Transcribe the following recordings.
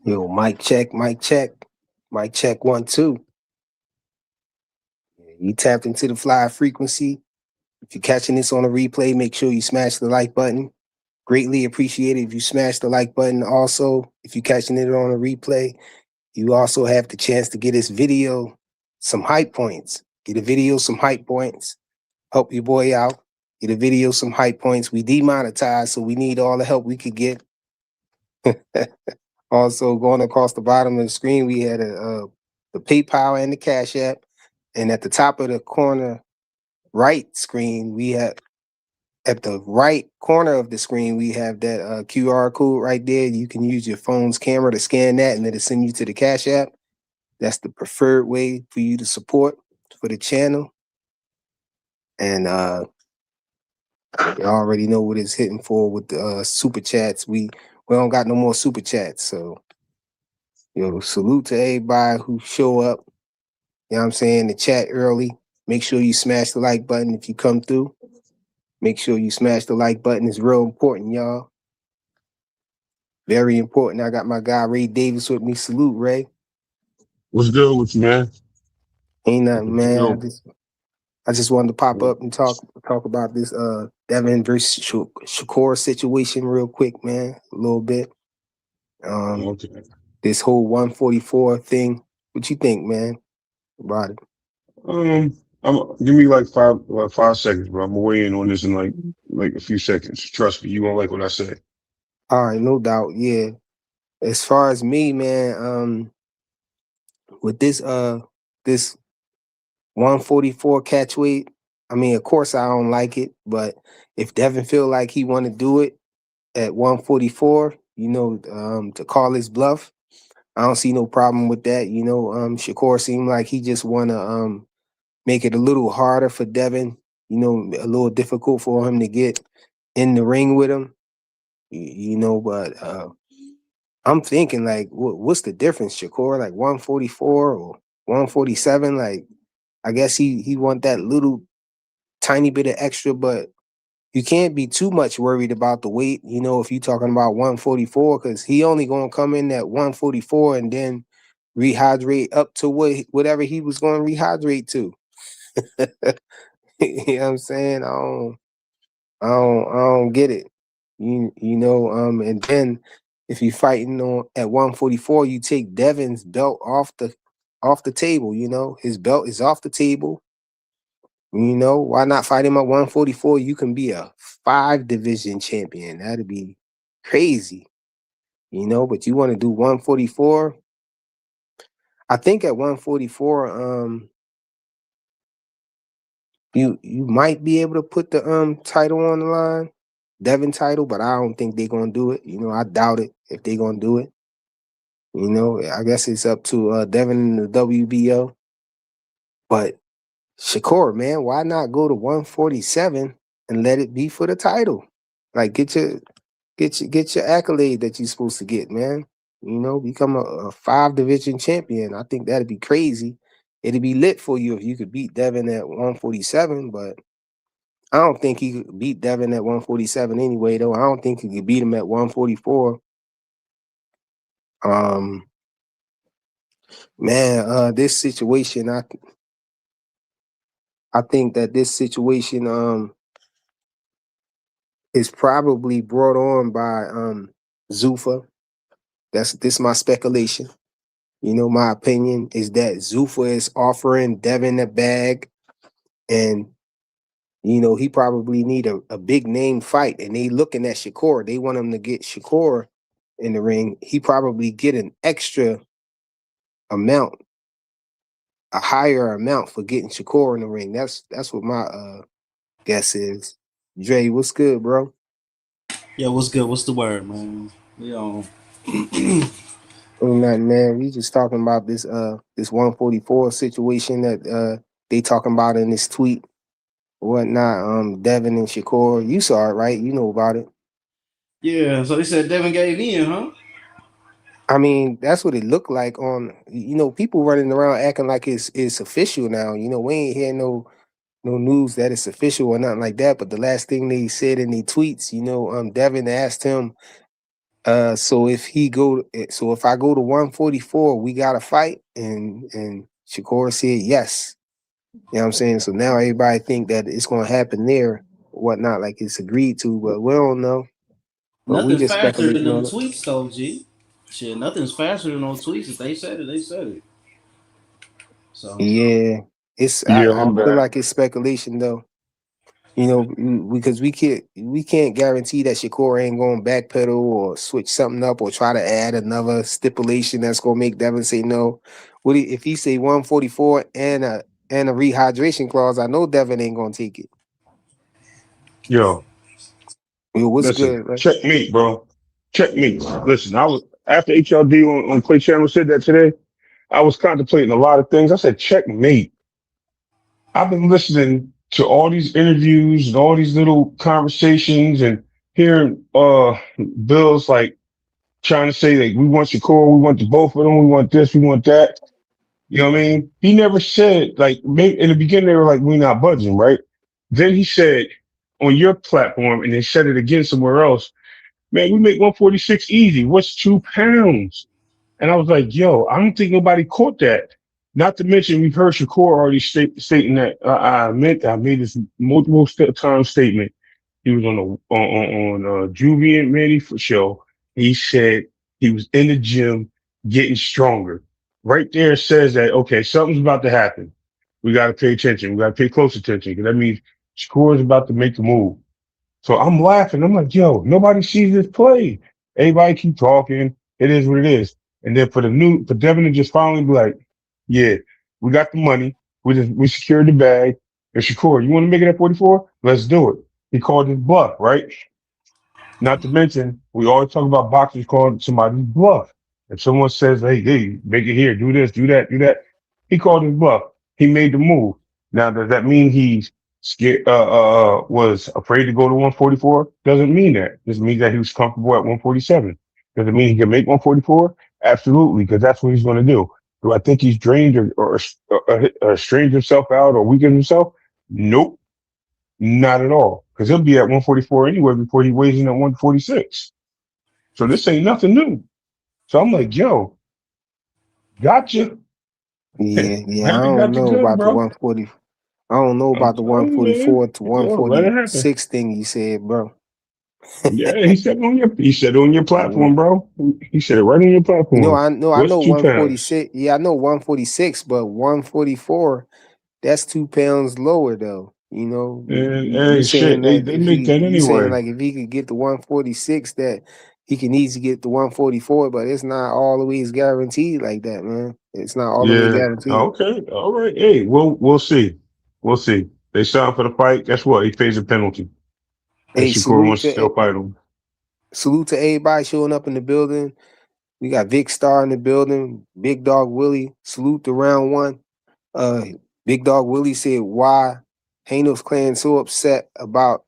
Yo, mic check, mic check, mic check 1 2. You tapped into the fly frequency. If you're catching this on a replay, make sure you smash the like button. Greatly appreciate it if you smash the like button. Also, if you're catching it on a replay, you also have the chance to get this video some hype points. Get a video some hype points. Help your boy out. Get a video some hype points. We demonetized, so we need all the help we could get. Also, going across the bottom of the screen, we had the PayPal and the Cash App. And at the top of the corner right screen, we have at the right corner of the screen, we have that QR code right there. You can use your phone's camera to scan that, and it'll send you to the Cash App. That's the preferred way for you to support for the channel. And you already know what it's hitting for with the super chats. We don't got no more super chats, so salute to everybody who show up. You know what I'm saying? The chat early. Make sure you smash the like button if you come through. Make sure you smash the like button. It's real important, y'all. Very important. I got my guy Ray Davis with me. Salute, Ray. What's good with you, man? Ain't nothing, man. Yo, I just wanted to pop up and talk about this Devin versus Shakur situation real quick, man. A little bit. okay. This whole 144 thing. What you think, man, about it? Give me like 5 seconds, bro. I'm gonna weigh in on this in like a few seconds. Trust me, you won't like what I say. All right, no doubt. Yeah. As far as me, man, with this 144 catch weight, I mean, of course I don't like it, but if Devin feel like he want to do it at 144, to call his bluff, I don't see no problem with that. Shakur seemed like he just want to make it a little harder for Devin, a little difficult for him to get in the ring with him, but I'm thinking like, what's the difference, Shakur? Like 144 or 147? Like, I guess he want that little tiny bit of extra, but you can't be too much worried about the weight, if you're talking about 144, because he only gonna come in at 144 and then rehydrate up to whatever he was going to rehydrate to. You know what I'm saying? I don't get it. And then if you're fighting on at 144, you take Devin's belt off the table. His belt is off the table. Why not fight him at 144? You can be a 5 division champion. That'd be crazy. But you want to do 144? I think at 144, you might be able to put the title on the line, Devin title, but I don't think they're gonna do it. I doubt it if they're gonna do it. I guess it's up to Devin and the WBO. But Shakur, man, why not go to 147 and let it be for the title? Like get your accolade that you're supposed to get, man. Become a 5 division champion. I think that'd be crazy. It'd be lit for you if you could beat Devin at 147, but I don't think he could beat Devin at 147 anyway, though. I don't think he could beat him at 144. Um, this situation, I think that this situation is probably brought on by Zuffa. This my speculation. My opinion is that Zuffa is offering Devin a bag, and he probably need a big name fight, and they looking at Shakur. They want him to get Shakur in the ring. He probably get an extra amount, a higher amount for getting Shakur in the ring. That's what my guess is. Dre, what's good, bro? Yeah, what's good? What's the word, man? We on. Ain't nothing, man. We just talking about this 144 situation that they talking about in this tweet or whatnot. Devin and Shakur, you saw it, right? You know about it. Yeah, so they said Devin gave in, huh? I mean, that's what it looked like on. People running around acting like it's official now. We ain't hear no news that it's official or nothing like that. But the last thing they said in the tweets, Devin asked him So if I go to 144, we got to fight, and Shakur said yes. You know what I'm saying? So now everybody think that it's gonna happen there, whatnot, like it's agreed to, but we don't know. But we Nothing just faster than speculating them on it. tweets, though, G. Shit, nothing's faster than those tweets. If they said it, they said it. So Yeah, it's Yeah, I I'm feel back. like it's speculation though. Because we can't guarantee that Shakur ain't going to backpedal or switch something up or try to add another stipulation that's going to make Devin say no. If he say 144 and a rehydration clause? I know Devin ain't going to take it. Yo, Yo, what's listen, good, right? checkmate, bro. Checkmate. Listen, I was after HLD on Clay Channel said that today. I was contemplating a lot of things. I said, checkmate. I've been listening to all these interviews and all these little conversations and hearing Bill's like trying to say like we want Shakur, we want the both of them, we want this, we want that. You know what I mean? He never said like maybe in the beginning they were like we're not budging, right? Then he said on your platform and they said it again somewhere else, man, we make 146 easy. What's 2 pounds? And I was like, yo, I don't think nobody caught that. Not to mention, we've heard Shakur already stating that I made this multiple time statement. He was on Juvie and Manny for show. He said he was in the gym getting stronger. Right there says that okay, something's about to happen. We got to pay attention. We got to pay close attention because that means Shakur is about to make a move. So I'm laughing. I'm like, yo, nobody sees this play. Everybody keep talking. It is what it is. And then for Devin to just finally be like, yeah, we got the money. We secured the bag. And Shakur, you want to make it at 44? Let's do it. He called his bluff, right? Not to mention, we always talk about boxers calling somebody's bluff. If someone says, hey, make it here, do this, do that, do that, he called his bluff. He made the move. Now, does that mean he's scared, was afraid to go to 144? Doesn't mean that. Just means that he was comfortable at 147. Does it mean he can make 144? Absolutely, because that's what he's going to do. Do I think he's drained or strained himself out or weakened himself? Nope. Not at all, because he'll be at 144 anyway before he weighs in at 146. So this ain't nothing new. So I'm like, yo, gotcha. Yeah. I Devin don't got you know good, about the bro. 140. I don't know I'm about the telling you, man. 144 to Yo, let it happen. 146 thing you said, bro. Yeah, he said on your platform, bro. He said it right on your platform. I What's know 2 pounds? 146. Yeah, I know 146, but 144, that's 2 pounds lower though. And You hey, saying shit, they that they make that you saying anyway. like if he could get the 146, that he can easily get the 144, but it's not always guaranteed like that, man. It's not all the way Yeah. guaranteed. Okay. All right. Hey, we'll see. We'll see. They signed for the fight. Guess what? He pays a penalty. And Hey, Shakur wants to still fight him. salute to everybody showing up in the building. We got Vic Star in the building, Big Dog Willie. Salute to round one. Uh, Big Dog Willie said, "Why Hanos clan so upset about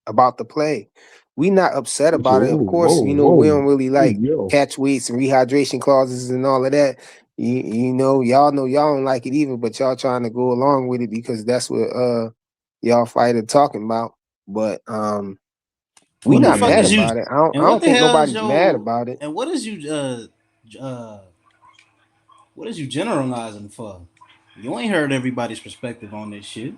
about the play? We not upset about it. Whoa, Of whoa, course, we whoa. don't really Hey, like yo. catch weights and rehydration clauses and all of that. Y'all know y'all don't like it either, but y'all trying to go along with it because that's what y'all fighter talking about. But we what the not fuck mad is you? Mm, about it. I And what don't the think hell is nobody's mad your? about it. And what is you? Uh, what is you generalizing for? You ain't heard everybody's perspective on this shit.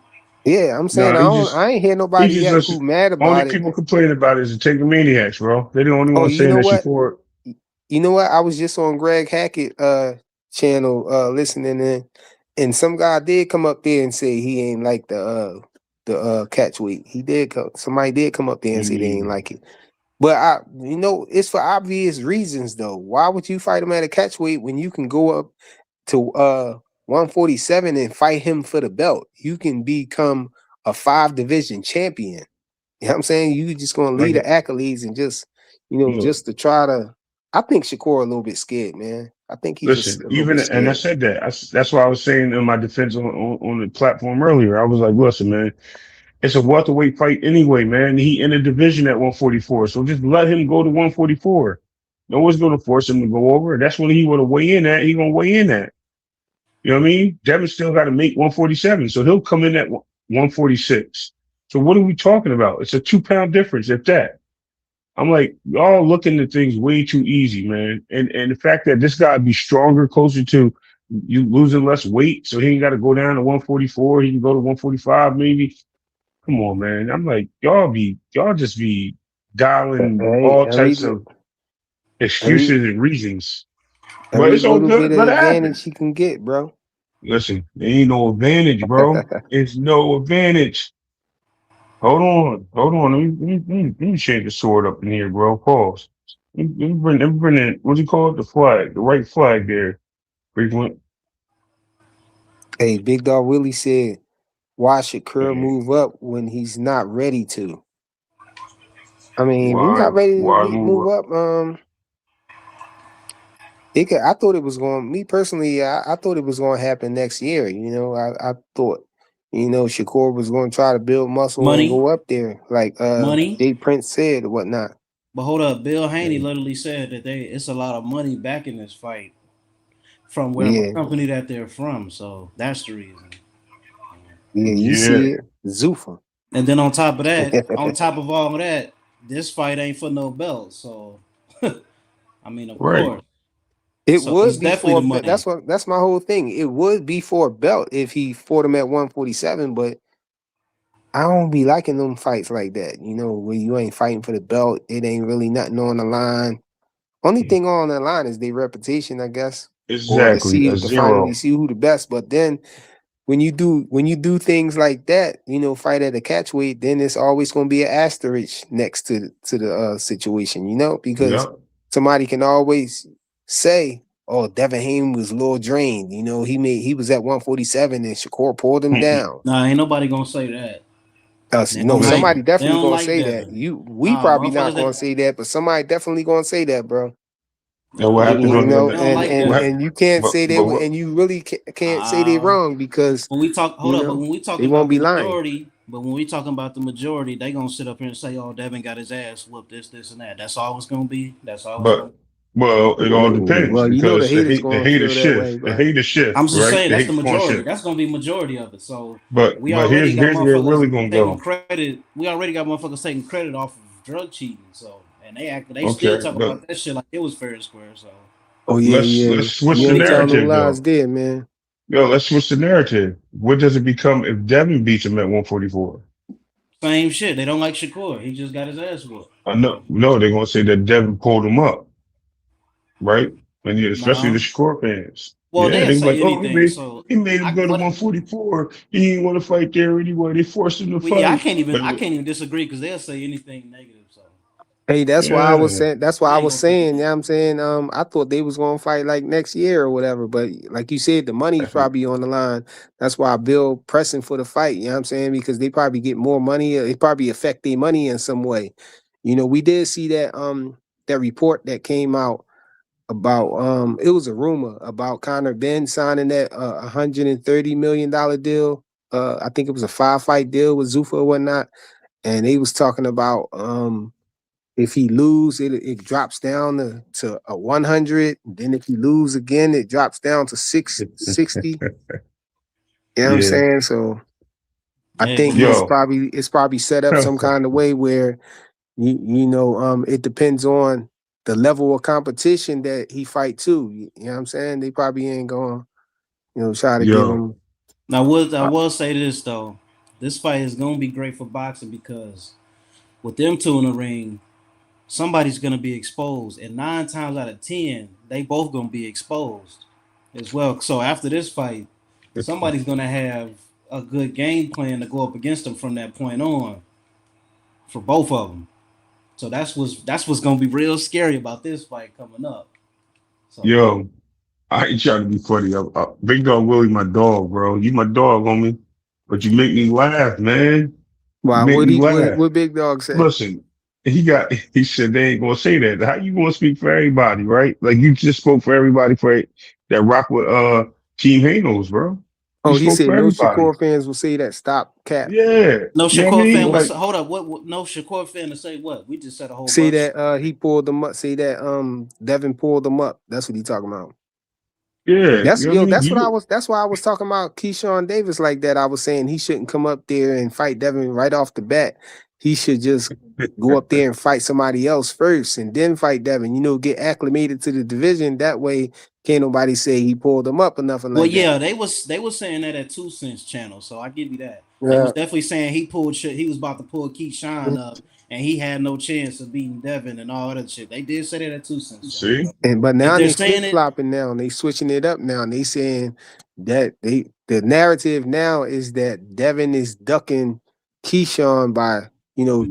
Yeah, I'm saying nah, I ain't hear he nobody just yet listen. who mad Only about it. people complaining about it is the Take the Maniacs, bro. They're the only Oh, ones you saying know that she what? for You know what? I was just on Greg Hackett channel listening and some guy did come up there and say he ain't like the catch weight. Somebody did come up there and say they ain't mm, like it. But it's for obvious reasons though. Why would you fight him at a catch weight when you can go up to 147 and fight him for the belt? You can become a 5 division champion. You know what I'm saying? You just gonna like lead the accolades and look, just to try to. I think Shakur a little bit scared, man. I think he's just listen. a little Even bit and I scared. said that. That's why I was saying in my defense on the platform earlier. I was like, listen, man, it's a welterweight fight anyway, man. He in a division at 144, so just let him go to 144. No one's going to force him to go over. That's when he want to weigh in at. He gonna weigh in at. You know what I mean? Devin still got to make 147, so he'll come in at 146. So what are we talking about? It's a 2 pound difference, if that. I'm like, y'all looking at things way too easy, man. And the fact that this guy be stronger, closer to you losing less weight, so he ain't got to go down to 144. He can go to 145 maybe. Come on, man. I'm like, y'all just be dialing Hey, all types of every excuses and reasons. But every it's all little bit good. of Let it happen. advantage he can get, bro. Listen, there ain't no advantage, bro. It's no advantage. Hold on. Let me change the sword up in here, bro. Pause. Let me bring in, what do you call it? The flag, the right flag there. Frequent. Hey, Big Dog Willie said, "Why should Kerr Uh, move up when he's not ready to?" I mean, if he's Why? not ready to Why move move up? up, it could, I thought it was going. Me personally, I thought it was going to happen next year. I thought, Shakur was going to try to build muscle and Money, go up there, like money. Jay Prince said or whatnot. But hold up, Bill Haney Yeah. literally said that it's a lot of money back in this fight from wherever Yeah, company that they're from. So that's the reason. yeah, you Yeah. see it, Zuffa. And then on top of that, on top of all of that, this fight ain't for no belt. So I mean, of Right. course. It So it's would be definitely for the a belt. money. That's my whole thing. It would be for a belt if he fought him at 147, but I don't be liking them fights like that. When you ain't fighting for the belt, it ain't really nothing on the line. Only thing on the line is their reputation, I guess, or Exactly. A to finally zero. see who the best. But then when you do things like that, fight at a catch weight, then it's always going to be an asterisk next to the situation, because Yep. somebody can always say, "Oh, Devin Haney was a little drained. He was at 147 and Shakur pulled him down." Nah, ain't nobody gonna say that. They No, don't like Listen. somebody they definitely don't gonna like say that. Devin. We Nah, probably not motherfuckers gonna that say that, but somebody definitely gonna say that, bro. And nah, what they happens don't on the they other? don't And like and What? Devin. and you can't say But they, what? and you really can't say they Uh wrong because when we talk hold up, but when we they talking won't about the be lying. majority, but when we talking about the majority, they gonna sit up here and say, "Oh, Devin got his ass whooped, this, and that." That's all it's gonna be. That's all it's gonna But be. well, it all depends Well, because the haters gonna the feel that way, shift, the but hater I'm shift, just right? saying The that's the hate's going to majority. shift. That's gonna be majority of it. So But we already got here's where it motherfuckers really gonna taking go. credit. We already got motherfuckers taking credit off of drug cheating. So and they still Okay, talk but about that shit like it was fair and square. So oh yeah, let's yeah, switch you the ain't telling no narrative lies though. there, man. Yo, let's switch the narrative. What does it become if Devin beats him at 144? same shit. They don't like Shakur. He just got his ass whooped. No, they're gonna say that Devin pulled him up, right? And yeah, especially the No. Shakur fans. Well, Yeah, they'll they be say like, oh, anything. So he made him I go to what 144. He didn't want to fight there anyway. They forced him to well yeah, fight. But I can't even disagree because they'll say anything negative. So Hey, that's why I was yeah, saying. That's why I I ain't was gonna say saying. nothing. I'm saying. I thought they was gonna fight like next year or whatever. But like you said, the money's probably on the line. That's why Bill pressing for the fight. You know what I'm saying? Because they probably get more money. It probably affect their money in some way. We did see that report that came out about it was a rumor about Conor Ben signing that $130 million deal. I think it was a 5-fight deal with Zuffa or whatnot, and they was talking about if he lose, it drops down to a 100. Then if he lose again, it drops down to 660. You know what I'm yeah. saying? So I Yeah, think it's Yo, probably set up some kind of way where it depends on the level of competition that he fight to. You know what I'm saying? They probably ain't going try to give yo, him. now I Uh, will say this though, this fight is gonna be great for boxing because with them two in the ring, somebody's gonna be exposed, and 9 times out of 10, they both gonna be exposed as well. So after this fight, somebody's gonna have a good game plan to go up against them from that point on for both of them. So that's what's gonna be real scary about this fight coming up. So yo. I ain't trying to be funny. Big Dog Willie, my dog, bro. You my dog, homie. But you make me laugh, man. You wow, make what me he what, laugh. what Big Dog say? Listen, he said they ain't gonna say that. How you gonna speak for everybody, right? Like you just spoke for everybody that rock with Team Hanos, bro. You Oh, he spoke said for no everybody. Shakur fans will say that. Stop cap. Yeah. no You know what I Shakur mean? fan Nope. was Like, hold up. What no Shakur fan to say what? We just said a whole Say bunch. that he pulled them up. Say that Devin pulled them up. That's what he talking about. yeah, That's you know what I yo. mean? That's what I was. That's why I was talking about Keyshawn Davis like that. I was saying he shouldn't come up there and fight Devin right off the bat. he should just go up there and fight somebody else first and then fight Devin. You know, get acclimated to the division. That way, can't nobody say he pulled him up or nothing Well, like that. yeah, they was saying that at 2 Cents channel, so I give you that. They Yeah. was definitely saying he was about to pull Keyshawn up, and he had no chance of beating Devin and all that other shit. They did say that at 2 Cents channel. See, But If now they're they saying flip it, flopping now and they switching it up now and they saying that the narrative now is that Devin is ducking Keyshawn by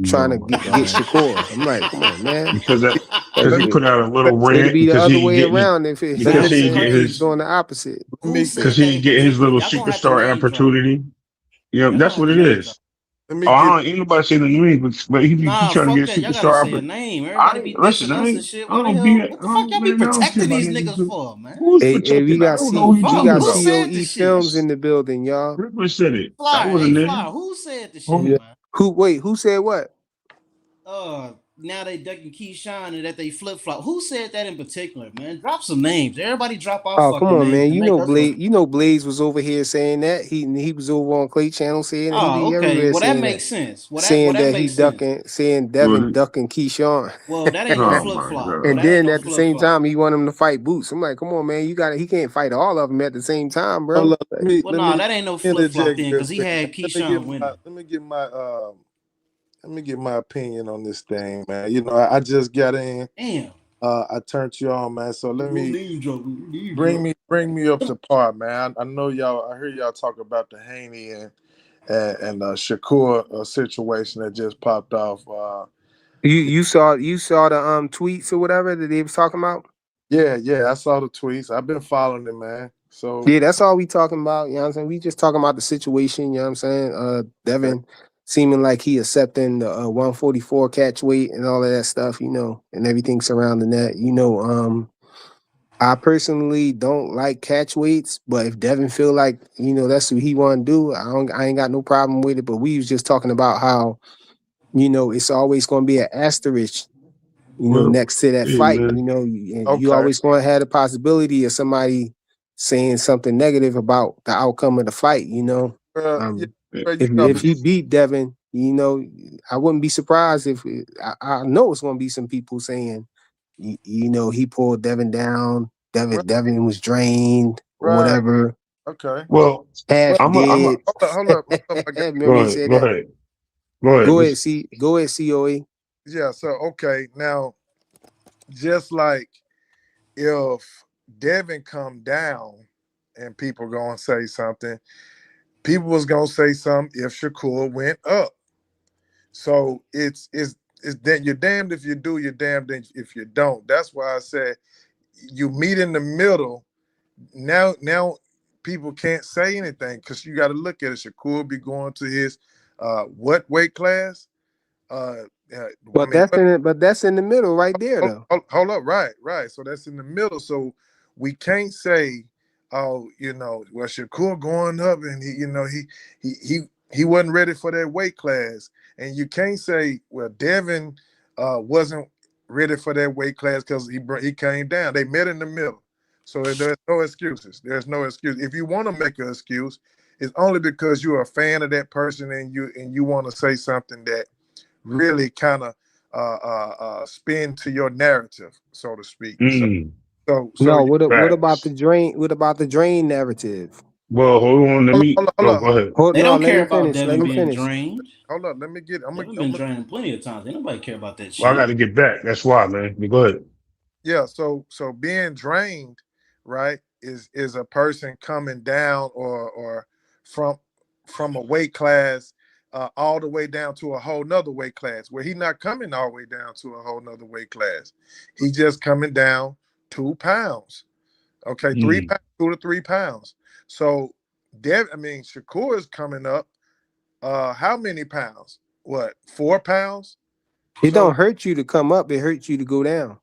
trying to no, get Shakur. I'm like, come on, man. because That's he it. put out a little It'd rant be the other way around if Let me because sounds he get he was his crazy. doing the opposite. let me Who said that in get his particular? little Y'all gonna have to superstar name drop. opportunity. Yeah, Y'all that's gonna have what to it name drop. is. let me Oh, get ain't nobody say the name, but he Nah, trying to fuck get that. a Y'all gotta superstar say a opportunity. name. Everybody I be listen. dissing us and shit. I Why the don't be. hell? I What the fuck don't, y'all be man, I don't care protecting about these niggas. niggas for, man? Who's Hey, protecting? I don't know who you Fuck. talking We got Who about. said COE this shit? films in the building, y'all. Ripper said it. That Fly, hey wasn't there. Fly. Who said the shit, yeah. Who? man? Who said what? Now they ducking Keyshawn and that they flip flop. Who said that in particular, man? Drop some names. Everybody drop our Oh, come fucking on, names man. to make us look. Blaze was over here saying that. He was over on Clay Channel saying that. He Oh, be okay. everywhere Well, that saying that. makes sense. Saying That that he makes sense. ducking, saying Devin Was ducking Keyshawn. Well, that ain't no Oh flip my flop. Well, god. And that ain't then no at the flip same flop. time, he want him to fight Boots. I'm like, come on, man. He can't fight all of them at the same time, Hold bro. up, let me Well, let nah, me that ain't no flip flop interject then, real because he quick, man. had Keyshawn winning. Let me get my opinion on this thing, man. You know, I just got in. Damn. I turned you on, man. So let me Name drop. bring me up to par, man. I know y'all. I heard y'all talk about the Haney and Shakur situation that just popped off. You saw the tweets or whatever that they was talking about? Yeah, I saw the tweets. I've been following it, man. So Yeah, that's all we talking about. You know what I'm saying? We just talking about the situation, you know what I'm saying? okay, Devin seeming like he accepting the 144 catch weight and all of that stuff, and everything surrounding that. I personally don't like catch weights, but if Devin feel like, that's what he want to do, I ain't got no problem with it. But we was just talking about how, it's always going to be an asterisk, Well, next to that hey fight, man. and you okay, always going to have the possibility of somebody saying something negative about the outcome of the fight. yeah, Um, but you know, if he beat Devin, I wouldn't be surprised if I know it's going to be some people saying, he pulled Devin down. right, Devin was drained or right, whatever, okay. Well, half Well, I'm a. dead. hold up, I got, Remember Go he ahead. said Go that. ahead. Go ahead. Go ahead, COA. yeah. So okay, now just like if Devin come down and people gonna say something, people was gonna say something if Shakur went up. So it's that you're damned if you do, you're damned if you don't. That's why I said you meet in the middle. Now people can't say anything because you got to look at it. Shakur be going to his what weight class? Uh, I But mean, that's in the middle right there though. hold up, right. So that's in the middle. So we can't say, oh, well, Shakur going up, and he he he wasn't ready for that weight class, and you can't say, well, Devin wasn't ready for that weight class because he came down. They met in the middle, so there's no excuses. There's no excuse. If you want to make an excuse, it's only because you're a fan of that person and you want to say something that really kind of spin to your narrative, so to speak. So, Mm, so, so No, you, what about the facts. drain? What about the drain narrative? Well, hold on. Let me. hold Oh, on, go ahead. Hold They no, don't let care me about finish. Let Devin me being finish. drained. hold on. Let me get. Devin been drained plenty of times. Ain't nobody care about that Well, I got shit. to get back. That's why, man. Go ahead. yeah. So being drained, right, is a person coming down or from from a weight class all the way down to a whole nother weight class where he's not coming all the way down to a whole nother weight class. He's just coming down 2 pounds. Okay, Mm, 3 pounds, 2 to 3 pounds. So Shakur is coming up. How many pounds? What, 4 pounds? It So don't hurt you to come up. It hurts you to go down.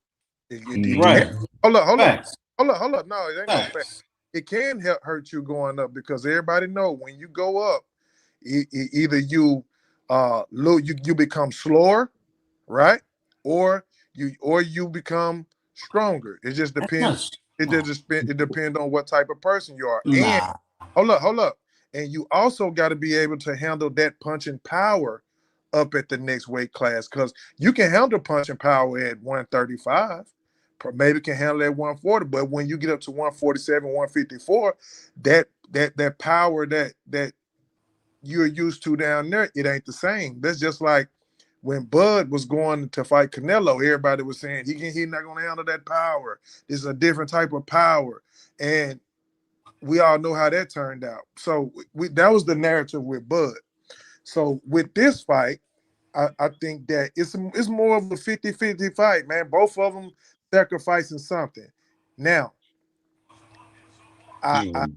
it mm, can Right. hold up, Facts. hold up. No, it ain't no fact. Facts. It can hurt you going up because everybody know when you go up, either you you become slower, right? Or you become stronger. It just That's depends. not. It depends on what type of person you are. And Nah. hold up. And you also got to be able to handle that punching power up at the next weight class because you can handle punching power at 135. Maybe can handle at 140, but when you get up to 147, 154, that power that you're used to down there, it ain't the same. That's just like when Bud was going to fight Canelo, everybody was saying he's not going to handle that power. This is a different type of power, and we all know how that turned out. So that was the narrative with Bud. So with this fight, I think that it's more of a 50-50 fight, man. Both of them sacrificing something. Now,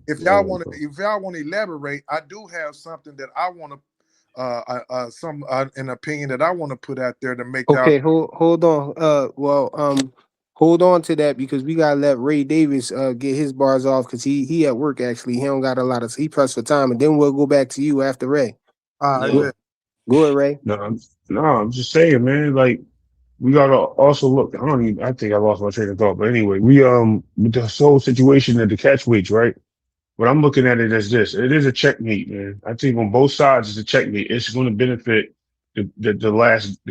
if y'all want to elaborate, I do have something that I want to an opinion that I want to put out there to make y'all. Okay, hold on. Hold on to that because we gotta let Ray Davis get his bars off because he at work actually. He don't got a lot of he pressed for time, and then we'll go back to you after Ray. I Yeah. Go, bet. go ahead, Ray. No, I'm just saying, man. Like we gotta also look. I don't even. I think I lost my train of thought. But anyway, we with the whole situation at the catch weights, right? But I'm looking at it as this. It is a checkmate, man. I think on both sides it's a checkmate. It's going to benefit the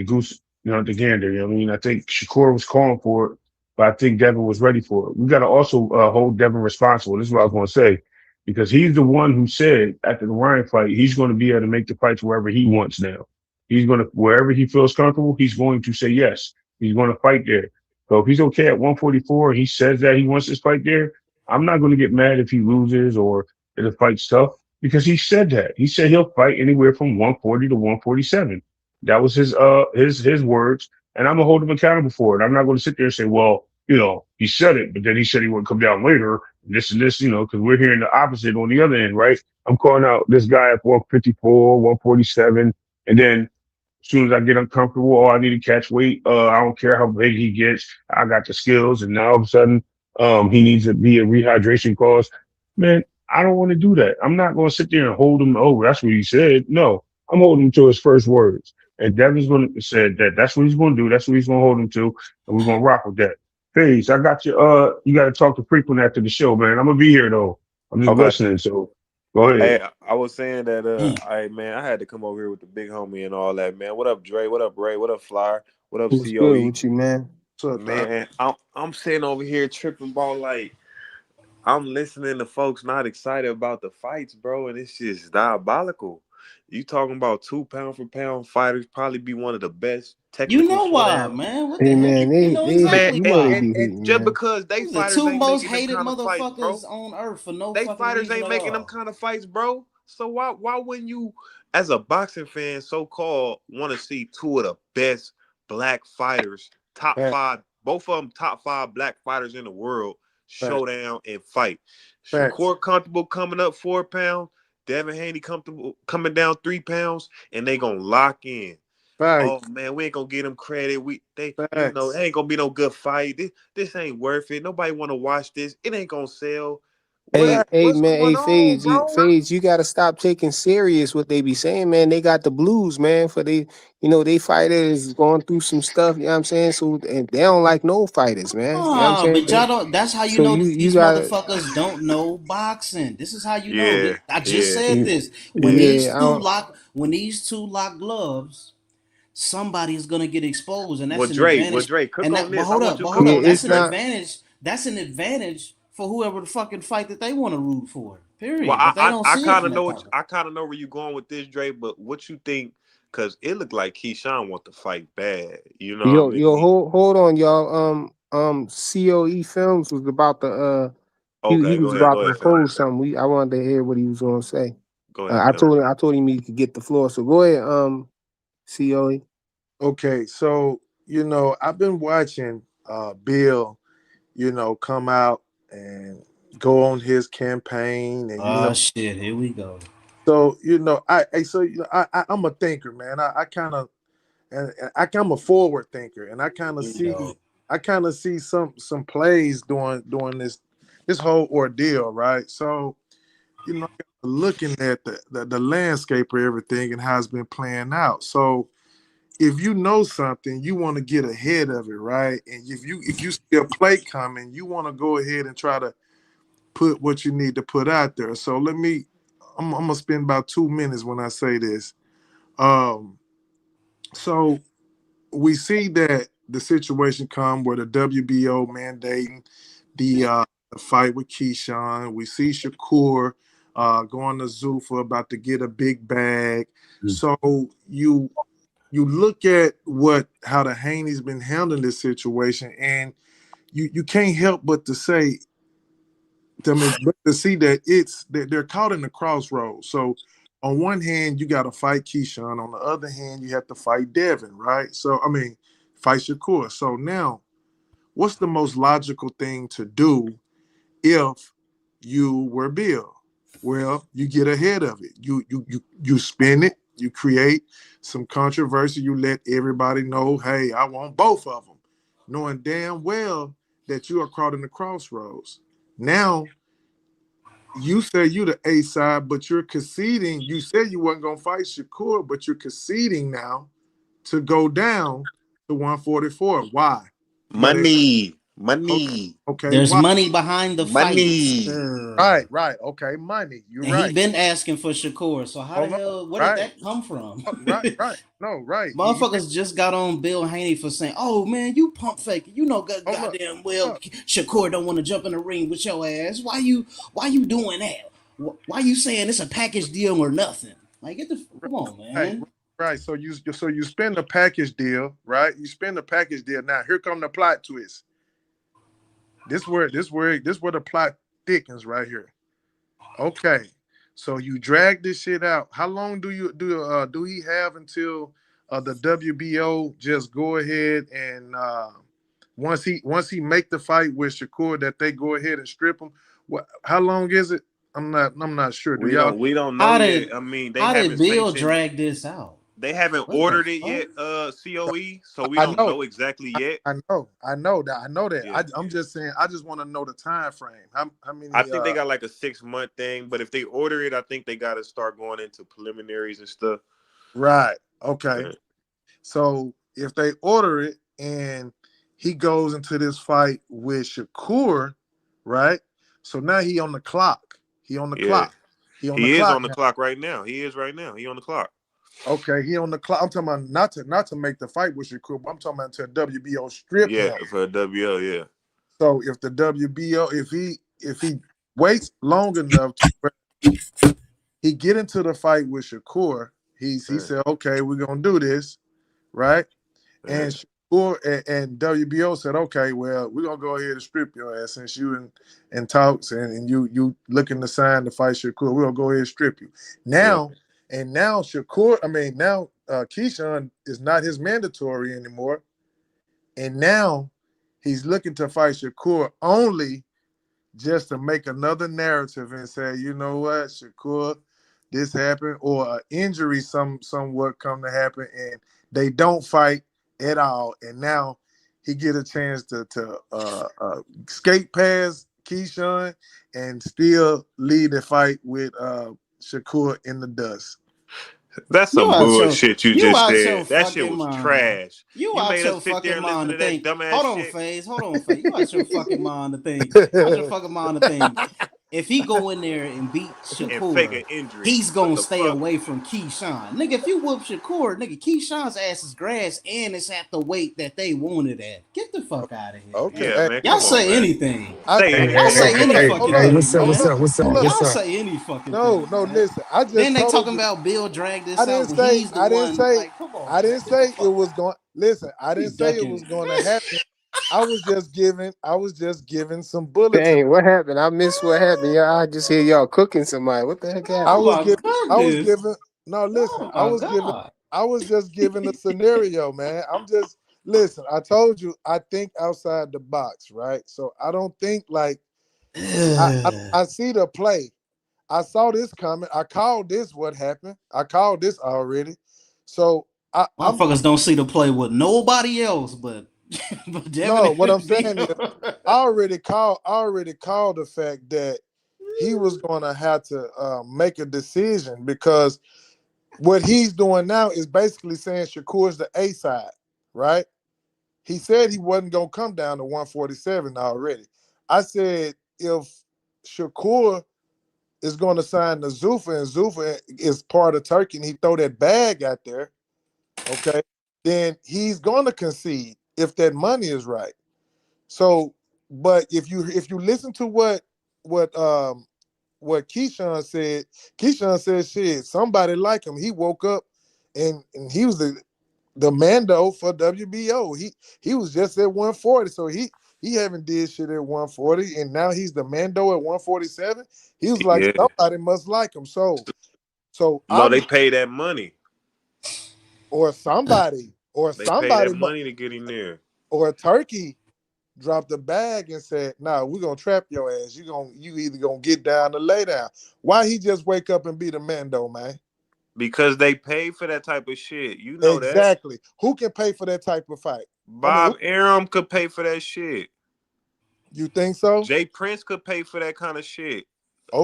goose, the gander. You know what I mean? I think Shakur was calling for it, but I think Devin was ready for it. We got to also hold Devin responsible. This is what I was going to say, because he's the one who said after the Ryan fight, he's going to be able to make the fights wherever he wants now. He's going to, wherever he feels comfortable, he's going to say yes. He's going to fight there. So if he's okay at 144, he says that he wants this fight there. I'm not going to get mad if he loses or if the fight's tough because he said that. He said he'll fight anywhere from 140 to 147. That was his words, and I'm gonna hold him accountable for it. I'm not going to sit there and say, well, he said it, but then he said he wouldn't come down later. This and this, because we're hearing the opposite on the other end, right? I'm calling out this guy at 154, 147, and then as soon as I get uncomfortable, oh, I need to catch weight. I don't care how big he gets. I got the skills, and now all of a sudden, he needs to be a rehydration course. Man, I don't want to do that. I'm not going to sit there and hold him over. That's what he said. No, I'm holding him to his first words. And Devin's going to say that that's what he's going to do. That's what he's going to hold him to, and we're going to rock with that. Paige, I got you. You got to talk to Frequent after the show, man. I'm gonna be here though. I'm just Okay. listening. So go ahead. Hey, I was saying that Mm. I man, I had to come over here with the big homie and all that, man. What up, Dre? What up, Ray? What up, Flyer? What up, What's good COE? with you, man? So, Man, I'm sitting over here tripping ball like I'm listening to folks not excited about the fights, bro, and it's just diabolical. You talking about 2 pound for pound fighters probably be one of the best You technical know why, showdowns. man? What Hey the hell? man, You they know they Man, exactly you and, know they why. and, be and hating, just man. because they Those the fighters two ain't most making them hated kind of fights, motherfuckers bro. on earth for no They fucking fighters reason ain't at making them all. kind of fights, bro. So why wouldn't you, as a boxing fan, so called, want to see two of the best black fighters, top fact, five, both of them top five black fighters in the world, fact, showdown and fight? facts, Shakur comfortable coming up 4 pounds, Devin Haney comfortable coming down 3 pounds, and they gonna lock in. Oh facts, man, we ain't gonna get them credit. It facts. ain't gonna be no good fight. This ain't worth it. Nobody wanna watch this. It ain't gonna sell. Hey, What hey what's man, going hey on, bro? Fades, you gotta stop taking serious what they be saying, man. They got the blues, man, for they fighters going through some stuff, you know what I'm saying? So and they don't like no fighters, man. You know what I'm Ah, saying? but y'all don't. That's how you So know you that you these got motherfuckers don't know boxing. This is how you know. Yeah, I just yeah, said this. When yeah. these yeah, I two don't lock, when these two lock gloves, somebody is gonna get exposed, and that's Well, an Dre, advantage. cook And on that, but this. I hold want up, you to but hold cook yeah, up. on That's this, it's an Dre. not advantage. That's an advantage for whoever the fucking fight that they want to root for. Well, Period. But they don't I see it kind from of know that point. I kind of know where you going with this, Dre. But what you think? Because it looked like Keyshawn want to fight bad. You know what I yo, mean? hold on, y'all. COE Films was about to he Okay, was go about to ahead, fam. propose something. I wanted to hear what he was gonna say. Go ahead, fam. I told him he could get the floor. So go ahead, COE. Okay, so I've been watching Bill, come out and go on his campaign, and Ah, shit. Here we go. so I'm a thinker, man. I kind of and I'm a forward thinker, and Here we go. I kind of see some plays during this whole ordeal, right? So looking at the landscape of everything and how it's been playing out. So if you know something, you want to get ahead of it, right? And if you see a play coming, you want to go ahead and try to put what you need to put out there. So I'm gonna spend about 2 minutes when I say this. Um, So we see that the situation come where the WBO mandating the fight with Keyshawn. We see Shakur going to Zuffa about to get a big bag. So you look at how the Haney's been handling this situation, and you can't help but to say, but to see that they're caught in the crossroads. So on one hand, you got to fight Keyshawn. On the other hand, you have to fight Devin, right? So fight Shakur. So now, what's the most logical thing to do if you were Bill? Well, you get ahead of it. You spin it. You create some controversy. You let everybody know, hey, I want both of them, knowing damn well that you are caught in the crossroads. Now, you say you the A side, but you're conceding. You said you wasn't gonna fight Shakur, but you're conceding now to go down to 144. Why? You got to Money. okay. There's Why? money behind the fight. Money. Right. Okay, money. You're And he right. been asking for Shakur. So how the Hold on. hell? Where did Right. that come from? Right. No, right. Motherfuckers just got on Bill Haney for saying, "Oh man, you pump faking. You know, Hold up. goddamn well, Hold Shakur don't want to jump in the ring with your ass. Why you doing that? Why you saying it's a package deal or nothing? Like, come on, right. man. Right. So you spend the package deal, right? You spend the package deal. Now here come the plot twist. This where the plot thickens right here. Okay. So you drag this shit out. How long do he have until the WBO just go ahead and once he make the fight with Shakur that they go ahead and strip him? How long is it? I'm not sure. Do y'all? We don't know How yet. did I mean, they how did haven't Bill sanctioned. drag this out? They haven't What the ordered it fuck? yet, COE, so we I don't know. know exactly yet. I know that. Yeah. I'm just saying. I just want to know the time frame. How I many? think they got like a 6-month thing, but if they order it, I think they got to start going into preliminaries and stuff. Right. Okay. Yeah. So if they order it and he goes into this fight with Shakur, right? So now he on the clock. He on the Yeah. clock. He on the He is clock on the now. clock right now. He is right now. He on the clock. Okay, he on the clock. I'm talking about not to make the fight with Shakur, but I'm talking about to WBO strip Yeah, him. for a WO, yeah. So if the WBO, if he waits long enough to where he get into the fight with Shakur, he Yeah. said, okay, we're gonna do this, right? Yeah. And Shakur and WBO said, okay, well, we're gonna go ahead and strip your ass since you in talks and you looking to sign to fight Shakur. We're gonna go ahead and strip you. Yeah. Now Shakur, now Keyshawn is not his mandatory anymore. And now he's looking to fight Shakur only just to make another narrative and say, you know what, Shakur, this happened, or an injury somewhat come to happen, and they don't fight at all, and now he get a chance to skate past Keyshawn and still lead the fight with Shakur in the dust. That's You some out your bullshit you you just out your said. That shit fucking was mind. trash. You You out made us your sit there fucking and listen mind to to that think. dumbass Hold on, shit Phase. Hold on, Phase. You out your fucking mind to think. You out your fucking mind to think. If he go in there and beat and fake an Shakur, injury. he's What gonna the stay fuck? away from Keyshawn. Nigga, if you whoop Shakur, nigga, Keyshawn's ass is grass and it's at the weight that they wanted at. Get the fuck out of here, Okay, man. Yeah, man. Y'all Come on, say man. anything. Say Hey, Y'all hey, anything, hey, say hey, any bro. hey, hold fucking hey, up, thing, what's up? hold What's man. up, up? What's up? hold up. What's Y'all up? say any fucking No, thing, no, man. listen. I Then just they told talking you. about Bill drag this I out didn't when say he's the I didn't one. say Like, come on, I man. didn't Get the say it fuck. was going listen, I You didn't say it was ducking. going to happen. I was just giving some bulletin. Dang, what happened? I missed what happened. Y'all, I just hear y'all cooking somebody. What the heck I Oh happened? was my giving I was goodness. giving no listen, Oh my god. I was just giving a scenario, man. I'm just listen, I told you I think outside the box, right? So I don't think like I see the play. I saw this coming. I called this what happened. I called this already. So I'm Motherfuckers don't see the play with nobody else, but but Devin no, what I'm and saying is Bill. I already called the fact that he was gonna have to make a decision because what he's doing now is basically saying Shakur's the A side, right? He said he wasn't gonna come down to 147 already. I said if Shakur is going to sign the Zuffa and Zuffa is part of Turkey and he throw that bag out there, okay? then he's gonna concede if that money is right. So, but if you listen to what what Keyshawn said shit, somebody like him. He woke up and he was the Mando for WBO. He was just at 140, so he haven't did shit at 140, and now he's the Mando at 147. He was like, Yeah. somebody must like him. So No, they I'm pay that money. or somebody They pay that money to get in there. or Turkey dropped the bag and said, "Nah, we're gonna trap your ass. You either gonna get down or lay down." Why he just wake up and be the Mando, man? Because they pay for that type of shit. You know that. Exactly. Who can pay for that type of fight? I mean, Bob Arum could pay for that shit. you think so? Jay Prince could pay for that kind of shit.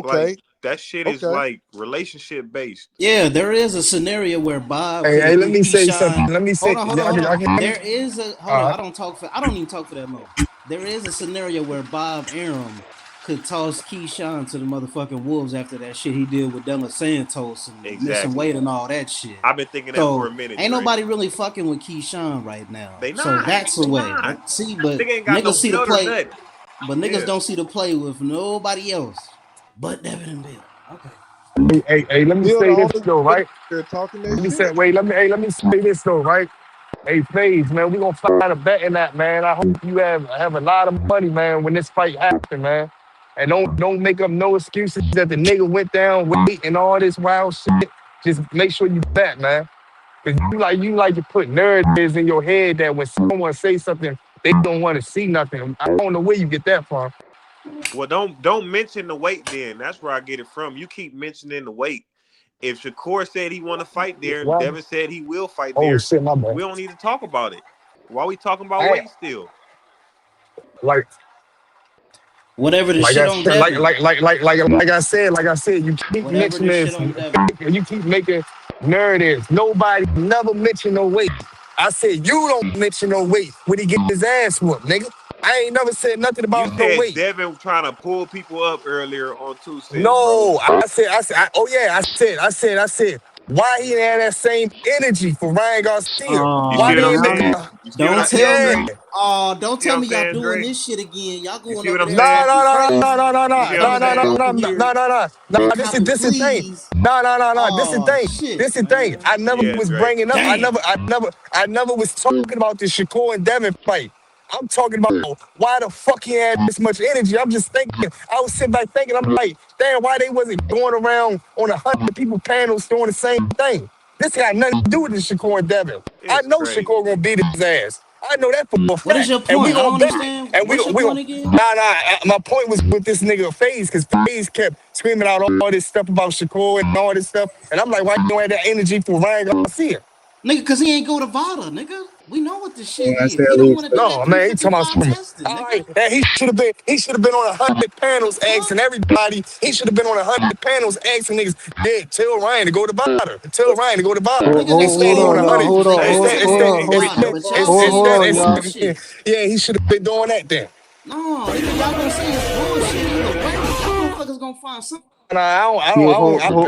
Like Okay. that shit is Okay. like relationship based. Yeah, there is a scenario where Bob. Hey, let me say something. Keyshawn, Let me say. hold on. I can, There is a hold on. I don't even talk for that long. There is a scenario where Bob Arum could toss Keyshawn to the motherfucking wolves after that shit he did with De Los Santos and missing weight and all that shit. I've been thinking that for a minute. Ain't nobody really fucking with Keyshawn right now. They not. So that's the way. See, but niggas see the play. But niggas don't see the play with nobody else but Devin and Bill. Okay. hey, let me say this though, right? They're talking that Let me shit. say, wait, let me say this though, right? Hey, FaZe, man, we gonna find a bet in that, man. I hope you have a lot of money, man, when this fight happens, man. And don't make up no excuses that the nigga went down weight and all this wild shit. Just make sure you bet, man. Cause you like to put narratives in your head that when someone say something, they don't want to see nothing. I don't know where you get that from. Well, don't mention the weight then. That's where I get it from. You keep mentioning the weight. If Shakur said he want to fight there, and Devin said he will fight there, shit, my bad. we don't need to talk about it. Why are we talking about weight still? Like whatever the like shit I on said, Devin. like I said, you keep Whatever the mentioning shit on this, Devin. you keep making narratives. Nobody never mentioned no weight. I said you don't mention no weight when he get his ass whooped, nigga. I ain't never said nothing You about no said weight. Devin trying to pull people up earlier on 2 cents, bro. No, I said, why he didn't have that same energy for Ryan Garcia? You Why see what they I'm ain't saying? make You see what Don't I tell yeah. me. you Don't see what tell I'm me y'all saying, doing Dre? this shit again. Y'all You going see what over I'm there saying? talking crazy. You see what I'm Niggas saying? come over here and This is copy this is thing. please. This is Oh thing. shit, This is thing. man. I never Yeah, was Dre. bringing up. Damn. I never was talking about the Shakur and Devin fight. I'm talking about why the fuck he had this much energy. I'm just thinking. I was sitting back thinking. I'm like, damn, why they wasn't going around on 100 people panels doing the same thing? This got nothing to do with the Shakur and Devin. I It's know crazy. Shakur gonna beat his ass. I know that for a What is fact. your And we point? I gonna don't bet. understand. And What's your we gonna point again? my point was with this nigga FaZe, because FaZe kept screaming out all this stuff about Shakur and all this stuff. And I'm like, why you don't have that energy for Ryan Garcia? Nigga, cause he ain't go to VADA, nigga. We know what this shit That's is. that He don't little want to stuff. do that No, man, he talking about 355 some. testing, All nigga. right, and he should have been on 100 panels Fuck. asking everybody. He should have been on 100 panels asking niggas, yeah, tell Ryan to go to Bada. Tell Ryan to go to Bada. Nigga, they Instead told he him on on, to y'all. 100. lose. Hold They on, all Instead, said to instead, go to hold VADA, instead, but y'all instead, saying instead, it's instead, bullshit. yeah, he should have been doing that then. No, nigga, y'all gonna say it's bullshit either way. Y'all motherfuckers gonna find something. And Yeah,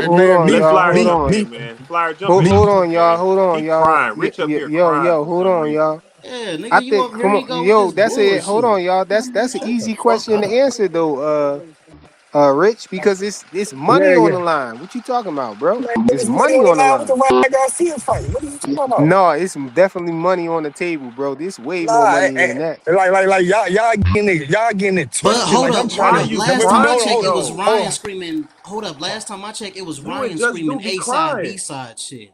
hold man, on, Let y'all. Flyer Hold jump on. in, man. Flyer jump in Hold on this, on, y'all. man. Hold on, He y'all. crying. Rich up here Yo, crying for hold some on, reason. y'all. Yeah, I nigga, think, here come you on, go with yo, this that's it. Hold bullshit. on, y'all. That's an Shut the easy fuck question to up. answer though, Rich, because it's money yeah, on the yeah. line. What you talking about, bro? Man, It's niggas money money on on the the line with the line. Ryan Garcia fight. What are you talking about? No, it's definitely money on the table, bro. This way more Nah, money than that. like y'all getting it But twisted. hold Like I'm up, trying Why hold are to. up. you Last time I Hold on, crying checked, hold it on, was though? hold Ryan on. screaming. Hold up. Last time I checked, it was You and Ryan Just screaming Goofy A side, crying. B side shit.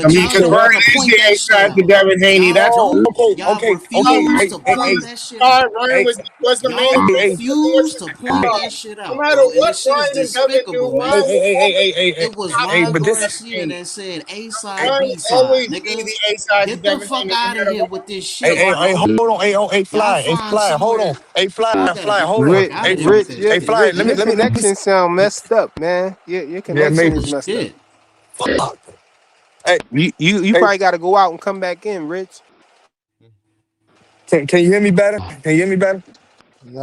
I But mean, y'all because Say don't what? want to Ryan is point the that A shit side to out. Devin Haney. Y'all That's Oh, don't. true. Y'all okay. refuse to point that shit out. Ryan Hey, was the main Y'all event. hey, Nothing was refuse to point hey, that shit no out, matter bro. And what this shit is Ryan and Devin do, despicable, hey, man. Ryan will always It was hey, Ryan but be this, Devin Garcia Haney. that said A hey, side, Ryan B will side, always be nigga. the A side to Get the Devin fuck Haney, no out of matter here what. with this hey, shit, bro. hold on, Y'all hey, find fly, hold on, somewhere. hey, Y'all gotta fly, get the hold on, fuck Rich, out of here with Rich, that your, hey, shit. fly, Rich, let me, your connection sound messed up, man. Your yeah, connection maybe, is messed up. Shit. fuck, hey, You hey, probably got to go out and come back in, Rich. can you hear me better? Can you hear me better?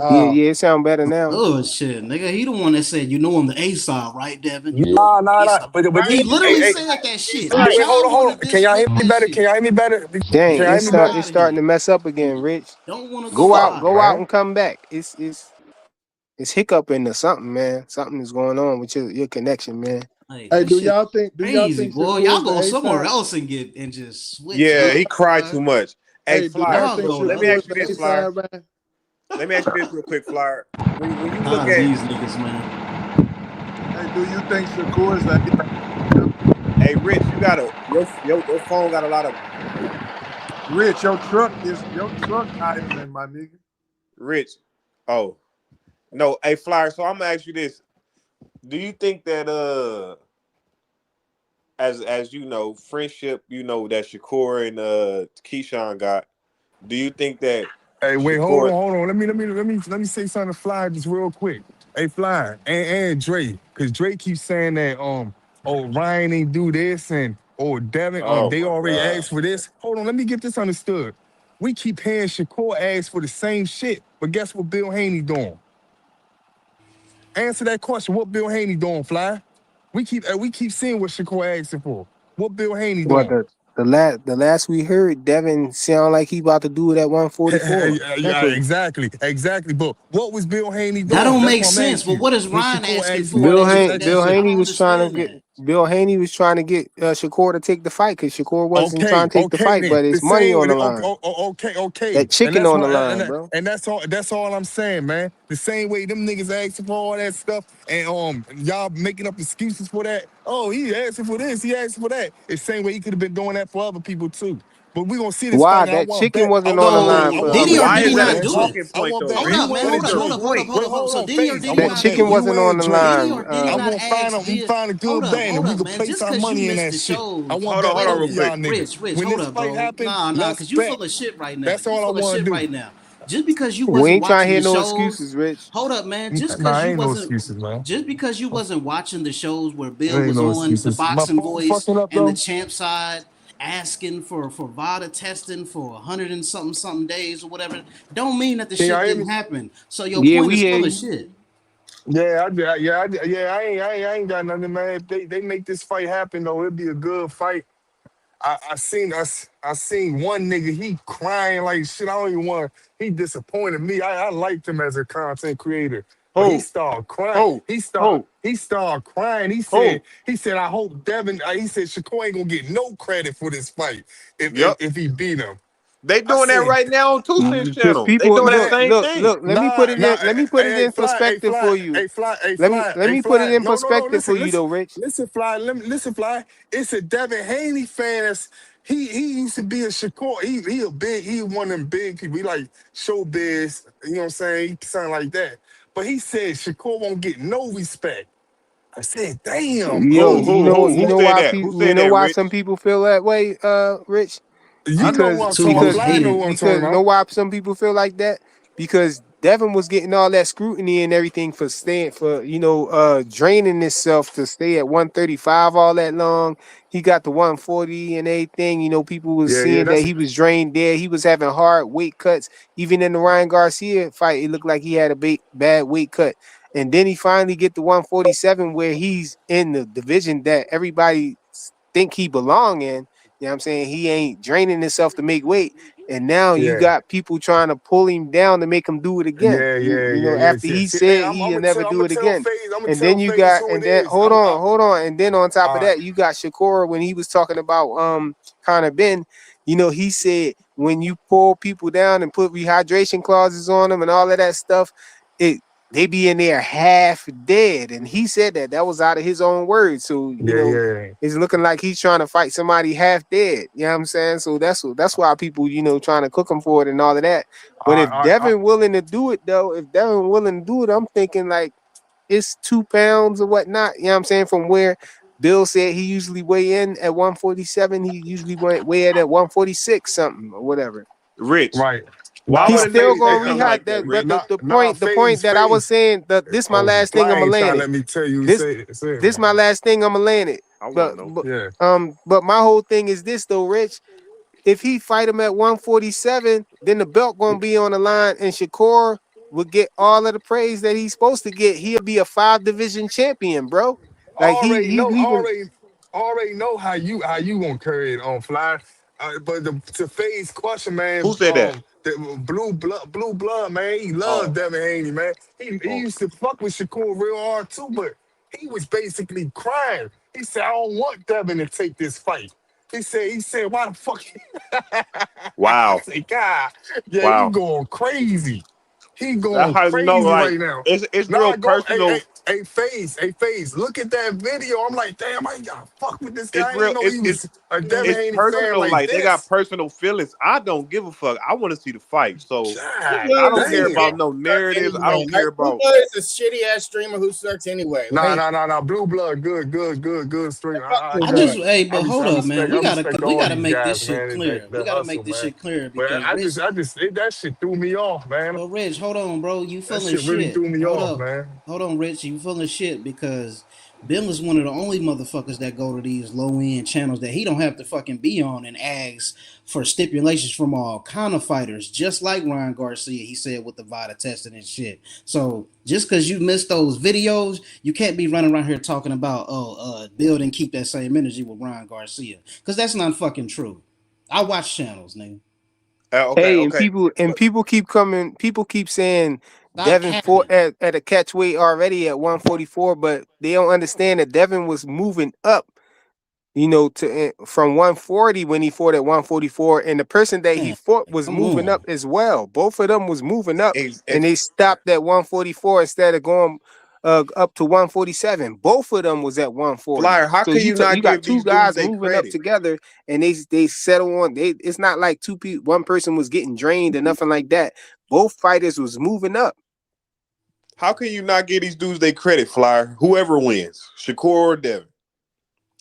Yeah, Nah. yeah, it sound better now. Oh shit, nigga. He the one that said, you know, I'm the A side, right, Devin? You know, I'm Nah, the A nah. side. But He this, hey, literally hey, said that shit. wait, But wait, y'all hold want on. to Can y'all hear disrespect me that better? shit. Can y'all hear me better? Dang, Can y'all hear it's me Fuck better? start it's out of starting here. to mess up again, Rich. Don't want to go Go out, out. Fuck, go out man. and come back. It's hiccuping or something, man. Something is going on with your connection, man. Like Hey, this shit do y'all crazy, think boy. Shakur Y'all is the go A somewhere side? else and get and just switch Yeah, up, he cried boy. too much. Hey, Hey, do y'all Flyer. Y'all think So go the let me other Shakur ask is you the this, A direction. Flyer. side, man? Let me ask you this real quick, Flyer. When you look Tired of at, these niggas, man. Hey, do you think Shakur is the A side? hey, Rich, you got your phone got a lot of Rich, your truck idling, my nigga. Rich. Oh no, hey, Flyer. So I'm gonna ask you this: do you think that as you know, friendship, you know that Shakur and Keyshawn got? Do you think that Hey, wait, Shakur? hold on. Let me say something to Fly just real quick. Hey, Fly and Dre, because Dre keeps saying that oh Ryan ain't do this and oh Devin Oh they my already God. asked for this. Hold on, let me get this understood. We keep hearing Shakur ask for the same shit, but guess what Bill Haney doing? Answer that question. What Bill Haney doing, Fly? We keep seeing what Shakur asking for. What Bill Haney Well, doing? the last we heard, Devin sound like he about to do it at 144 Yeah, catchweight. exactly. But what was Bill Haney That doing? don't That's make what I'm sense. asking But you. what is When Ryan Shakur asking asked for for all Bill these that Han- Bill extra, I Haney don't was trying to understand get that. Bill Haney was trying to get Shakur to take the fight because Shakur wasn't trying okay, to take the fight, then but the it's money same. on the line. Okay, That and chicken that's on the what, line, bro. and that's all I'm saying, man. The same way them niggas asking for all that stuff, and y'all making up excuses for that. Oh, he asking for this, he asking for that. It's the same way he could have been doing that for other people too. But we gonna see this fight, Why? and I That want to chicken bet. wasn't on the line So I for want did to he bet or Shakur. did Why he is you that and a not do Dre. it? talking I point want to though, bet Hold Rich? up, you man. What and is Hold up, your hold Dre. up, hold up, point? hold Wait, up, hold up. hold So on, did he or face. did I he want That to not bet chicken do it? you wasn't on and the Dre. Did he or line. did he not I'm ask gonna Bill? find a Hold good up, bet, and hold we up, can man. place Just our because you money in missed that the shit. I shows, want Hold on, that hold wait, on, both real of quick. y'all niggas. Rich, When hold this up, fight bro. happen, Nah, let's because you bet. full of shit right now. That's You all I full of want shit to do. right now. Just because you We wasn't ain't trying to watching hear the no shows, excuses, Rich. hold up, man. Just Nah, because you ain't no wasn't excuses, man. just because you wasn't watching the shows where Bill There ain't was no on the excuses. My boxing phone voice fucking up and the though. champ side asking for VADA testing for 100 and something days or whatever, don't mean that the Can y'all shit hear me? didn't happen. So your Yeah, point we is hear full of you. shit. I ain't got nothing, man. If they make this fight happen though, it'd be a good fight. I seen one nigga, he crying like shit. I don't even want. He disappointed me. I liked him as a content creator, but he Who? started crying. Who? Who? He started crying. Who? He said I hope Devin. He said Shakur ain't gonna get no credit for this fight if Yep. he beat him. They I doing that said, right now on Two Cents Because channel. They people doing that look, same look, thing. look. nah. Let me put it in perspective for you. Let me put it in No. perspective for you, Listen, though, Rich. listen, fly. It's a Devin Haney fan. He used to be a Shakur. He one of them big people. He like showbiz. You know what I'm saying? He sound like that. But he said Shakur won't get no respect. I said, damn. Yo, Who? Oh, Who? Who? you Who know said why that? Who people, you said know that, why Rich? some people feel that way, Rich? you I know Because what the I'm two talking about. because most Fly know be, hated. what I'm talking because know about. why some people feel like that? Because Devin was getting all that scrutiny and everything for staying for draining himself to stay at 135 all that long. He got the 140 and everything. People was Yeah. seeing that he was drained there. He was having hard weight cuts. Even in the Ryan Garcia fight, it looked like he had a bad weight cut. And then he finally get the 147 where he's in the division that everybody think he belong in. You know what I'm saying? He ain't draining himself to make weight. And now you Yeah. got people trying to pull him down to make him do it again. After he Hey, said he'll never I'm do gonna it tell again. Faze. I'm gonna And then tell you Faze got, who and it then is. hold on. And then on top of All right. that, you got Shakur when he was talking about Conor Ben, he said when you pull people down and put rehydration clauses on them and all of that stuff, it they be in there half dead. And he said that was out of his own words. So, Yeah. it's looking like he's trying to fight somebody half dead. You know what I'm saying? So that's why people, trying to cook him for it and all of that. But if All right. Devin willing to do it though, if Devin willing to do it, I'm thinking like it's 2 pounds or whatnot. You know what I'm saying? From where Bill said he usually weigh in at 147, he usually weigh in at 146 something or whatever. Rich. Right. Why Nah, He's would a but still nigga gonna say hey, something like rehydrate that, that. Rich? But the point phase, that I was phase. saying that this my Oh, last thing Fly I'ma ain't trying land to it. let me tell you This say it, this my man. last thing I'ma land it. I want But to know. but Yeah. but my whole thing is this though, Rich. If he fight him at 147, then the belt gonna be on the line, and Shakur would get all of the praise that he's supposed to get, he'll be a 5 division champion, bro. Like Already know, he was. already know how you gonna carry it on fly. But to Faye's question, Who man, said that? the blue blood, man, he loves Oh, Devin Haney, man. He oh, used to fuck with Shakur real hard too, but he was basically crying. He said, "I don't want Devin to take this fight." He said, "Why the fuck?" I wow, said, "God, yeah, you wow. going crazy." He That's going how you know, crazy like right now. it's Nah, real go, personal. hey, Phase, look at that video. I'm like, damn, I ain't gotta fuck with this It's guy. I real. ain't know he was a Devin It's Haney fan personal. like Like they got this. personal feelings. I don't give a fuck. I want to see the fight. So Blue God I Blood don't is care a damn. about shitty no sucks narratives. I anyway. don't care Like Blue about. Blood is a shitty ass streamer who sucks anyway. Nah, Like, nah, nah, nah. Blue blood, good stream. I fuck with You I know, just, Blood. hey, but hold I up, man. respect, I respect We all gotta these make this guys, shit man. clear. We That gotta make hustle, this man. shit clear But because Rich, that shit threw me off, man. but Rich, hold on, bro. You That full of shit really shit. threw me Hold off, up. man. Hold on, Rich. You full of shit because Bill is one of the only motherfuckers that go to these low end channels that he don't have to fucking be on and ask for stipulations from all kind of fighters, just like Ryan Garcia. He said with the VADA testing and shit. So just because you missed those videos, you can't be running around here talking about Bill didn't keep that same energy with Ryan Garcia because that's not fucking true. I watch channels, nigga. Okay, Hey, okay. and people keep coming. People keep saying Stop Devin fought capping. at a catch weight already at 144, but they don't understand that Devin was moving up. To from 140 when he fought at 144, and the person that he Man, fought was come moving up on. as well. Both of them was moving up, and Ex- they stopped at 144 instead of going up to 147. Both of them was at 140. Flyer, how So can you you not got give two these dudes guys their moving up credit? together, and they settle on. It's not like two people, one person was getting drained or nothing like that. Both fighters was moving up. How can you not give these dudes their credit, Flyer? Whoever wins, Shakur or Devin.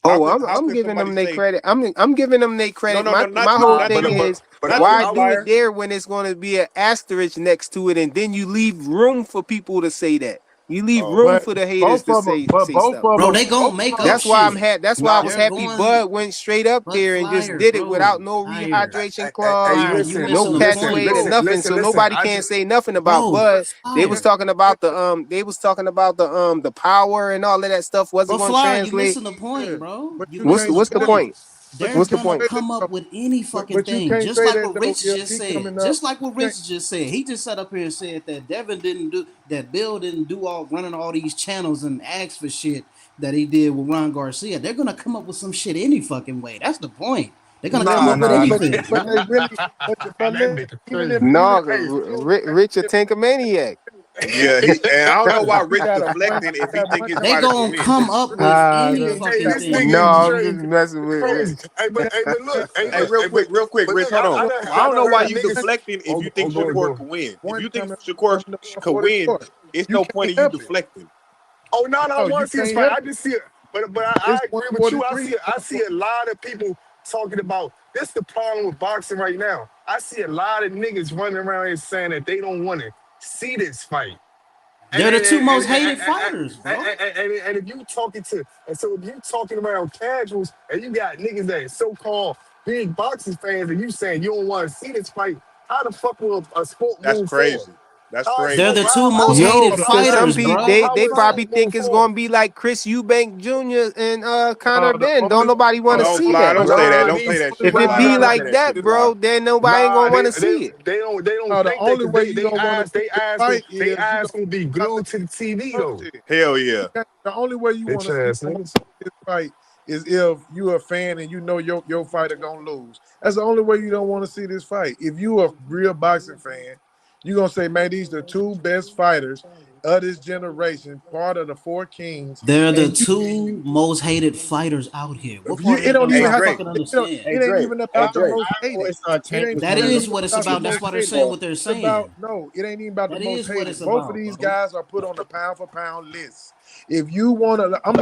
Oh, How I'm can giving somebody them their say credit. I'm giving them their no, credit. no, no, My not you, whole not thing you, is not why you, I do it Flyer? there when it's going to be an asterisk next to it, and then you leave room for people to say that. You leave Oh, room But for the haters both to of them, but say both stuff. of Bro, them, they both gonna make of them, up That's why I'm shit. had. That's why I nah. was They're happy. going, Bud went straight up but there and just Flyer, did it without bro. no Flyer. rehydration Hey, Flyer, clause, you listen, no missing the catch point, weight or bro. nothing. So listen. nobody can say nothing about Bro, Bud. They was Flyer. talking about the power and all of that stuff wasn't But going to Flyer, you translate. missing the yeah. point, bro. But You you missing can't the What's say the that. point. point? They're But What's you the can't gonna point? say that come up though. with any fucking But you thing, can't just say like that what though. Rich If just he said. coming up, Just like what you can't. Rich just said. He just sat up here and said that Devin didn't do that. Bill didn't do all running all these channels and ask for shit that he did with Ron Garcia. They're gonna come up with some shit any fucking way. That's the point. They're gonna come Nah, up with nah, nah. anything, But they man. really, but That man, nigga crazy. No, Hey, Rich a tankamaniac. yeah. And I don't know why he Rich got a one, deflecting he if he got think one his time. They fighter can gonna win. come up with any hey, fucking this thing, No, nigga man. I'm just straight messing with crazy. Hey, real quick, But Rich, look, hold on. I done, I I don't done know why heard you niggas. deflecting if you think Go ahead, Shakur go. can win. If One you think coming Shakur from the could win, 144. it's You no point can't in you help it. deflecting. Oh no, no, I No, you want to see his can't fight. help I it. just see it, but It's I agree with you. 143. I see a lot of people talking about this. The problem with boxing right now. I see a lot of niggas running around here saying that they don't want to see this fight. And They're the and, two and, most and, hated fighters, bro. and if you talking to and so if you talking around casuals and you got niggas that so-called big boxing fans and you saying you don't want to see this fight, how the fuck will a sport That's move forward? crazy. That's How a They're crazy. sport? the two How most would Yo, hated because some fighters, people bro. how they would a probably sport move think it's forward? gonna be like Chris Eubank Jr. and Conor The Ben. Don't only nobody want to no, No, see Fly, that, don't bro. say that. Nah, Don't say these that shit, If it Fly. be nah, Don't say like that that, shit, Fly. bro, then nobody ain't nah, gonna want to see it. they don't the think that only because way you don't want to see this fight they is you eyes don't gonna be have to glued to the TV though. bullshit. Hell yeah. The only way you want Bitch to you ass don't want niggas. to see this fight is if you're a fan and you know your fighter gonna lose. That's the only way you don't want to see this fight. If you a real boxing fan, you're gonna say, man, these are the two best fighters of this generation, part of the four kings. They're the And you, two most hated fighters out here. What part of it that don't don't even Hey, y'all have to. Drake. fucking It Hey, understand? ain't Drake. even Hey, about the Drake. most I hated. always thought It Tank ain't. was That It better ain't than is even what it's about the about. Garcia. That's most why they're hated. saying what they're It's about saying. no. It ain't even about the That most is what hated. it's Both of about, these bro. guys are put on the pound for pound list. If you want to, I'm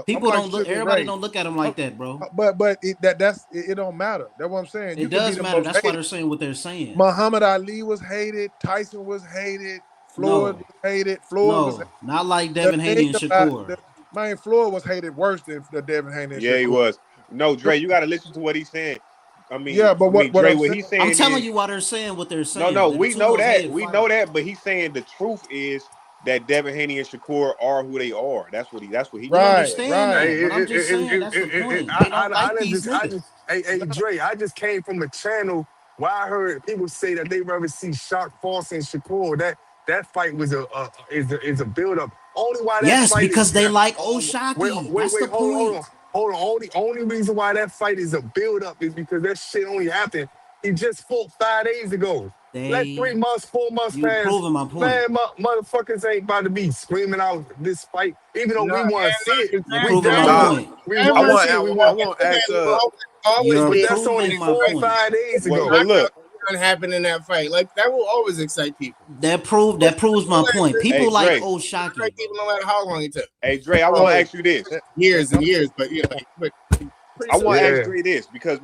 People like don't look. Sugar Everybody Ray. don't look at them like that, bro. But it don't matter. That's what I'm saying. You It could be does the matter. most That's why hated. they're saying what they're saying. Muhammad Ali was hated. Tyson was hated. Floyd No, was hated. Floyd was no, not like the Devin thing Haney and about Shakur. man. Floyd was hated worse than the Devin Haney and Yeah, he Shakur. was. No, Dre, you got to listen to what he's saying. Yeah, but what Dre, I'm what saying, he's I'm saying telling is you why they're saying what they're no, saying. no, They're the we two know most that. hated We know fighters. that, but he's saying the truth is that Devin Haney and Shakur are who they are. That's what he We trying to right, say. understand right. that, but I'm just saying that's the point. They don't like these I niggas. just, hey, Dre, I just came from a channel where I heard people say that they rather see Shock Foss and Shakur. That fight was a build up. Only why that Yes, fight is because they like wait, Oshaki. That's the hold on. point. Only reason why that fight is a build up is because that shit only happened. He just fought 5 days ago. Let They 3 months, 4 months you pass. proving my point. Man, motherfuckers ain't about to be screaming out this fight. Even though No, we want to man, see it, look, You're we proving my definitely Nah, want. point. We I want to want see it. We I want, want to okay, ask but always You're but be that's only proving my 4 or point. 5 days well ago. look, what happened in that fight. Like that will always excite people. That proves my point. hey People like Dre, Oshaki. People no matter how long it took. hey Dre, I want to So ask you this. Years and years, but but pretty I soon. want to ask Yeah. Dre this because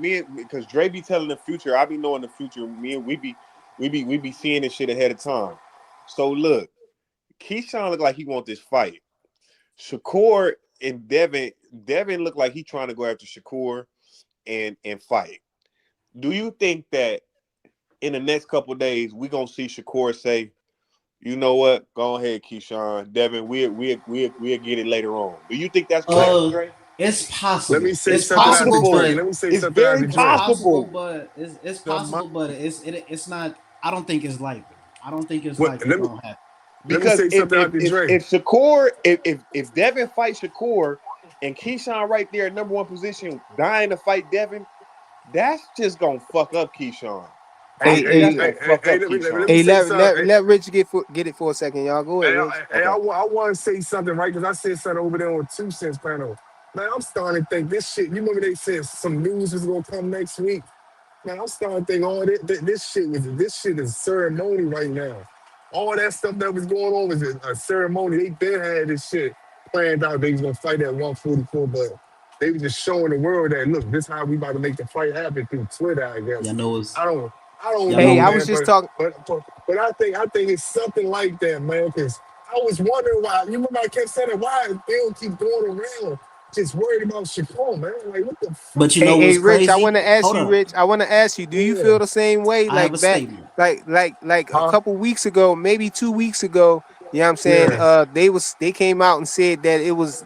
Dre be telling the future. I be knowing the future. Me and we be seeing this shit ahead of time. So look, Keyshawn look like he want this fight. Shakur and Devin look like he trying to go after Shakur and fight. Do you think that in the next couple of days we gonna see Shakur say, you know what, go ahead, Keyshawn, Devin, we'll get it later on. Do you think that's gonna happen, Uh, Dre? it's Let me possible. say It's It's something out to possible, Dre. possible. but Let me say It's something out very to it's Dre. possible, possible. but it's the mo- possible, but it's not. I don't think it's likely. I don't think it's What? likely gonna happen. Let me Because say something out to Dre. if Shakur if Devin fights Shakur and Keyshawn right there at number one position dying to fight Devin, that's just gonna fuck up Keyshawn. I Hey, Hey, think hey, that's hey, hey, gonna hey, fuck hey, up let me Keyshawn. hey, say let something. let Rich get it for a second, y'all. Go ahead, Rich. Okay. I want to say something, right? Because I said something over there on 2 Cents panel. Man, I'm starting to think this shit. You remember they said some news was gonna come next week? Man, I'm starting to think all this shit is ceremony right now. All that stuff that was going on was a ceremony. They been had this shit planned out. They was gonna fight at 144, but they was just showing the world that look, this how we about to make the fight happen through Twitter, I guess. Y'all know it's I don't I don't y'all know, Hey, I know was man, just talking. but I think it's something like that, man. Because I was wondering why. You remember I kept saying why Bill keep going around just worried about Shakur, man. Like what the fuck? but you Hey, know hey, what's Rich, I crazy? want to ask Hold you, up. Rich. I want to ask you, do you Yeah. feel the same way? I have a Like back, statement. like a Huh? couple weeks ago, maybe 2 weeks ago. You know what I'm saying? Yeah. They came out and said that it was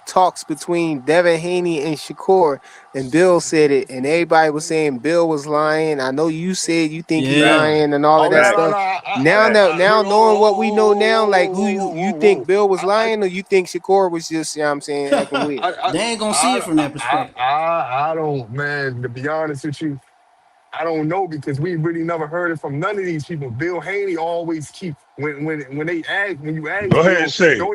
talks between Devin Haney and Shakur, and Bill said it, and everybody was saying Bill was lying. I know you said you think he Yeah. lying and all of Oh that no Facts. no stuff. no! Facts. Now Wait, knowing what we know now, like who you think whoa. Bill was I, lying, or you think Shakur was just, you know what I'm saying, acting weird? They ain't gonna see it from that perspective. I don't, man. To be honest with you, I don't know because we really never heard it from none of these people. Bill Haney always keep when you Go ask ahead and Bill, say it.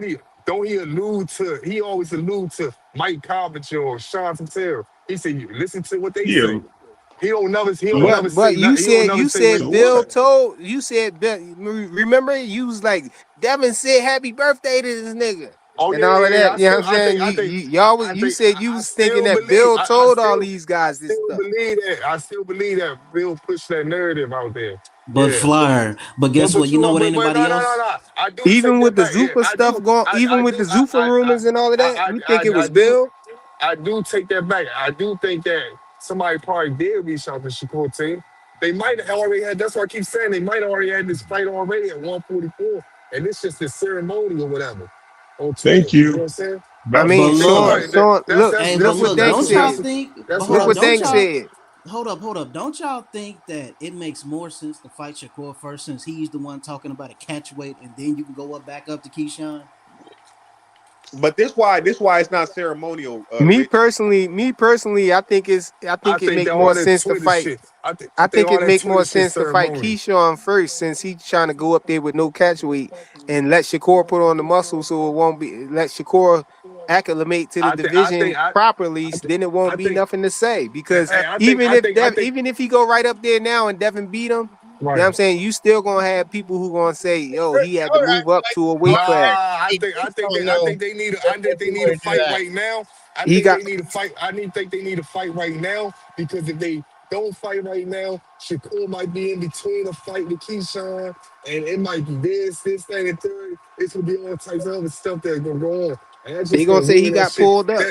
he always allude to Mike Carpenter or Sean Patel. He said you listen to what they Yeah. say. He don't So never say But you nothing. He don't said never you say when said so Bill what? told you said Bill, remember you was like Devin said happy birthday to this nigga Oh and yeah, all of yeah, yeah. that. You know what I'm saying? Y'all was you said you I was thinking still that believe. Bill told all these guys this stuff. I still believe that Bill pushed that narrative out there. But Yeah. Flyer, but guess what? You know what But anybody else? no. I do take Even with that the back. Yeah, Zupa I stuff do. going, even with the Zufa rumors and all of that, you think it I was do. Bill? I do take that back. I do think that somebody probably did reach out to Shakur team. They might have already had. That's why I keep saying they might already had this fight already at 144, and it's just a ceremony or whatever on Twitter. Thank You know what you. I'm saying? I About But mean, to They look, might. That, Sean, look, that's hey, but look that's what look, they don't that's y'all said. think? But that's hold what Look I'm up, what they don't saying. y'all said. hold up. Don't y'all think that it makes more sense to fight Shakur first since he's the one talking about a catch weight and then you can go up back up to Keyshawn? But this why it's not ceremonial, Rich. Me personally, I I think it think make that more all that sense to Twitter fight. shit. I I think think all it that make Twitter more shit sense to fight ceremony. Keyshawn first since he's trying to go up there with no catch weight and let Shakur put on the muscle so it won't be let Shakur acclimate to the division properly. So then it I won't be think, nothing to say because even if he go right up there now and Devin beat him, you know what right. I'm saying, you still gonna have people who gonna say, yo, he had to Y'all are move acting up like to a Nah, weight class. don't know I that think they they need a want to do fight that. right now. I He think got they need a fight. Think they need a fight right now because if they don't fight right now, Shakur might be in between a fight with Keyshawn, and it might be this, thing, and third. It's gonna be all types of other stuff that's gonna go on, and that's they just gonna gonna say he ruin that got shit. pulled up.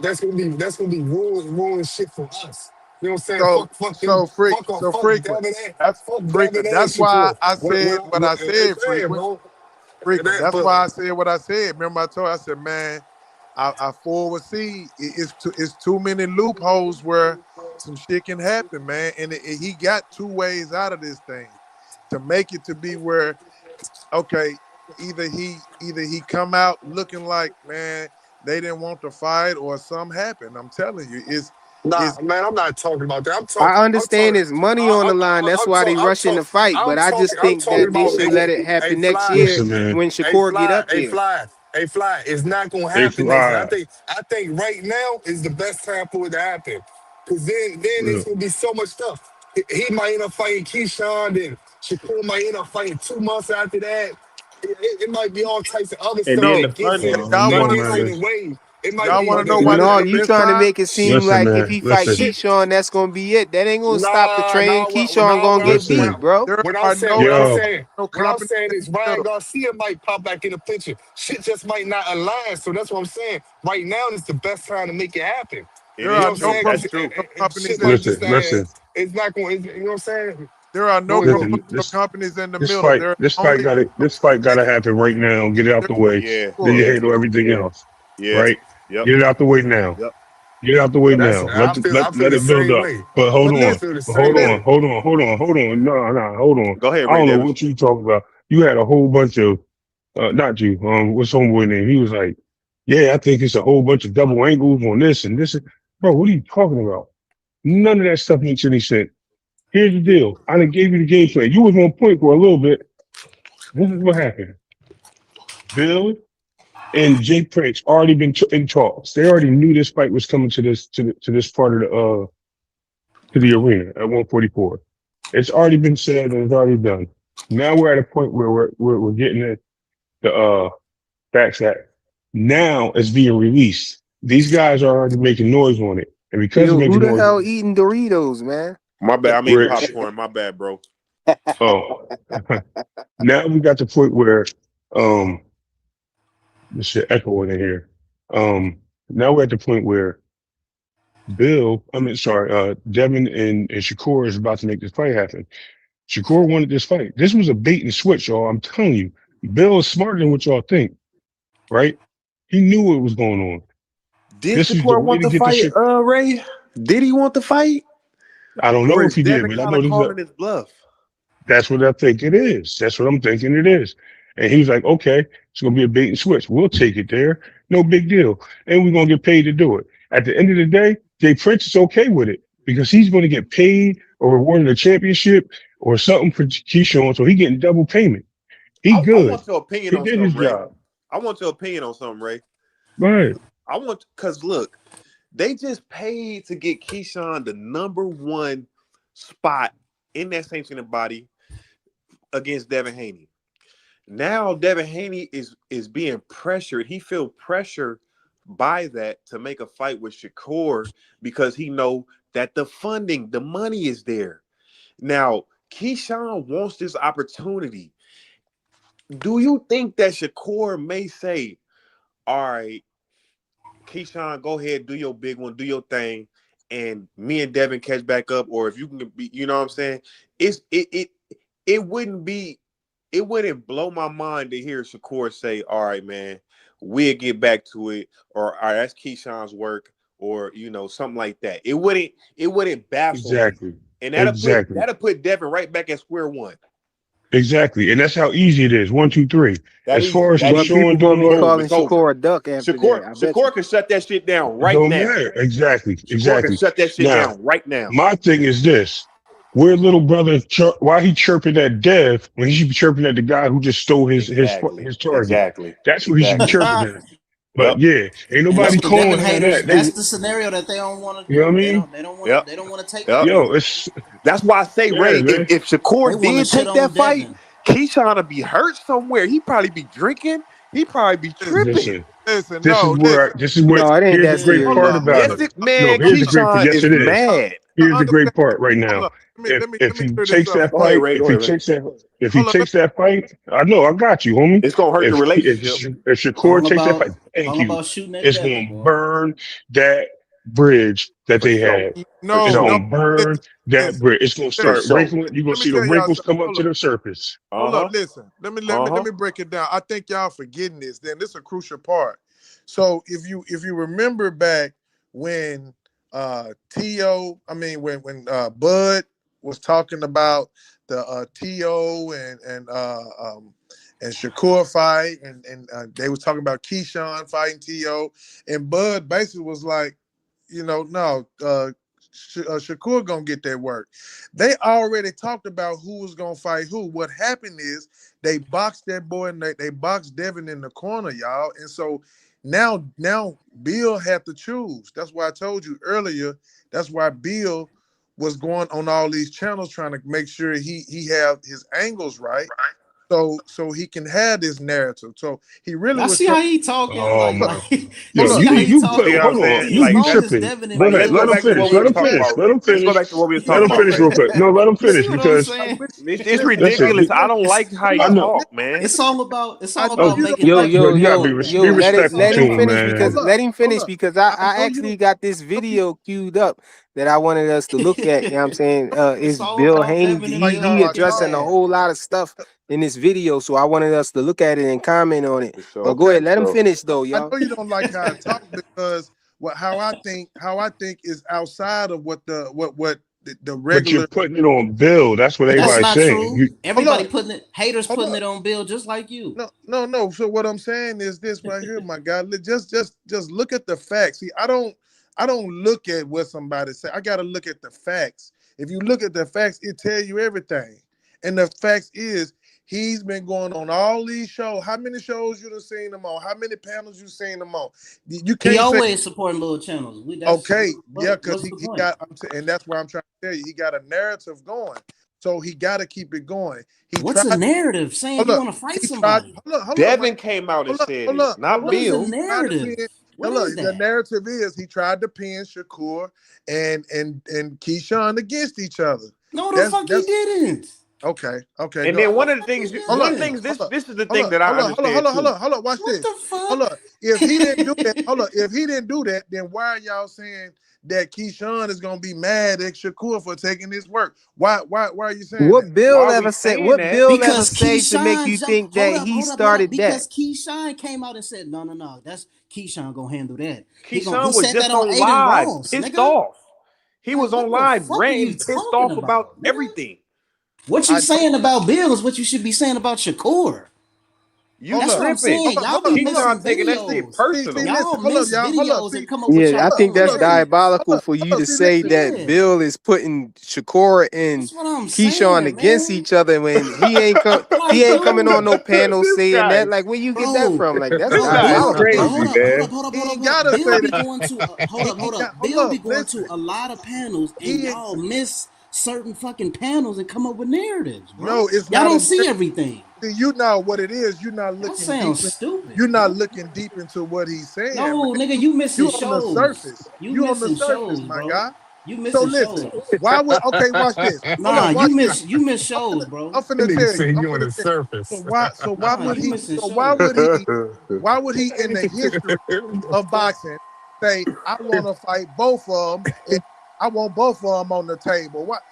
That's gonna be ruin shit for us. You know what I'm saying? So so freak so Fuck frequent. Devin That's fuck Devin frequent. and That's why Shakur. I said what I Hey, said. hey, Frequent. bro. Frequent. That's But why I said what I said. Remember, I told. I said, man, I forward see it's too many loopholes where some shit can happen, man. And he got two ways out of this thing to make it to be where, okay, either he come out looking like, man, they didn't want to fight, or something happened. I'm telling you, nah, it's man, I'm not talking about that. I I'm understand talking. there's money on the line. That's why they rushing the fight. But I just I'm think talking that they about should let it a happen next fly. year Listen, man. when Shakur get up there. Fly. It's not gonna They happen next year. fly. I think right now is the best time for it to happen. Cause then Yeah. it's gonna be so much stuff. He might end up fighting Keyshawn, then Shakur might end up fighting 2 months after that. It might be all types of other And stuff then no. the that gets funding. in I Y'all don't that know, want to gets know? in man. the way. It might Y'all be want to it, know it, why this No, the it, you best trying to time? make it seem Listen, like if man. he fight Listen. shit. Keyshawn, that's gonna be it. That ain't gonna stop the train. Keyshawn Nah. gonna get beat, Listen. bro. There What I'm are saying, no what I'm Yo. saying, no what I'm companies saying in is the Ryan middle. Garcia might pop back in the picture. Shit just might not align. So that's what I'm saying. Right now is the best time to make it happen. It There You know is what are I'm no true. saying? That's Because true. promotional companies shit in. might Listen. just Listen. it's not going. You know what I'm saying? There are no Go ahead. Listen. promotional companies in the This middle. fight. There are This fight only got to. This fight got to happen right now. Get it out there the way. Yeah. Then you are. Yeah. handle everything Yeah. else. Yeah. Right. Yep. Get it out the way now. Yep. Get it out the way That's now. I feel Let the it build same up. way. But hold But I on. listen, feel the Hold same listen. on. way. Hold on. No. Hold on. Go ahead, I Ray don't know Devin. what you talking about. You had a whole bunch of not you. What's homeboy name? He was like, yeah, I think it's a whole bunch of double angles on this and this. Bro, what are you talking about? None of that stuff makes any sense. Here's the deal. I done gave you the game plan. You was on point for a little bit. This is what happened. Bill and Jay Prince already been in talks. They already knew this fight was coming to this part of the to the arena at 144. It's already been said and it's already done. Now we're at a point where we're getting the facts that now it's being released. These guys are already making noise on it, and because they're Yo, who making the noise, hell eating Doritos, man? My bad. I'm eating we're popcorn. My bad, bro. oh now we got to the point where um this shit echoing in here. Now we're at the point where Devin and Shakur is about to make this fight happen. Shakur wanted this fight. This was a bait and switch, y'all. I'm telling you, Bill is smarter than what y'all think, right? He knew what was going on. Did This was the Shakur way want to the get the fight, shit. Ray? Did he want the fight? I don't Or know if is he did, Devin but I kind know of this. calling his bluff? That's what I think it is. That's what I'm thinking it is. And he was like, okay, it's going to be a bait and switch. We'll take it there. No big deal. And we're going to get paid to do it. At the end of the day, Jay Prince is okay with it because he's going to get paid or rewarded a championship or something for Keyshawn. So he getting double payment. He I good. want your opinion He on did his something, Ray. job. I want your opinion on something, Ray. Right. Because look, they just paid to get Keyshawn the number one spot in that sanctioning body against Devin Haney. Now Devin Haney is being pressured. He feel pressure by that to make a fight with Shakur because he know that the funding, the money is there. Now, Keyshawn wants this opportunity. Do you think that Shakur may say, all right, Keyshawn, go ahead, do your big one, do your thing, and me and Devin catch back up, or if you can be, you know what I'm saying? It wouldn't be, it wouldn't blow my mind to hear Shakur say, all right, man, we'll get back to it, or all right, that's Keyshawn's work, or something like that. It wouldn't baffle me. Exactly. And that'll put Exactly. that'll put Devin right back at square one. Exactly. And that's how easy it is. One, two, three. That As far easy. as That But easy. people Keyshawn gonna doing be all that, Boom. calling It's over. Shakur a duck after Shakur, that. I bet you. Shakur can shut that shit down it right don't now. matter. Exactly. Shakur can Exactly. shut that shit Now, down right now. my thing is this. Where little brother, why he chirping at Dev when he should be chirping at the guy who just stole Exactly. his target? Exactly. That's what he should be Exactly. chirping at. But Yep. yeah, ain't And that's nobody what the Devin calling none of haters. that. They, That's the scenario that they don't want to you know what I do. They mean? don't. They don't want to. Yep. They don't want to take that Yep. Yo, risk. it's That's why I say, yeah, Ray, man. if They Shakur want to did shit take on that fight, Devin. Keyshawn would be hurt somewhere. He probably be drinking. He probably be Listen, tripping. Listen, listen. this is No, where listen. this is what No, it ain't here's the that great Yeah. Hold part serious, up. about Yes, man. it. man. No, here's the great part. Keyshawn Yes, is it is. mad. Here's the great Understand. part right now. Hold up. If Let me he clear this takes up. that Go ahead, fight, Ray. Go ahead, Ray. if he Hold up. takes that fight, I know I got you, homie. It's gonna hurt the If relationship. Shakur All takes that about fight, thank all you. about shooting at It's Devin, gonna boy. burn that bridge that For they sure. had For is No, sure. no. gonna burn that Listen, bridge. It's gonna For listen. start sure. wrinkling. You're gonna Let me see the tell y'all wrinkles something. come up Hold to up. the surface. Hold up. Uh-huh. Listen. Let me Uh-huh. break it down. I think y'all forgetting this. Then this is a crucial part. So if you remember back when Bud was talking about the T.O. and Shakur fight, and they was talking about Keyshawn fighting T.O. and Bud basically was like, no, Shakur gonna get that work. They already talked about who was gonna fight who. What happened is they boxed that boy and they boxed Devin in the corner, y'all. And so now Bill had to choose. That's why I told you earlier. That's why Bill was going on all these channels trying to make sure he have his angles right. So he can have this narrative. So he really I was see trying. how he talking. Oh Like, my. you Hold Yo, see up. how he you put See talking. what I'm hold on. saying? See, as You long as tripping. Devin and Go Like, ahead. let's Bill go Let him is back to finish. what we Let was him talking together, finish. about. Let him Let's go finish. back to what we was Let talking him about, finish Ray. real quick. No, let him you finish see what I'm because saying? It's listen, ridiculous. I don't like how I he know. talk, man. It's I all know Oh, about you don't making Yo, like. money. yo, but you gotta yo, be yo, That's respectful let all. him to him, finish man. because Hold up. let him Hold finish up. because I I know you don't. actually got this I know you video queued up that I wanted us to look at. You know what I'm saying? It's It's all Bill about Haney. Devin don't and like He Bill how I getting talk. addressing a mad. whole lot of stuff in this video. So I wanted us to look at it and comment on it. For But sure. go Okay. ahead, let him So finish though, I y'all. know you don't like how I talk because how I think is outside of what the But you're regular. putting it on Bill. That's what That's everybody's not saying. true. You Hold Everybody up. putting it, haters Hold putting up. it on Bill just like you. No. So what I'm saying is this right here, my guy. Just look at the facts. See, I don't look at what somebody say. I gotta look at the facts. If you look at the facts, it tell you everything. And the facts is he's been going on all these shows. How many shows you done seen him on? How many panels you seen him on? You He can't say always supporting little channels. okay, yeah, because What's the he point? got. And that's why I'm trying to tell you, he got a narrative going. So he got to keep it going. He What's a tried. narrative saying Hold you up. want to fight He tried. somebody? Hold up, Devin came out and said hold it, up, not What is a Bill. He tried to narrative? pin. What Hold up. is The that? narrative is he tried to pin Shakur and Keyshawn against each other. No, the That's fuck he that's didn't. okay. Okay, And go. then The one of the fuck he things, Hold one up. of the things, didn't. this Hold up. this is the Hold thing up. that I Hold up. Hold up. Hold understand up. Hold too. up. Hold up. Watch What this. the fuck? Hold up. If he didn't do that, hold up. If he didn't do that, then why are y'all saying that Keyshawn is gonna be mad at Shakur for taking his work? Why are you saying that? What Bill Why are we ever said? saying What that? Bill ever Because say to make Keyshawn you jumped. think that he Hold up. started that? Because Keyshawn came out and said, no. That's Keyshawn gonna handle that. He Keyshawn was said that just on on Aiden live, Ross, pissed nigga. off. He Like, was what on the live fuck are you ranting, pissed talking off about about, nigga? everything. What you I know. saying about Bill is what you should be saying about Shakur. You Hold That's what up. I'm tripping? saying. Y'all be Hold up. missing Keyshawn taking that shit videos. See, personal. listen. Y'all Hold up, miss y'all. Hold up. videos See, and come up with Yeah, y'all I think own that's hold up. See, narratives. hold diabolical up. for you Hold up. to See, say listen. that Yeah, Bill is putting Shakur and that's what I'm Keyshawn saying, against man. each other when he Like, ain't coming on dude, no panel This saying guy, that. Like, where you get that bro, from? Like, that's this bro, guy is Bill, diabolical. but crazy, man. He ain't hold up. gotta Bill say be that. going to hold up. Hold Bill up. be going to Listen. a lot of panels, and He ain't. y'all miss certain fucking panels and come up with narratives, bro. No, it's Y'all not don't a. see everything. See, you know what it is. You're not Y'all looking sound deep. stupid, You're not bro. looking deep into what he's saying, No, man. nigga, you You missing on the shows. surface. You You on the missing surface, shows, my bro. guy. You So missing listen. shows. Why would okay? Watch this. Hold Nah, up. Watch this. you miss shows, I'm bro. finna Nigga tell you. say I'm you on finna the tell you. So surface. why Nah, would you he? missing So shows. why would he in the history of boxing say I want to fight both of them and I want both of them on the table? What?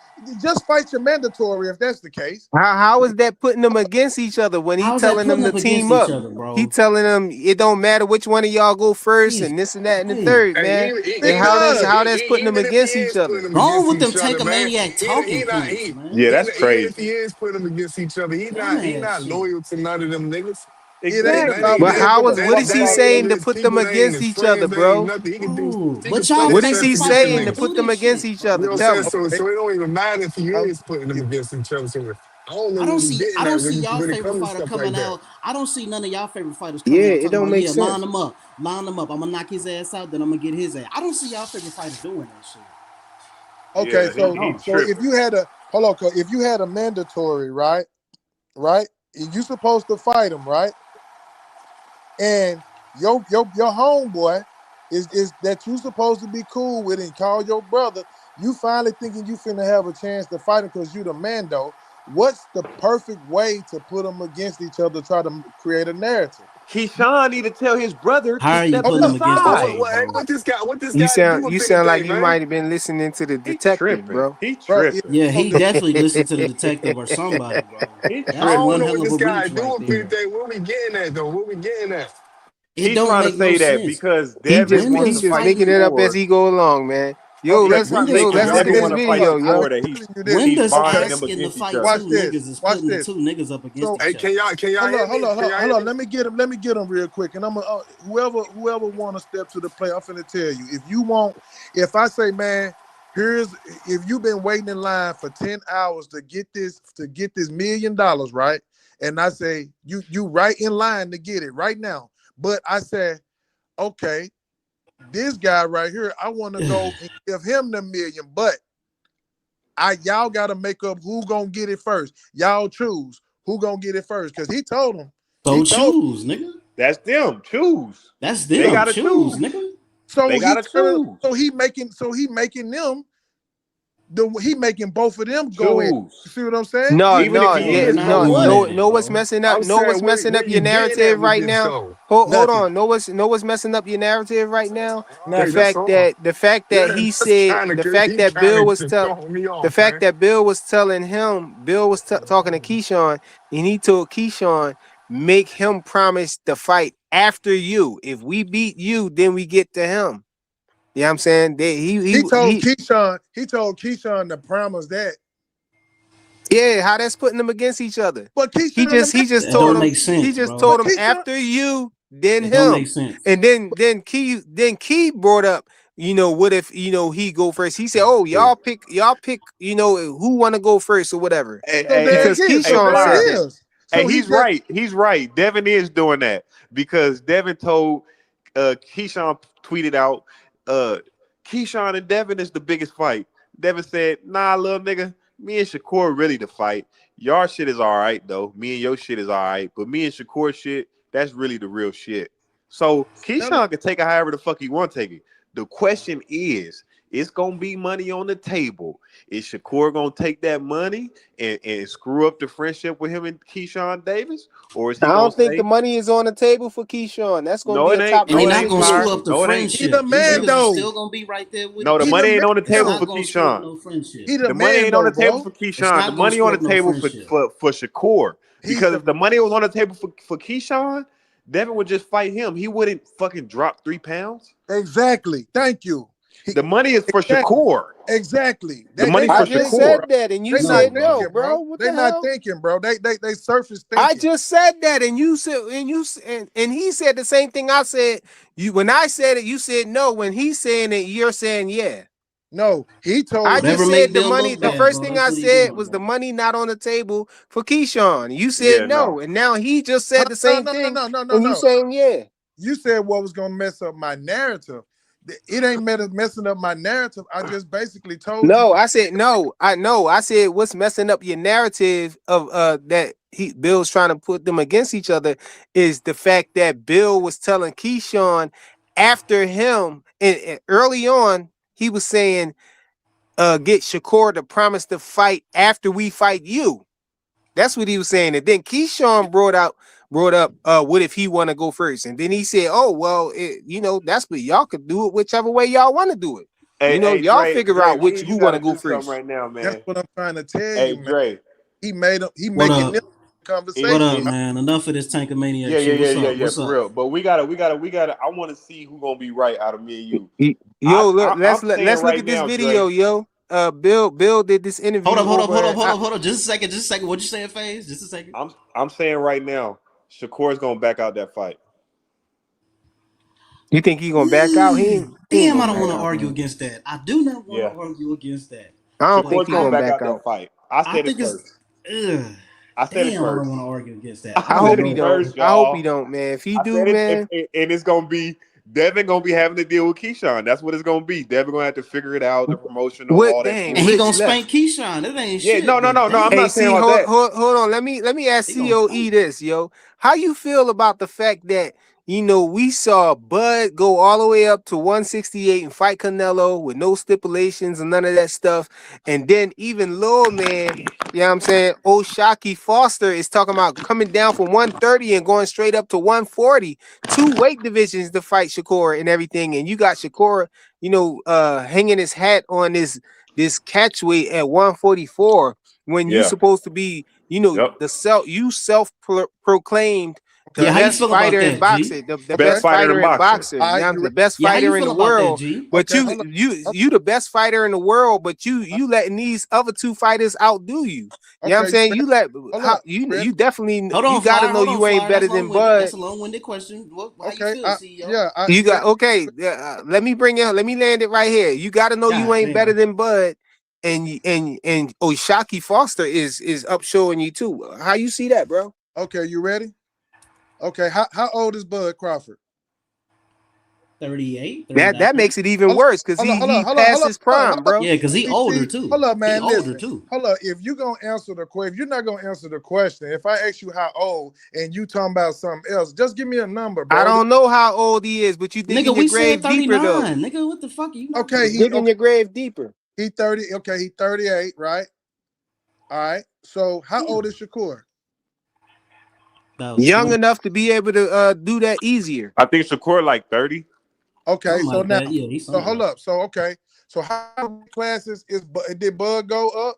Just fight your mandatory if that's the case. How is that putting them against each other when he How is that telling putting them to up against team each up? other, He bro? telling them it don't matter which one of y'all go first He's and this and that and the hey, third, Hey, man. And Because how that's putting them even if he against each is putting other. them wrong against with them each other, take a man, maniac he talking not points, man. Yeah, that's even if crazy. he is putting them against each other, he not Dumbass shit. loyal to none of them niggas. it ain't Exactly. But about He that. ain't how finna is what fuck is he That about ain't saying them. to his put them people. They ain't against his each other, friends. They ain't bro? nothing. Bro, He can but y'all study What would is he surface with sacrifice them him saying to to niggas. put do them this against shit, each bro. You other? know what I'm Tell saying? me. So Okay. it don't even matter if he I, is putting them against each other. So I don't know I what don't he's see getting I don't at see y'all when it favorite comes to fighter stuff like coming that. out. I don't see none of y'all favorite fighters coming Yeah, out it talking don't about, make yeah, line sense. them up. Line them up. I'm gonna knock his ass out, then I'm gonna get his ass. I don't see y'all favorite fighters doing that shit. okay. Yeah, I So he don't. so if tripping. you had a hold on, if you had a mandatory, right, and you supposed to fight him, right, and your homeboy is that you supposed to be cool with and call your brother. You finally thinking you finna have a chance to fight him because you the Mando. What's the perfect way to put them against each other? Try to create a narrative. Keyshawn need to tell his brother How to are you step to putting the them against each other, side. Hey, bro? what this You guy sound doing you sound today, like you man? might have been listening to the He detective, tripping. bro. He bro. Yeah, tripping. Yeah, so he listen, definitely listened to the detective or somebody, bro. He I That's don't one tripping. know hell what of this a guy reach right doing, there. P-Day. Where we getting at, though? Where we getting at? It He's don't trying to make no say that sense. because He Devin just wants he to Wendy's just fight making fighting. it up as Shakur. he go along, man. Yo, He's okay, let's trying to Wendy's say yo because let's look at Devin this want asking. to fight video, I'm yo. Shakur that telling you this. he's Wendy's bonding Okay, them asking to against each fight other. two watch this. niggas is Watch putting the this. two niggas up against So Hey, each other. can y'all hold hear on, me? hold on, Can y'all hold hear on. me? Let me get him real quick. And I'm whoever want to step to the plate, I'm finna tell you. If I say, man, if you've been waiting in line for 10 hours to get this $1 million, right? And I say you right in line to get it right now. But I said, okay, this guy right here, I want to go and give him the million, but y'all gotta make up who gonna get it first. Y'all choose who gonna get it first. Cause So he told choose, nigga. That's them. Choose. That's They them. gotta Choose, choose. nigga. They gotta choose. he making them he making both of them go in. You Choose. see what I'm saying? No, Even if no, he Bro, ain't yeah, they're his not no, number going one. no, at it, no. What's bro. messing up? I'm No, what's saying, messing where up your you getting narrative at with right this, now? though? Hold Nothing. on. Know what's messing up your narrative right now? The Hey, that's fact all. that the fact Yeah, that he that's said kind of the good. fact He that kind Bill of was just throwing me the off, fact man. that Bill was telling him Bill was talking to Keyshawn, and he told Keyshawn make him promise to fight after you. If we beat you, then we get to him. You know what I'm saying? He told Keyshawn to promise that. Yeah, how that's putting them against each other. But He Keyshawn the just he just That told don't him make he sense, just bro. told but him Keyshawn after you, then It don't make him. sense. And then Key brought up, what if he go first? He said, "Oh, Hey, y'all pick, who want to go first or whatever." so there Because it is. So Keyshawn there said it Fly. that. is. Hey, So he he's just right. He's right. Devin is doing that because Devin told Keyshawn tweeted out, uh, Keyshawn and Devin is the biggest fight. Devin said, nah, little nigga, me and Shakur really the fight. Your shit is all right, though. Me and your shit is all right. But me and Shakur shit, that's really the real shit. So no, no, Keyshawn can take it however the fuck he want to take it. The question is, it's gonna be money on the table. Is Shakur gonna take that money and screw up the friendship with him and Keyshawn Davis? Or is I he gonna don't think the say, money is on the table for Keyshawn. That's going to no, be it a ain't. top They No, it rank not ain't, gonna Fire. screw situation. up the No, it ain't. he the friendship. These man niggas is though. still gonna be right there with No, the each He other. the money ain't man on the It's table though. for not gonna screw up Keyshawn. no friendship. He the The money man ain't on though, the table bro. for It's Keyshawn. The not gonna money screw on the up no table friendship. for Shakur. He's Because the if the money was on the table for Keyshawn, Devin would just fight him. He wouldn't fucking drop 3 pounds. exactly. Thank you. He, The money is for exactly. Shakur. Exactly. The They money's I for not just thinking, Shakur. bro. said that, and you They not No, said bro. no, thinking, bro. bro. What They the not hell? thinking, bro. They surface I thinking. just said that, and you said, and he said the same thing I said. When I said it, you said no. When he's saying it, you're saying yeah. No, he I told just Whatever him make said the Bill money. look The no. bad, first bro. thing That's I what he said doing, was the bro. money not on the table for Keyshawn. You said Yeah, no, no. and now he just said the No, same no, no, thing, no, no, no, and you no. saying yeah. You said what was gonna mess up my narrative. It ain't messing up my narrative. I just basically told you. No, I said no. I know. I said what's messing up your narrative of that Bill's trying to put them against each other is the fact that Bill was telling Keyshawn after him and early on he was saying get Shakur to promise to fight after we fight you. That's what he was saying. And then Keyshawn brought up what if he want to go first? And then he said, "Oh, well, that's what y'all could do it whichever way y'all want to do it. Hey, Y'all Dre, figure Dre, out me and who you want gotta to go do something first." right now, That's man. what I'm trying to tell you, Hey, man. Dre. He What making up? this What conversation. up, man? Enough of this Tankamaniac Yeah, yeah, shit. yeah, What's yeah, up? yeah, What's for up? real. But we gotta. I want to see who's gonna be right out of me and you. Yo, I'm saying let's look right at this now, video, Dre. yo. Bill did this Hold interview up, hold up, hold up, over. hold up, hold up. Just a second, just a second. What you saying, FaZe? Just a second. I'm saying right now, Shakur's gonna back out that fight. You think he gonna back out? He ain't Damn, I gonna don't back want to out, argue man. against that. I do not want to Yeah, argue against that. I don't But think Shakur's he gonna gonna back back out that out. fight. I I said it think it's first. ugh, I said it damn, I don't first. want to argue against that. I I I really said hope it he don't, don't. bro. first, I hope y'all. he don't, man. If he I do, said it, man. and it's gonna be Devin gonna be having to deal with Keyshawn. That's what it's gonna be. Devin gonna have to figure it out, the promotional, What all that dang? And he bullshit. gonna What? spank Keyshawn. That ain't Yeah, no, shit, no, but no, no. I'm Hey, not damn, saying see, about hold, that. hold, hold on. Let me ask he gonna COE spank. this, yo. How you feel about the fact that we saw Bud go all the way up to 168 and fight Canelo with no stipulations and none of that stuff, and then even Lil Man You know what I'm saying? Oshaki Foster is talking about coming down from 130 and going straight up to 140. 2 weight divisions to fight Shakur and everything. And you got Shakur, hanging his hat on this catch weight at 144 when you Yeah. supposed to be, Yep. self-proclaimed the Yeah, how you best feel about fighter in that, G? boxing, the Best best Okay. fighter in fighter in boxing. boxing. All You right, know, you the ready? best Yeah, how you fighter in feel the about that, world. G? But Okay, hold on. you the best fighter in the world, but you letting these other 2 fighters outdo you. You know what I'm Okay, you saying? ready? You let Hold how up. Ready? you definitely Hold you on, gotta Flyer. know Hold on, you ain't Flyer. That's better than long-winded. Bud. That's a long-winded question. How you Okay. feel, CEO? Yeah. You You got ready? okay. Let me land it right here. You gotta know you God ain't better damn. than Bud, and Oshaki Foster is up showing you too. How you see that, bro? Okay, you ready? Okay. How old is Bud Crawford? 38, That 39. makes it even Hold up, worse because hold up, hold up, he hold up, hold passed up, his hold up, prime, hold up. bro. Yeah, because he older, too. Hold up, He man. older, Listen. too. Hold up. If you gonna answer the question, if you're not gonna answer the question, if I ask you how old and you talking about something else, just give me a number, I bro. don't know how old he is, but you Nigga, digging your we said grave deeper though. 39. Nigga, what the fuck? Are you not Okay, You're listening? digging your grave deeper. he 30. Okay, he 38, right? All right. So how Yeah. old is Shakur? About Young 20, enough to be able to do that easier. I think Shakur like 30. Okay, something so like now, that. Yeah, he's so something hold like up. So okay, so how many classes did Bud go up?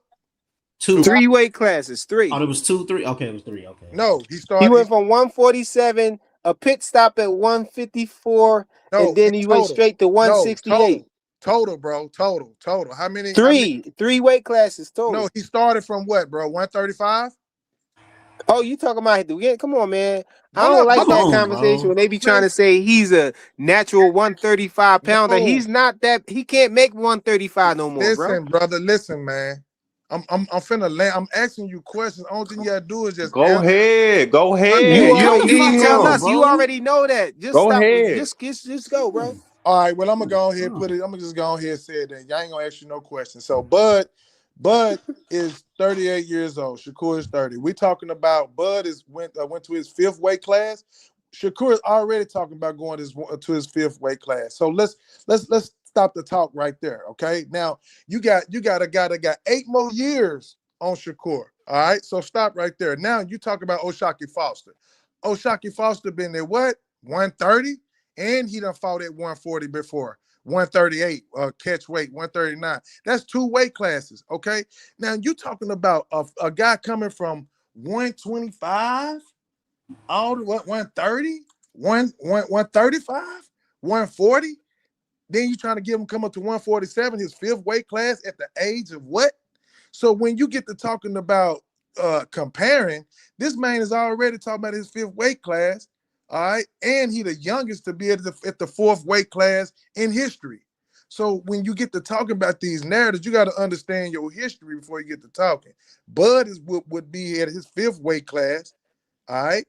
To 2. 3 weight classes, Oh, 3. there was 2, 3. Okay, it was 3. Okay, okay. no, he He started. went from 147, a pit stop at 154, and No, in then he went total. straight to No, 168. total, bro. Total. How many? Three weight classes No, total. he started from what, bro? 135? Oh, you talking about come on, man. I Hold don't up, like Come hold that up, on, conversation bro. when they be trying man. to say he's a natural 135 pounder. No, He's not that. He can't make 135 no more, bro. listen, brother. Listen, man. I'm finna land. I'm asking you questions. Only thing you gotta do is just Go answer. ahead. Go You ahead. You you Cut don't the you need fuck tell off, him. us. You bro. already know that. Just Go stop. ahead. Just go, bro. All right, well, I'm gonna go ahead and Oh, put it. I'm gonna just go ahead and say it. Then y'all ain't gonna ask you no questions. So, Bud is 38 years old. Shakur is 30. We talking about Bud went to his 5th weight class. Shakur is already talking about going to his 5th weight class. So let's stop the talk right there. Okay. Now you got a guy that got 8 more years on Shakur. All right. So stop right there. Now you talk about Oshaki Foster. Oshaki Foster been there what 130, and he done fought at 140 before. 138 catch weight, 139. That's 2 weight classes. Okay. Now you talking about a guy coming from 125 all to what 130, 135, 140. Then you trying to give him come up to 147, his 5th weight class at the age of what? So when you get to talking about comparing, this man is already talking about his 5th weight class. All right. And he the youngest to be at the 4th weight class in history. So when you get to talking about these narratives, you got to understand your history before you get to talking. Bud would be at his 5th weight class. All right.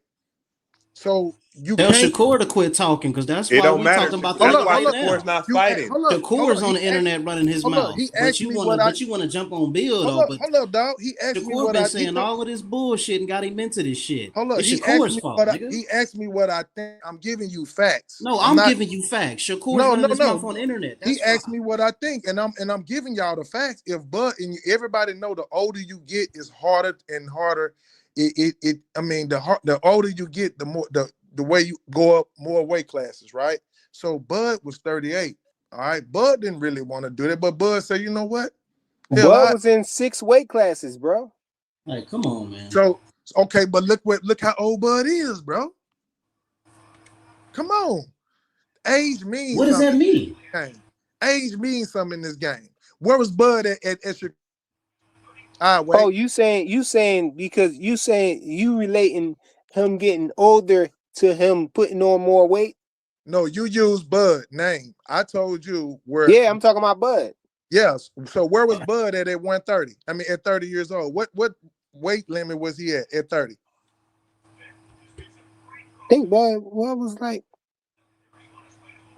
So you tell can't Shakur to quit talking, because that's It why don't we matter. talking about hold that That's up, why right hold up. Shakur's now. not fighting. Hold up. Shakur's on the internet running his Hold up. He mouth, asked me what I but you wanna jump on Bill though. But hold up, dog. He asked me Shakur what been I saying all of this bullshit and got him into this shit. hold up. It's Shakur's fault, nigga. He asked me what I think. I'm giving you facts. No, I'm I'm not giving you facts. Shakur's no, running no, his mouth no. on the internet. He That's asked why. me what I think, and I'm giving y'all the facts. If everybody know the older you get is harder and harder. I mean the older you get, the more the way you go up more weight classes, right? So Bud was 38. All right. Bud didn't really want to do that, but Bud said, you know what? Hell, Bud was in 6 weight classes, bro. Like, come on, man. so okay, but look how old Bud is, bro. Come on. Age means What does that something mean? in this game. Age means something in this game. Where was Bud at your Oh, wait. you saying because you relating him getting older to him putting on more weight? No, you use Bud name. I told you where Yeah, I'm talking about Bud. yes. So where was Bud at 130? I mean at 30 years old. What weight limit was he at 30? I think Bud was like,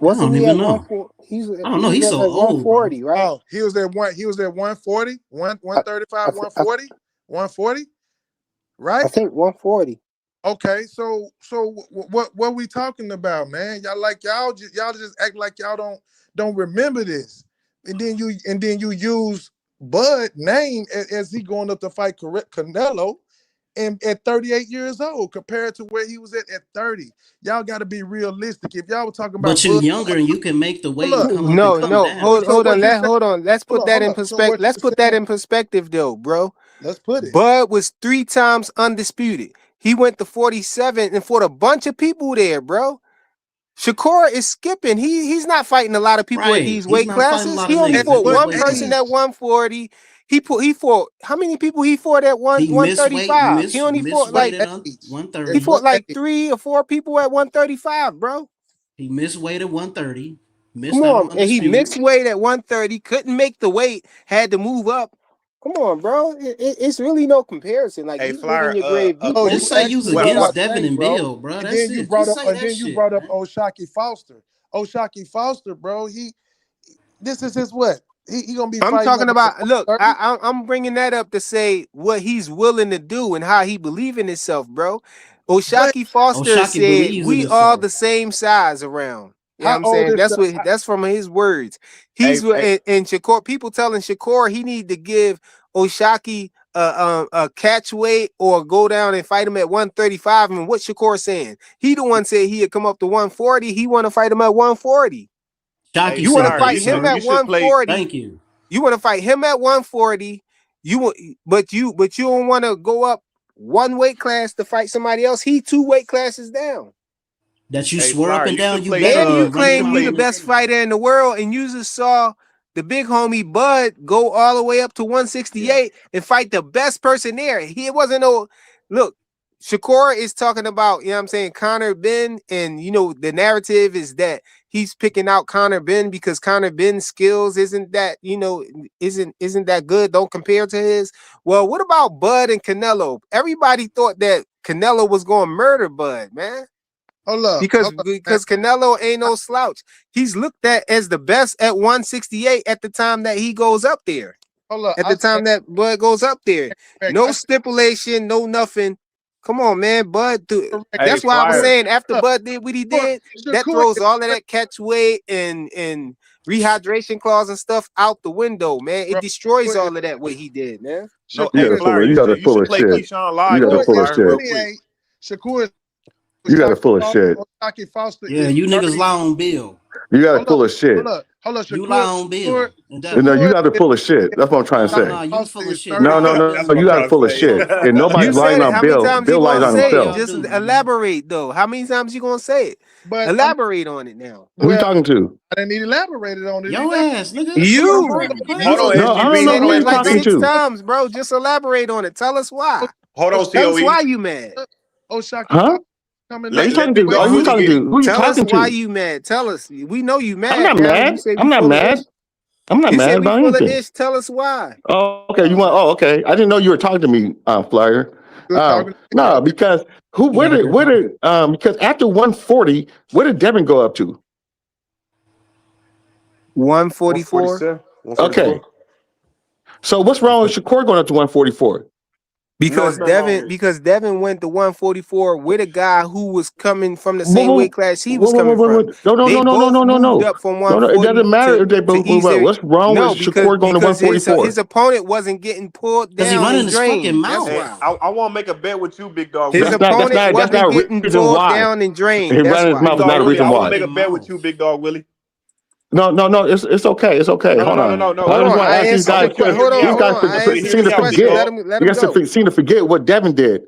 I wasn't don't he even at know. 140? I don't He know. was He's at so like old, bro. 140, right? Oh, he was at 140, I, 135, I, I, 140, 140, right? I think 140. Okay, so what we talking about, man? Y'all just act like y'all don't remember this, and then you use Bud name as he going up to fight Canelo and at 38 years old compared to where he was at 30. Y'all got to be realistic. If y'all were talking But about you're Bud, younger and you can make the hold weight up. come up and No, come no, down. So hold on, what you saying? hold on. Let's put that in So what perspective. Let's you put that saying? in perspective, though, bro. Let's put it. Bud was 3 times undisputed. He went to 47 and fought a bunch of people there, bro. Shakur is skipping. He's not fighting a lot of people at Right. these He's weight not fighting a classes. lot He of only niggas At at fought these what one weight person age? at classes. 140. He fought how many people he fought at He missed weight, 135? He only missed fought What weight like at age? At he 130. fought what like age? 3 or 4 people at 135, bro. He missed weight at 130. Come Missed out on on. And he undisputed. mixed weight at 130, couldn't make the weight, had to move up. Come on, bro. It's really no comparison. Like Hey, you digging Flyer. your grave deep, No, man. you Just say you asked was me what I against Devin think, and bro. Bill, bro. And That's then you it. brought Just up, say and that then you shit, brought up man. Oshaki Foster. Oshaki Foster, bro. This is his what? He gonna be I'm fighting talking up at about. Look, 130. I'm bringing that up to say what he's willing to do and how he believe in himself, bro. But Oshaki Foster Oshaki said believes in we all himself. the same size around. You know what how I'm old saying? is the? That's from his words. Hey, He's hey, and Shakur. People telling Shakur he need to give Oshaki a catch weight or go down and fight him at 135. And what Shakur saying? He the one said he'd come up to 140. He want to fight him at 140. hey, Shockey You want to said Flyer. that, fight him sir. You at should play. 140. Thank you. You want to fight him at 140. You want, but you don't want to go up one weight class to fight somebody else. He 2 weight classes down. That you Hey, swear up Flyer. and You down should you play better And you you run should claim him you out the play on the best stage. fighter in the world, and you just saw the big homie Bud go all the way up to Yeah. 168 and fight the best person there. He wasn't no look. Shakur is talking about, you know what I'm saying, Conor Ben, and you know the narrative is that he's picking out Conor Ben because Conor Ben's skills isn't that, you know, isn't that good, don't compare to his. Well, what about Bud and Canelo? Everybody thought that Canelo was going to murder Bud, man. Hold up, Because hold up, man. Canelo ain't no slouch. He's looked at as the best at 168 at the time that he goes up there. Hold up. At the time that Bud goes up there. Correct. No stipulation, no nothing. Come on, man. Bud, Hey, that's why I was Flyer. saying after Look, Bud did what he did, that Shakur throws is all of that catch weight and rehydration clause and stuff out the window, man. It bro. destroys Shakur all of that what he did, man. No, You hey, got it Shakur Flyer. full. You got it You full should of play shit. Keyshawn You live got though, it full of Flyer, real shit. quick. 28. Shakur You got it full of Foster, shit. Oshaki Foster Yeah, is you niggas 30. lie on Bill. You got it Hold up, full of shit. hold up. You lie Shakur, on Bill and No, Devin. you Shakur got it is full of shit. That's what I'm trying to No, say. no, you Foster full of is shit. 30. No, Bill no, been no. You That's what got I'm it trying full of to shit. say. And You nobody's lying said it. on How many Bill. times you Bill gonna lies That's on what say it? himself. y'all Just do, man. elaborate though. How many times you gonna say it? But Elaborate on it now. Who you well, talking to? I didn't need elaborated on it. Yo ass, nigga. Hold Stop You, playing, playing Hold with on, you, me. No, I you don't SGB. know said Hold who on, that you like talking SGB. 6 to. times, bro. Just elaborate on it. Tell us why. Hold on, Tell us COE. why you mad. Oshaki Huh? Foster coming Are up you Let talking Big to? weight Are Dog you Willie talking get it. to? Who you Tell us talking why to? you mad. Tell us. We know you I'm mad not now. You mad. say we I'm not full of ish. mad. I'm not You say mad we about full of anything. ish. Tell us why. Oh, okay. You want? Oh, okay. I didn't know you were talking to me, Flyer. good talking to me. No, because who? He out there Where talking. did? Because after 140, where did Devin go up to? 144. 147. 144. Okay. So what's wrong with Shakur going up to 144? No, it's Because nothing wrong with it. Devin went to 144 with a guy who was coming from the Whoa, same weight whoa, class he was whoa, whoa, whoa, coming whoa, from. whoa. No, no, They no, no, no, both no, no, moved no. up from No, no. It 140 doesn't matter if they to both move ease up. their What's wrong with no, Shakur going to because 144? his opponent wasn't getting pulled Cause he down running and his fucking drained. That's mouth. Hey, why. I want to make a bet with you, Big Dog His Willie. opponent That's wasn't not a getting reason pulled why. down and drained. Him That's running his why. Big mouth is not Dog a Willie, reason I want to why. make a Fucking bet with mouth. you, Big Dog Willie. No, no, no. It's okay. It's okay. No, no, Hold no, no, on. no, no. I Hold just on, want to I ask these answered I the guys want you to question. hear questions. Hold me on, These out. guys I Willie, hear answered seem the to me out, Big question. forget. Let Dog. him You guys go. seem to forget what Devin did.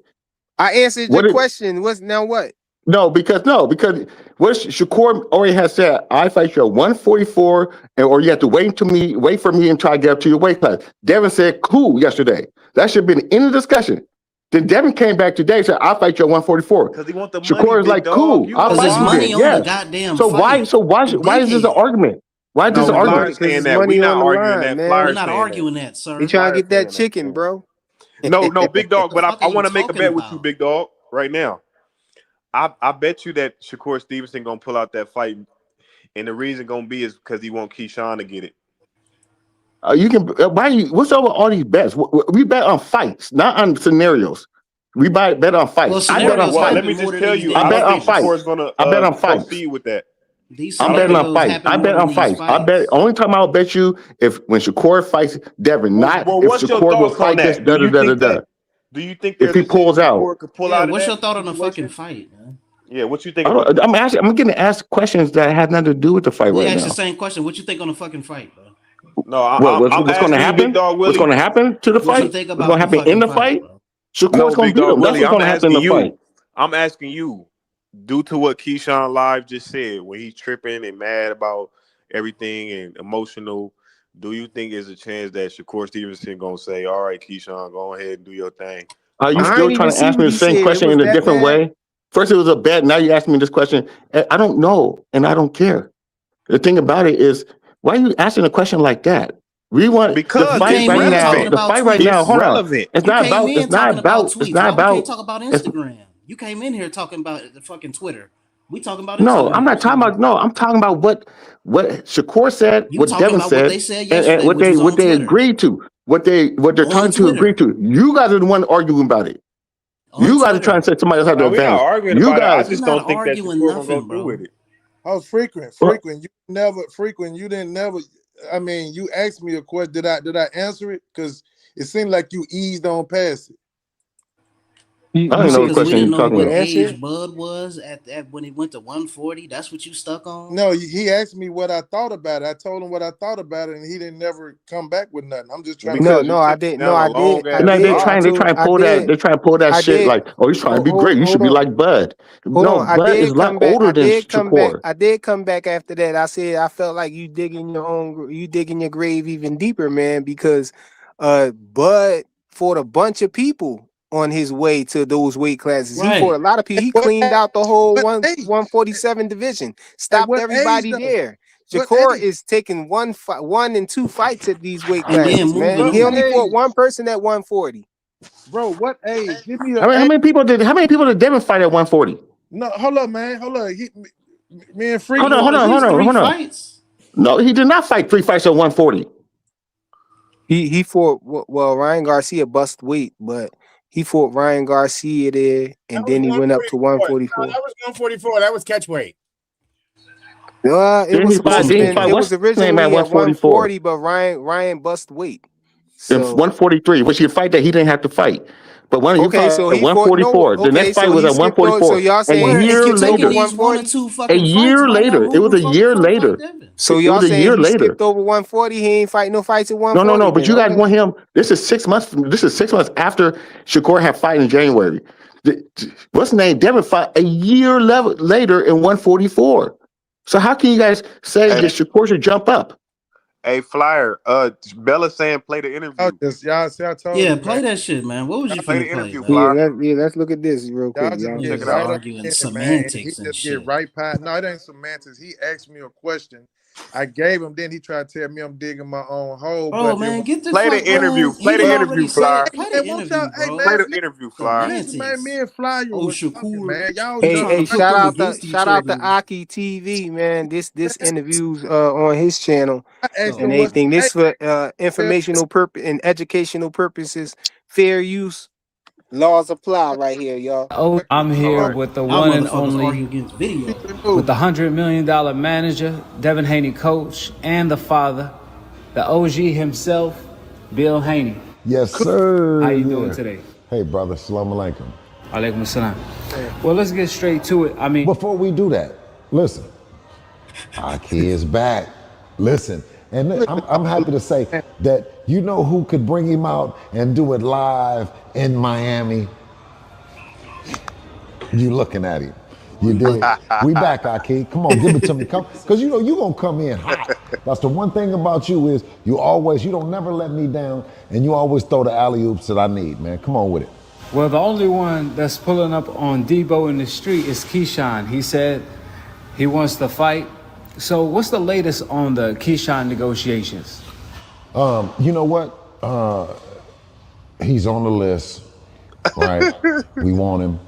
I answered your What did? question. What's now what? Because what Shakur already has said, I fight you at 144, or you have to wait for me and try to get up to your weight class. Devin said, cool, yesterday. That should have been in the discussion. Then Devin came back today and said, I'll fight you at 144. Because he want the money, Shakur is Big like, Dog. cool, You I'll know Cause fight it's you why. then. money on the Yes. goddamn So fight. You why is this an dickhead. argument? Why is this No, an Because argument? Flyers because saying it's that. We money not on the arguing line, that. man. We're Flyers not saying that. arguing that, He sir. trying to Flyers get that saying that. chicken, bro. No, Big Dog. The But fuck I are you want to make a talking bet with you, about? Big Dog, right now. I bet you that Shakur Stevenson gonna pull out that fight, and the reason gonna be is because he want Keyshawn to get it. You can. What's over all these bets? We bet on fights, not on scenarios. We bet on Well, fights. I bet on scenarios Well, let fights. happen me more just than tell these you, I I damn bet don't on think fights. Shakur is fights. gonna I bet on fights. proceed with that. These I'm betting on scenarios fights. I happen more bet than on these fights. I bet fights. only time I'll bet you if when Shakur fights Devin, not Well, if what's your Shakur will thoughts on fight this that? Do da da you da da think da. that? Do you think If there's he a chance pulls out. Shakur could pull Yeah, out of what's your that thought on the fucking situation? fight, man? Yeah, what you think about that? I'm getting asked questions that have nothing to do with the fight We right asked the now. same question. What you think on the fucking fight, bro? No, I'm What's going to asking you, Big happen? Dog What's going Willie. to happen to the What you fight? think What's going about to the happen in fucking the fight, fight? bro? Shakur's No, going Big to beat Dog him. That's Willie, what's going to happen in the fight. I'm asking you, due to what Keyshawn Live just said, when he's tripping and mad about everything and emotional, do you think there's a chance that Shakur Stevenson gonna say, "All right, Keyshawn, go ahead and do your thing"? Are you I still ain't even trying to see ask me what the he same said. It question was in a that different bad. way? First, it was a bet. Now you asking me this question. I don't know, and I don't care. The thing about it is, why are you asking a question like that? We want the Because You it's fight came right in now. talking relevant. The about fight right now. It's tweets. Hold on. relevant. It's You not came about. in It's not talking about about. It's tweets. not Why we can't about. talk about It's, Instagram? You came in here talking about the fucking Twitter. We talking about no, I'm Instagram. not talking So about. No, I'm talking about what Shakur said, you what talking Devin about what said, they said and yesterday, which was what on they Twitter. agreed to, what they're On talking to agree Twitter. to. You guys are the one arguing about it. On You guys are trying Twitter. to say somebody else has the No, we're not advantage. arguing You about it. I guys. We just not don't think that arguing Shakur gonna go nothing, through bro. with it. I was frequent. Well, You didn't never. I mean, you asked me a question. Did I answer it? Because it seemed like you eased on past it. I don't You even know said what Because you we question didn't you're know you talking what didn't about. answer age it. Bud was at when he went to 140. That's what you stuck on. No, he asked me what I thought about it. I told him what I thought about it, and he didn't never come back with nothing. I'm just trying to No, Because figure. you no, I took him did. No, down a I did. long I ass No, did. I road. they told. try and I pull that. did. They try and pull that I shit did. like, oh, he's trying to be great. You should Hold be on. like Bud. Hold No, on. I Bud is did a lot come back. older I than did come back. Shakur. I did come back after that. I said I felt like you digging your grave even deeper, man, because Bud fought a bunch of people on his way to those weight classes. He fought Right. a lot of people. At He what cleaned out the whole what age? 147 division. At Stopped what age everybody though? there. What Shakur age? is taking one and two fights at these weight And then classes, man. moving What He on. only fought age, one person at 140. bro? What age? Give me I an mean, age. how many people did Devin fight at 140? No, hold up, man. Hold up. Me and He Hold frequent. on, fought hold at on, hold least on, three hold on. fights. No, he did not fight 3 fights at 140. He fought Ryan Garcia bust weight, but he fought Ryan Garcia there, That and was then he went up to 144. No, 144. that was 144. That was catch weight. It Didn't was he That's fight? supposed to some Didn't he been. fight? It bullshit. was What's his name at originally at 144? 140, but Ryan bust weight. In So 143, which he fight that he didn't have to fight. But when you okay, fought so at he fought no. 144, the Okay, next fight so was he at skipped over. So 144. y'all A saying Where he if year you skipped over taking later. these one or 140? two A fucking fights, year why not later. It move was him a forward year for a fight, later. Devin? So It y'all was a saying year he later. skipped over 140? He ain't fight no fights at No. 140 But then. you guys Okay. want him. This is 6 months. This is 6 months after Shakur had fight in January. What's the name? Devin fought a year later in 144. So how can you guys say that Hey, Shakur should jump up? hey, Flyer. Bella saying play the Y'all interview. just y'all see. I told Yeah, you, man. play that shit, man. What was you Play finna the play, interview, man? Flyer. Let's look at this real Y'all quick, just y'all. Check get it Niggas right out. on arguing in, man, and he semantics and just get shit. right past. No, it ain't semantics. He asked me a question. I gave him. Then he tried to tell me I'm digging my own hole. Bro, But it man, was. get the Play fuck, the interview. man. Play He the done But interview, already Flyer. said, hey, play the man, won't y'all? interview, Hey, Play bro. man, the listen, interview, Flyer. listen, man. Me Semantics. and Flyer Oh, was talking, Shakur. man. Y'all You was Hey, trying just to hey, pit shout them out to against each other. Aki TV, man. This man. interviews on his channel I asked and him Oh, what's everything. the This for name. informational purpose and educational purposes. Fair use laws apply right here, y'all. Oh, I'm All here right. with the y'all one and motherfuckers only, arguing against video. with the $100 million manager, Devin Haney coach, and the father, the OG himself, Bill Haney. Yes, How sir. you doing Yeah. today? Hey, brother. Salam alaikum. Alaikum assalam. Well, let's get straight to it. I mean, Before we do that, listen. Aki is back. Listen, and Look, I'm happy to say man. that you know who could bring him out and do it live in Miami. You looking at him. You dig? We back, Aki. Come on, give it to me. Come, because you know you gonna come in hot. That's the one thing about you is you don't never let me down, and you always throw the alley oops that I need, man. Come on with it. well, the only one that's pulling up on Debo in the street is Keyshawn. He said he wants to fight. So what's the latest on the Keyshawn negotiations? You know what? He's on the list, right? We want him.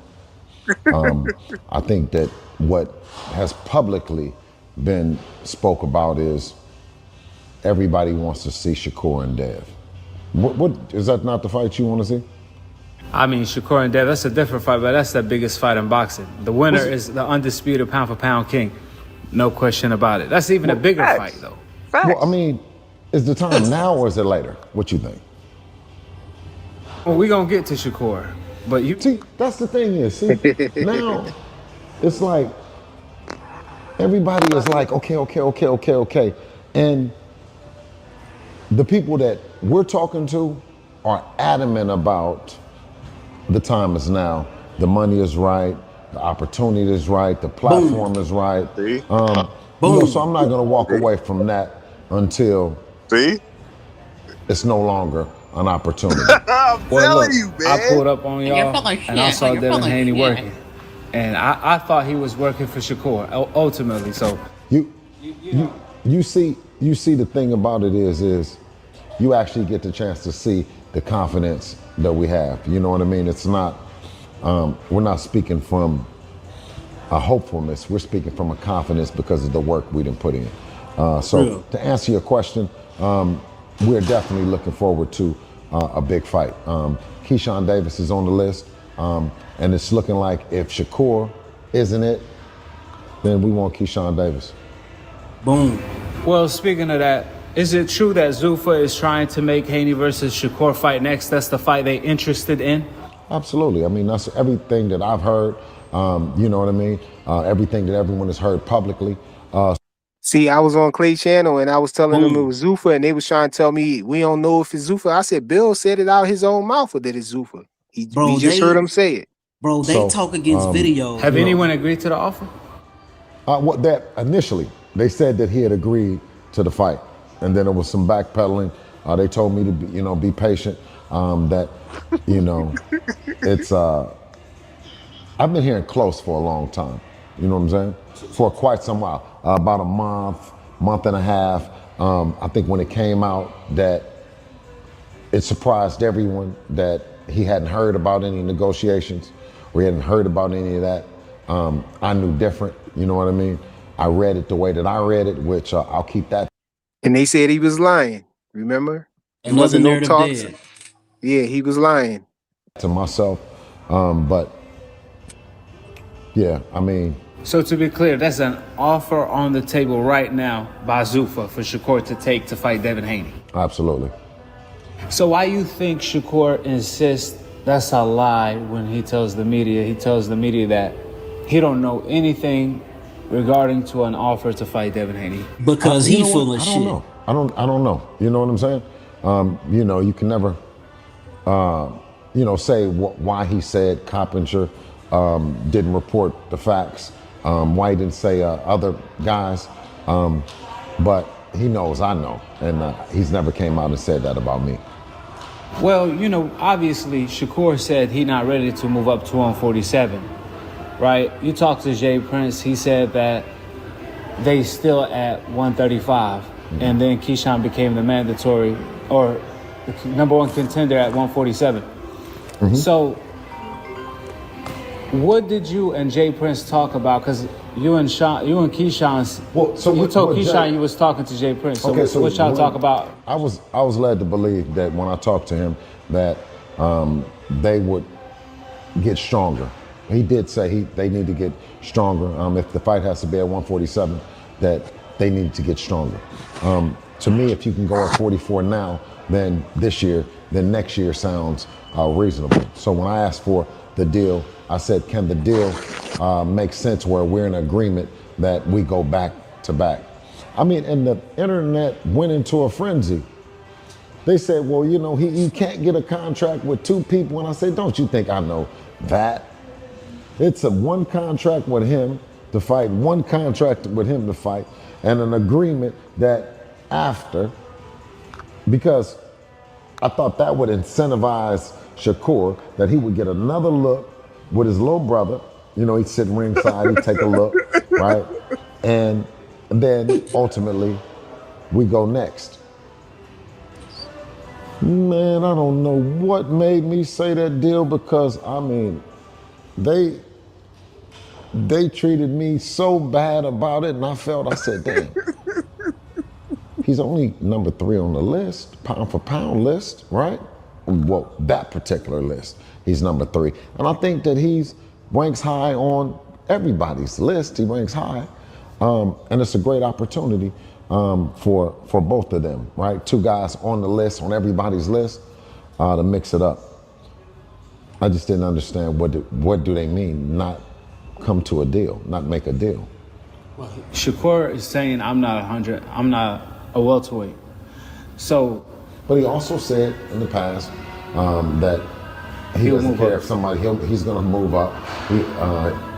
I think that what has publicly been spoke about is everybody wants to see Shakur and Dev. What is that not the fight you want to see? I mean, Shakur and Dev, that's a different fight, but that's the biggest fight in boxing. The winner What's is the undisputed pound for pound king. No question about it. That's even a Well, bigger fight, facts. though. Well, I Facts. mean, is the time now or is it later? What you think? Well, we gonna get to Shakur, but you See, that's the thing is, see, now it's like everybody is like, okay. And the people that we're talking to are adamant about the time is now. The money is right. The opportunity is right. The Boom. platform is right. See? So Boom. I'm not going to walk See? away from that until See? it's no longer an opportunity. I'm Well, telling look, you, I man. pulled up on y'all and I saw Devin Haney working. And I thought he was working for Shakur ultimately. So, You, you you, know. you see the thing about it is you actually get the chance to see the confidence that we have. You know what I mean? It's not, we're not speaking from a hopefulness. We're speaking from a confidence because of the work we didn't put in. So Real. to answer your question, we're definitely looking forward to a big fight. Keyshawn Davis is on the list, and it's looking like if Shakur isn't it, then we want Keyshawn Davis. Boom. Well, speaking of that, is it true that Zuffa is trying to make Haney versus Shakur fight next? That's the fight they interested in? Absolutely. I mean, that's everything that I've heard. You know what I mean? Everything that everyone has heard publicly. See, I was on Clay channel and I was telling them it Boom. was Zuffa, and they was trying to tell me we don't know if it's Zuffa. I said Bill said it out his own mouth or that it's Zuffa. We Bro, just heard him they say it. So, talk against videos, Have bro. anyone agreed to the offer? what that initially they said that he had agreed to the fight, and then there was some backpedaling. They told me to be patient. That it's I've been hearing close for a long time. You know what I'm saying? For quite some while, about a month and a half. I think when it came out that it surprised everyone that he hadn't heard about any negotiations or he hadn't heard about any of that. I knew different, you know what I mean? I read it the way that I read it, which I'll keep that And they said he was lying. Remember? It Another wasn't no narrative talks. dead. Yeah, he was lying. to myself. But yeah, I mean, So to be clear, that's an offer on the table right now by Zuffa for Shakur to take to fight Devin Haney. absolutely. So why you think Shakur insists that's a lie when he tells the media that he don't know anything regarding to an offer to fight Devin Haney? Because You he know full what? of I don't shit. know. I don't know. You know what I'm saying? You can never say why he said Coppinger didn't report the facts, why he didn't say other guys, but he knows I know, and he's never came out and said that about me. Well, obviously Shakur said he not ready to move up to 147, right? You talked to Jay Prince, he said that they still at 135, and then Keyshawn became the mandatory or the number one contender at 147. So what did you and Jay Prince talk about? Because you and Keyshawn's, you told Keyshawn you was talking to Jay Prince. So, what y'all talk about? I was led to believe that when I talked to him that they would get stronger. He did say they need to get stronger. If the fight has to be at 147, that they need to get stronger. To me, if you can go at 44 now, then next year sounds reasonable. So when I asked for the deal, I said, can the deal make sense where we're in agreement that we go back to back? I mean, and the internet went into a frenzy. They said, well, he can't get a contract with two people. And I said, don't you think I know that? It's one contract with him to fight, one contract with him to fight, and an agreement that after, because I thought that would incentivize Shakur, that he would get another look with his little brother. He'd sit ringside, he'd take a look, right? And then ultimately, we go next. Man, I don't know what made me say that deal because, they treated me so bad about it, and I said, damn. He's only number 3 on the list, pound for pound list, right? Well, that particular list, he's number 3. And I think that he ranks high on everybody's list. He ranks high. And it's a great opportunity for both of them, right? Two guys on the list, on everybody's list, to mix it up. I just didn't understand what do they mean, not come to a deal, not make a deal. Shakur is saying I'm not 100. I'm not a welterweight. So, but he also said in the past that he doesn't care if somebody. He's going to move up.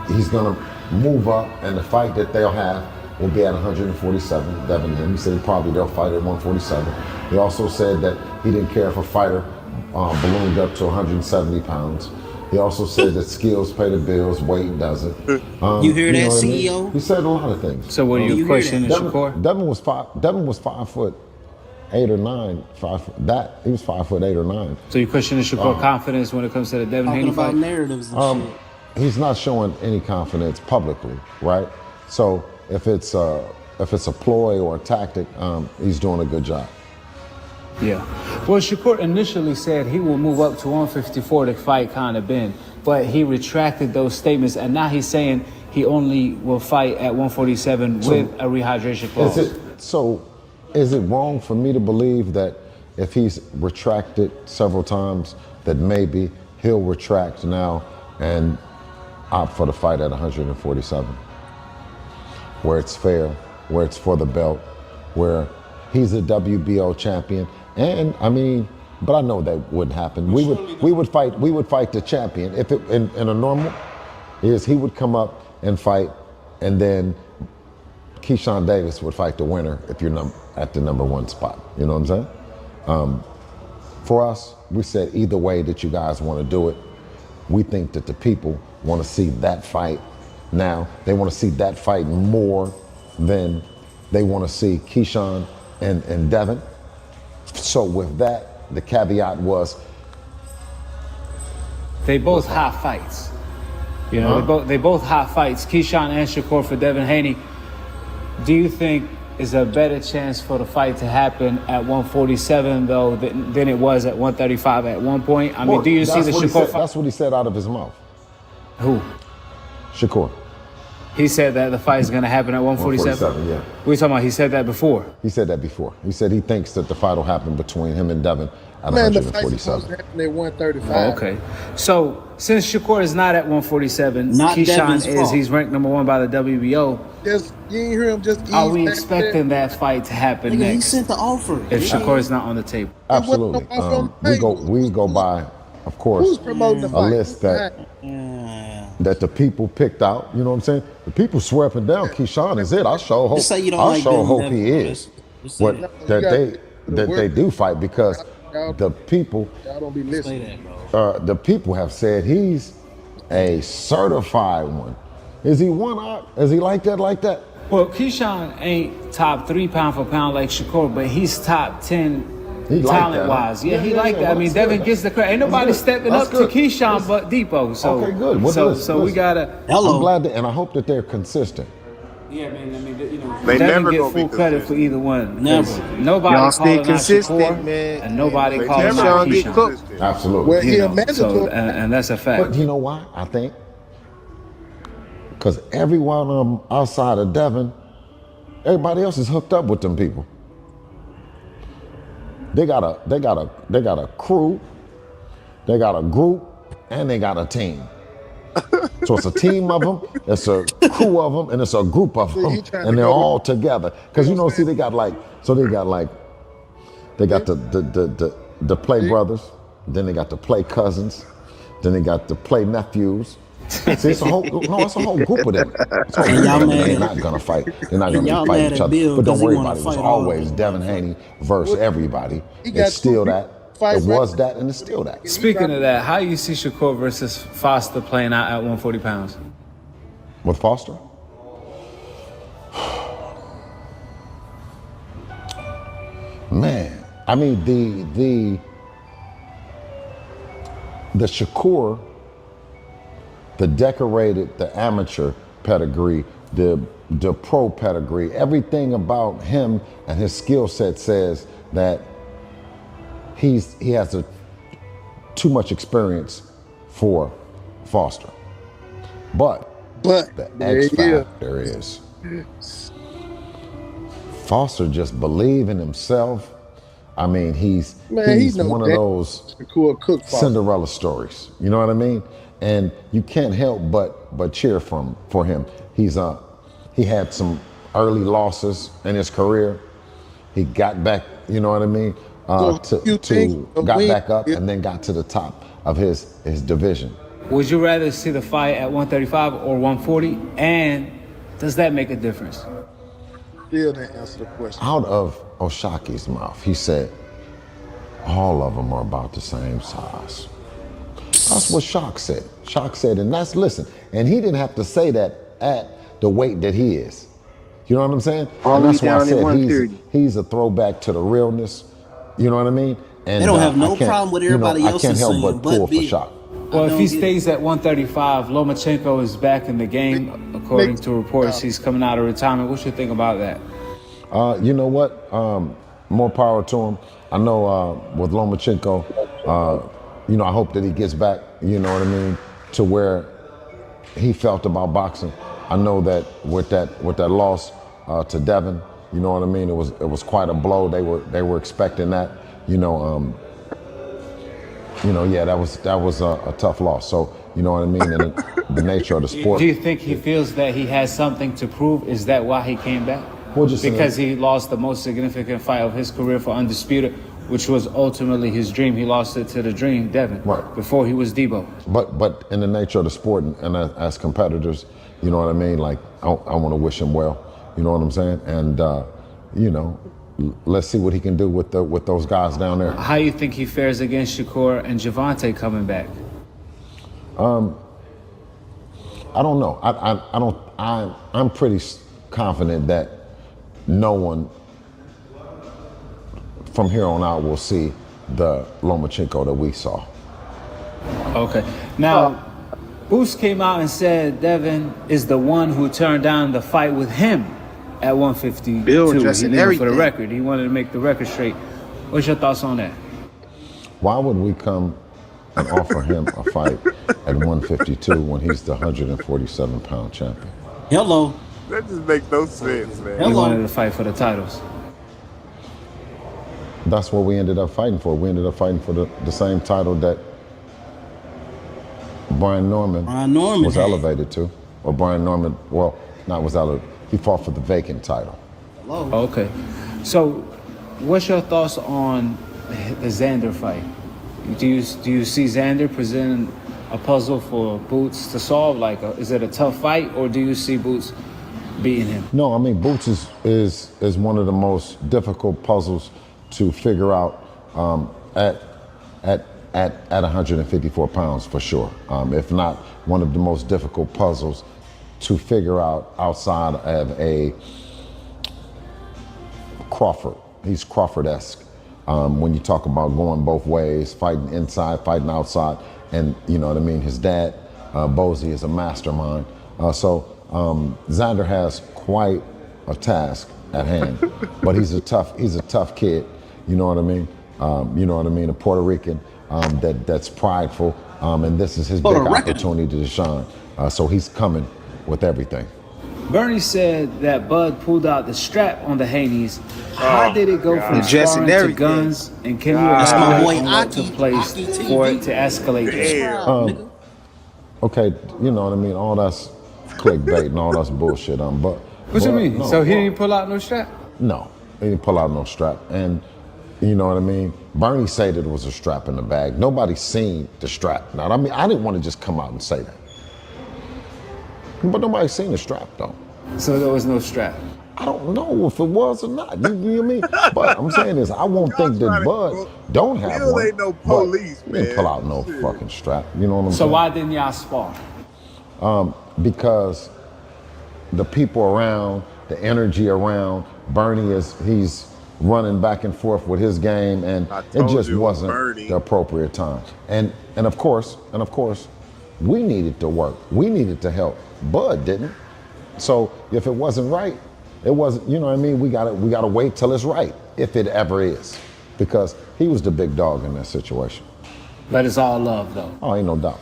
He's going to move up, and the fight that they'll have will be at 147. Devin, he said probably they'll fight at 147. He also said that he didn't care if a fighter ballooned up to 170 pounds. He also said that skills pay the bills, weight doesn't. You hear that, CEO? I mean? He said a lot of things. So what are you questioning Shakur? Devin was 5'8" or 9". He was 5'8" or 9". So you questioning Shakur confidence when it comes to the Devin Haney fight? Talking about narratives and shit. He's not showing any confidence publicly, right? So if it's a ploy or a tactic, he's doing a good job. Yeah. Well, Shakur initially said he will move up to 154 to fight Conor Ben, but he retracted those statements, and now he's saying he only will fight at 147 with a rehydration clause. Is it wrong for me to believe that if he's retracted several times, that maybe he'll retract now and opt for the fight at 147, where it's fair, where it's for the belt, where he's a WBO champion? And I mean, but I know that wouldn't happen. We would fight the champion. If it in a normal he would come up and fight, and then Keyshawn Davis would fight the winner if you're at the number one spot. You know what I'm saying? For us, we said either way that you guys want to do it. We think that the people want to see that fight now. They want to see that fight more than they want to see Keyshawn and Devin. So with that, the caveat was they both hot fights. You know, they both hot fights. Keyshawn and Shakur for Devin Haney. Do you think is a better chance for the fight to happen at 147 though than it was at 135 at one point? I mean, do you see the Shakur fight? That's what he said out of his mouth. Who? Shakur. He said that the fight is going to happen at 147? 147, yeah. What are you talking about? He said that before? He said that before. He said he thinks that the fight will happen between him and Devin at Man, the 147. fight's supposed to happen at 135. Oh, okay. So, since Shakur is not at 147, Not Keyshawn Devin's is, fault. he's ranked number one by the WBO. Just you ain't hear him just ease Are we back expecting that fight to happen Nigga, he next sent the offer. if Shakur is not on the table? Absolutely. It wasn't no offer on the We go by, of course, Who's promoting the a fight? list that the people picked out. You know what I'm saying? The people swear up and down Keyshawn is it. I sure hope. Just say you don't I like sure Devin hope Devin, he bro. is. Just What say that. that they do fight because the people Y'all don't be Say listening. that, bro. the people have said he's a certified one. Is he one out? Is he like that? Like that? Well, Keyshawn ain't top 3 pound for pound like Shakur, but he's top 10 He like talent-wise. that, huh? Yeah, he like that. I mean, that's Devin good. gets the credit. Ain't nobody That's good. stepping That's up good. to Keyshawn but Depot. So, Okay, good. Well, so listen, we gotta. Hello. I'm glad that, and I hope that they're consistent. Yeah, man. I mean, you know, They Devin never get gonna be full credit for consistent. either one. Never. Nobody Y'all stay calling out consistent, Shakur, man. and nobody They calling never out gonna be Keyshawn. consistent. Absolutely. Well, You he a know, mandatory. so, and that's a fact. But you know why? I think because everyone outside of Devin, everybody else is hooked up with them people. They got a crew, they got a group, and they got a team. So it's a team of them, it's a crew of them, and it's a group of See, them, he trying to and they're go- all together. Because you know, see, they got the play brothers, then they got the play cousins, then they got the play nephews. See, it's a whole group of them. It's a whole And group y'all of them, and mad they're at- not gonna fight. They're not and gonna y'all fight mad each at other. Bill But don't 'cause he worry wanna about it. It was fight all of always them. Devin Haney versus everybody. He got It's still two that. fights It right was now. that, and it's still that. Speaking of that, how you see Shakur versus Foster playing out at 140 pounds? With Foster? Man, I mean the Shakur, the decorated, the amateur pedigree, the pro pedigree, everything about him and his skill set says that he has too much experience for Foster. But the there X you go. factor is Foster just believe in himself. I mean, he's Man, he he's know one of damn those Shakur Cook Foster. Cinderella stories. You know what I mean? And you can't help but cheer for him. He had some early losses in his career. He got back, you know what I mean, So you think a got win back up is and then got to the top of his division. Would you rather see the fight at 135 or 140? And does that make a difference? still didn't answer the question. Out of Oshaki's mouth, he said, all of them are about the same size. That's what Shock said. Shock said, and listen, and he didn't have to say that at the weight that he is. You know what I'm saying? All And the way that's why I down at said 130. he's a throwback to the realness. You know what I mean? And They don't have no I can't, problem with you know, everybody I else can't is help saying, but but pull for big. Shock. Well, if he don't get it. stays at 135, Lomachenko is back in the game, according to reports. He's coming out of retirement. What you think about that? You know what? More power to him. I know with Lomachenko, you know, I hope that he gets back, you know what I mean, to where he felt about boxing. I know that with that loss to Devin, you know what I mean, it was quite a blow. They were expecting that, you know, yeah, that was a tough loss. So, you know what I mean, and the nature of the sport. Do you think he feels that he has something to prove? Is that why he came back? Well, just because he lost the most significant fight of his career for Undisputed, which was ultimately his dream. He lost it to the Dream, Devin, Right. before he was Debo. But in the nature of the sport and as competitors, you know what I mean? Like, I want to wish him well. You know what I'm saying? And, you know, let's see what he can do with those guys down there. How you think he fares against Shakur and Javante coming back? I don't know. I'm pretty confident that no one from here on out will see the Lomachenko that we saw. Okay. Now, Boost came out and said Devin is the one who turned down the fight with him at 152. Bill He addressing did it for the everything. record. He wanted to make the record straight. What's your thoughts on that? Why would we come and offer him a fight at 152 when he's the 147-pound champion? Hello. That just makes no sense, man. He wanted to fight for the titles. That's what we ended up fighting for. We ended up fighting for the same title that Brian Norman was had. elevated to. Or Brian Norman, well, not was elevated. He fought for the vacant title. Hello. Okay. So, what's your thoughts on the Xander fight? Do you see Xander presenting a puzzle for Boots to solve? Like, is it a tough fight, or do you see Boots beating him? No, I mean, Boots is one of the most difficult puzzles to figure out at 154 pounds for sure. If not one of the most difficult puzzles to figure out outside of a Crawford. He's Crawford-esque. When you talk about going both ways, fighting inside, fighting outside, and you know what I mean, his dad, Bozy, is a mastermind. So Xander has quite a task at hand, but he's a tough kid. You know what I mean? You know what I mean? A Puerto Rican that's prideful, and this is his big opportunity to shine. So he's coming with everything. Bernie said that Bud pulled out the strap on the Haney's. How did it go from Addressing sparring to everything. guns? And can you That's my elaborate boy on what Aki. took place Aki TV. for it to escalate? Damn. Okay, you know what I mean? All that's clickbait and all that's bullshit. What you mean? No, So he didn't pull out no strap? No, he didn't pull out no strap. And you know what I mean? Bernie said that it was a strap in the bag. Nobody's seen the strap. Now, I mean, I didn't want to just come out and say that. But nobody's seen the strap, though. So there was no strap. I don't know if it was or not. You know what I mean? But I'm saying this, I won't think that Bud don't have Bill one. ain't no but police, he didn't man. pull out no Shit. fucking strap. You know what I'm So saying? why didn't y'all spar? Because the people around, the energy around, Bernie he's running back and forth with his game, and I it told just you, wasn't Bernie. the appropriate time. And of course, we needed to work. We needed to help. Bud didn't. So if it wasn't right, it wasn't. You know what I mean? We gotta wait till it's right, if it ever is, because he was the big dog in that situation. But it's all love, though. Oh, ain't no doubt.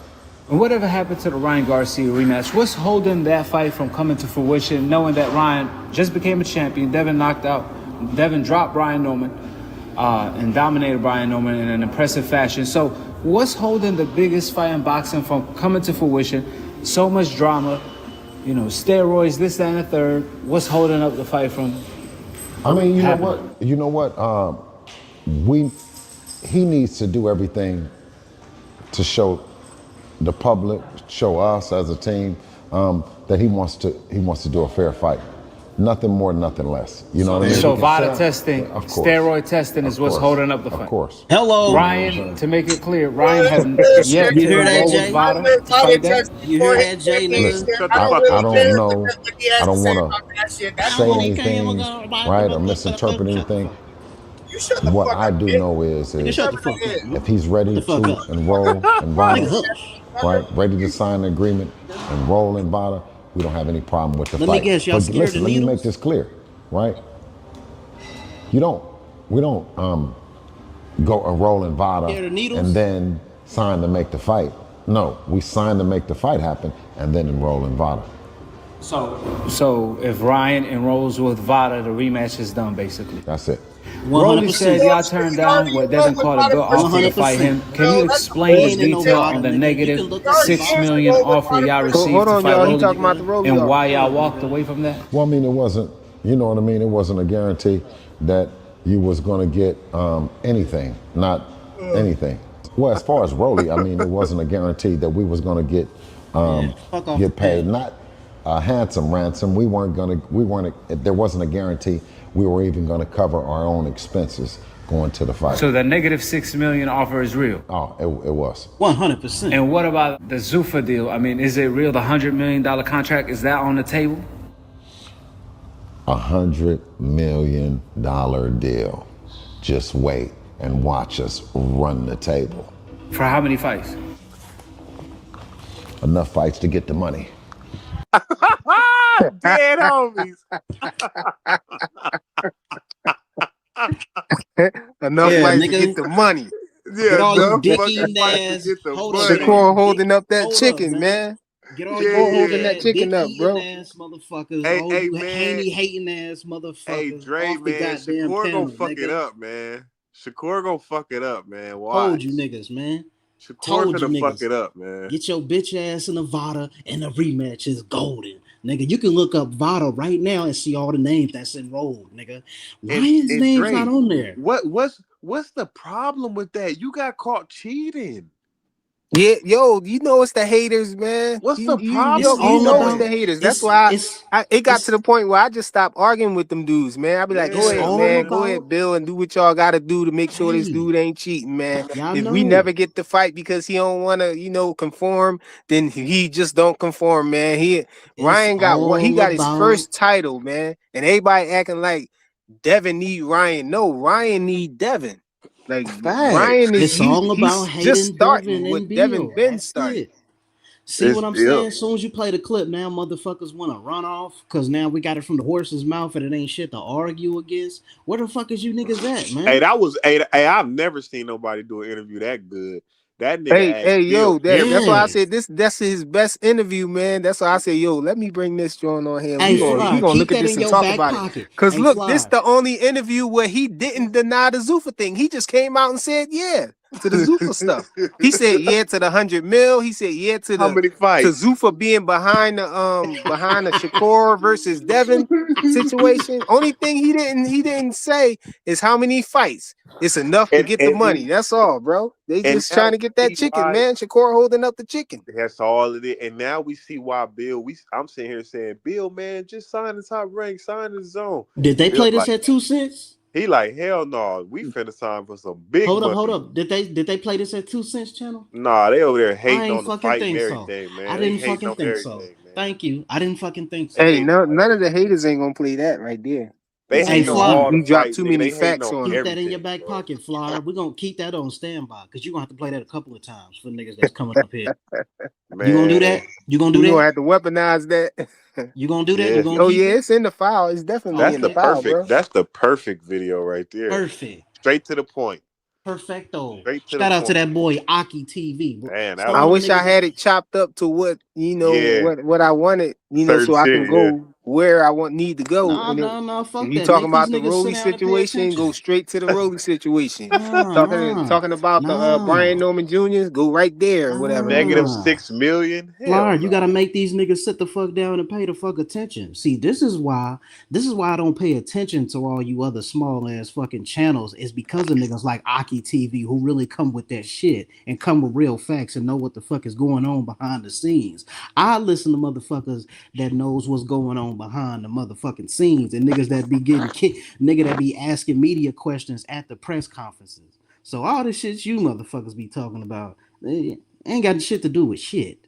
And whatever happened to the Ryan Garcia rematch? What's holding that fight from coming to fruition, knowing that Ryan just became a champion, Devin dropped Brian Norman, and dominated Brian Norman in an impressive fashion. So what's holding the biggest fight in boxing from coming to fruition? So much drama, steroids, this, that, and the third. What's holding up the fight from happening? You know what? He needs to do everything to show the public, show us as a team, that he wants to do a fair fight. Nothing more, nothing less. You know what I mean? So VADA testing, steroid testing is what's holding up the fight. Of course. Hello. Ryan, to make it clear, Ryan had yet to enroll with VADA to fight that. You hear that, Jay? Listen, Nigga? I don't know. I don't want to say anything, right, or misinterpret anything. What I do know is Shut the fuck up. if he's ready to enroll in VADA, right, ready to sign an agreement, enroll in VADA, we don't have any problem with the fight. Let me guess, y'all But scared listen, of let me needles? make this clear, right? We don't go enroll in VADA Scared of needles? and then sign to make the fight. No, we sign to make the fight happen and then enroll in VADA. So if Ryan enrolls with VADA, the rematch is done, basically. That's it. Rolly said y'all turned down what Devin called a good offer to fight him. Can you explain the detail on the negative $6 million offer y'all received Hold to on, fight y'all. He Rolly, talking about the Rolly and offer. why y'all walked away from that? Well, I mean, it wasn't, you know what I mean? It wasn't a guarantee that you was going to get anything, not anything. Well, as far as Rolly, I mean, it wasn't a guarantee that we was going to get paid, not a handsome ransom. There wasn't a guarantee we were even going to cover our own expenses going to the fight. So the negative $6 million offer is real? Oh, it was. 100%. And what about the Zuffa deal? I mean, is it real? The $100 million contract, is that on the table? $100 million deal. Just wait and watch us run the table. For how many fights? Enough fights to get the money. Dead homies. Enough fights to get the money. Get all you dick fucking eating fights ass. to get the Hold money. up, Shakur holding up that Hold up, chicken, man. man. Get all Yeah, you holding that chicken dick up, bro. eating ass motherfuckers. Hey, all hey, you man. haney hating ass motherfuckers. Hey, Dre, off the man, goddamn Shakur panel, gonna fuck nigga. it up, man. Shakur gonna fuck it up, man. Watch. Told you niggas, man. Shakur Told you finna fuck niggas. it up, man. Get your bitch ass in Nevada and the rematch is golden. Nigga, you can look up VADA right now and see all the names that's enrolled, nigga. Why his name's Dre, not on there? What's the problem with that? You got caught cheating. Yeah, yo, you know it's the haters, man. What's the It's problem? You all know about it's the haters. That's it's why it's it got it's to the point where I just stopped arguing with them dudes, man. I be like, go it's ahead, all man, go about ahead, Bill, and do what y'all got to do to make sure this hey, dude ain't cheating, man. y'all If we know. never get the fight because he don't want to, conform, then he just don't conform, man. It's Ryan got he all got his about first title, man, and everybody acting like Devin need Ryan. No, Ryan need Devin. Like Facts. Ryan is it's all about he's just hating starting Devin what and Devin Bill. been That's starting. it. See what I'm Yep. saying? As soon as you play the clip, now motherfuckers want to run off because now we got it from the horse's mouth and it ain't shit to argue against. Where the fuck is you niggas at, man? I've never seen nobody do an interview that good. That nigga Hey, asked Bill. yo, that's why I Yeah. said that's his best interview, man. That's why I said, yo, let me bring this joint on here. Hey, We Fly, gonna keep look at that this in and your talk back about it. pocket. Cause Hey, look, Fly. this the only interview where he didn't deny the Zuffa thing. He just came out and said, yeah, to the Zuffa stuff. He said, yeah, to the 100 mil. He said, yeah, to How many fights? Zuffa being behind the Shakur versus Devin situation. Only thing he didn't say is how many fights. It's enough to get the money. That's all, bro. They And just now trying to get that we see chicken, why man. Shakur holding up the chicken. that's all it is. And now we see why Bill. I'm sitting here saying, Bill, man, just sign the top rank, sign the zone. Did they Bill play this like at 2 cents? he like hell no. We finna sign for some big Hold money. up. Did they play this at 2 cents channel? Nah, they over there I hating ain't on the fucking fight and think so. everything, man. I They didn't hating fucking on think so. everything, man. Thank you. I didn't fucking think so. They Hey, hate. none of the haters ain't gonna play that right there. They Cause Hey, hating on Fly, all the you dropped fights, too nigga. many They hating facts on on keep it. that in your everything, back bro. pocket, Flyer. We're gonna keep that on standby because you're gonna have to play that a couple of times for niggas that's coming up here. You gonna do Man, that? You gonna do We gonna that? have to weaponize that. You gonna do that? You yeah. gonna Oh keep yeah, it? it's in the file. It's definitely That's in the the Okay. file, perfect. bro. That's the perfect video right there. Perfect. Straight to the point. Perfecto. Straight to the Shout out to point. that boy Aki TV. Man, that I Some of was them wish I niggas. had it chopped up to what yeah, what I wanted, certain so I can shit. Yeah, go where I need to go. Nah, And nah, nah. if Fuck you that. talking Make these about the niggas sit Rolly down and pay situation, go attention. straight to the Rolly situation. Nah, Talking about the Brian nah, Norman Jr., go right there, whatever. negative nah. 6 million. Hell Flyer, you no. gotta make these niggas sit the fuck down and pay the fuck attention. See, this is why I don't pay attention to all you other small ass fucking channels. It's because of niggas like Aki TV who really come with that shit and come with real facts and know what the fuck is going on behind the scenes. I listen to motherfuckers that knows what's going on behind the motherfucking scenes and niggas that be getting kicked, nigga that be asking media questions at the press conferences. So all this shit you motherfuckers be talking about, ain't got shit to do with shit.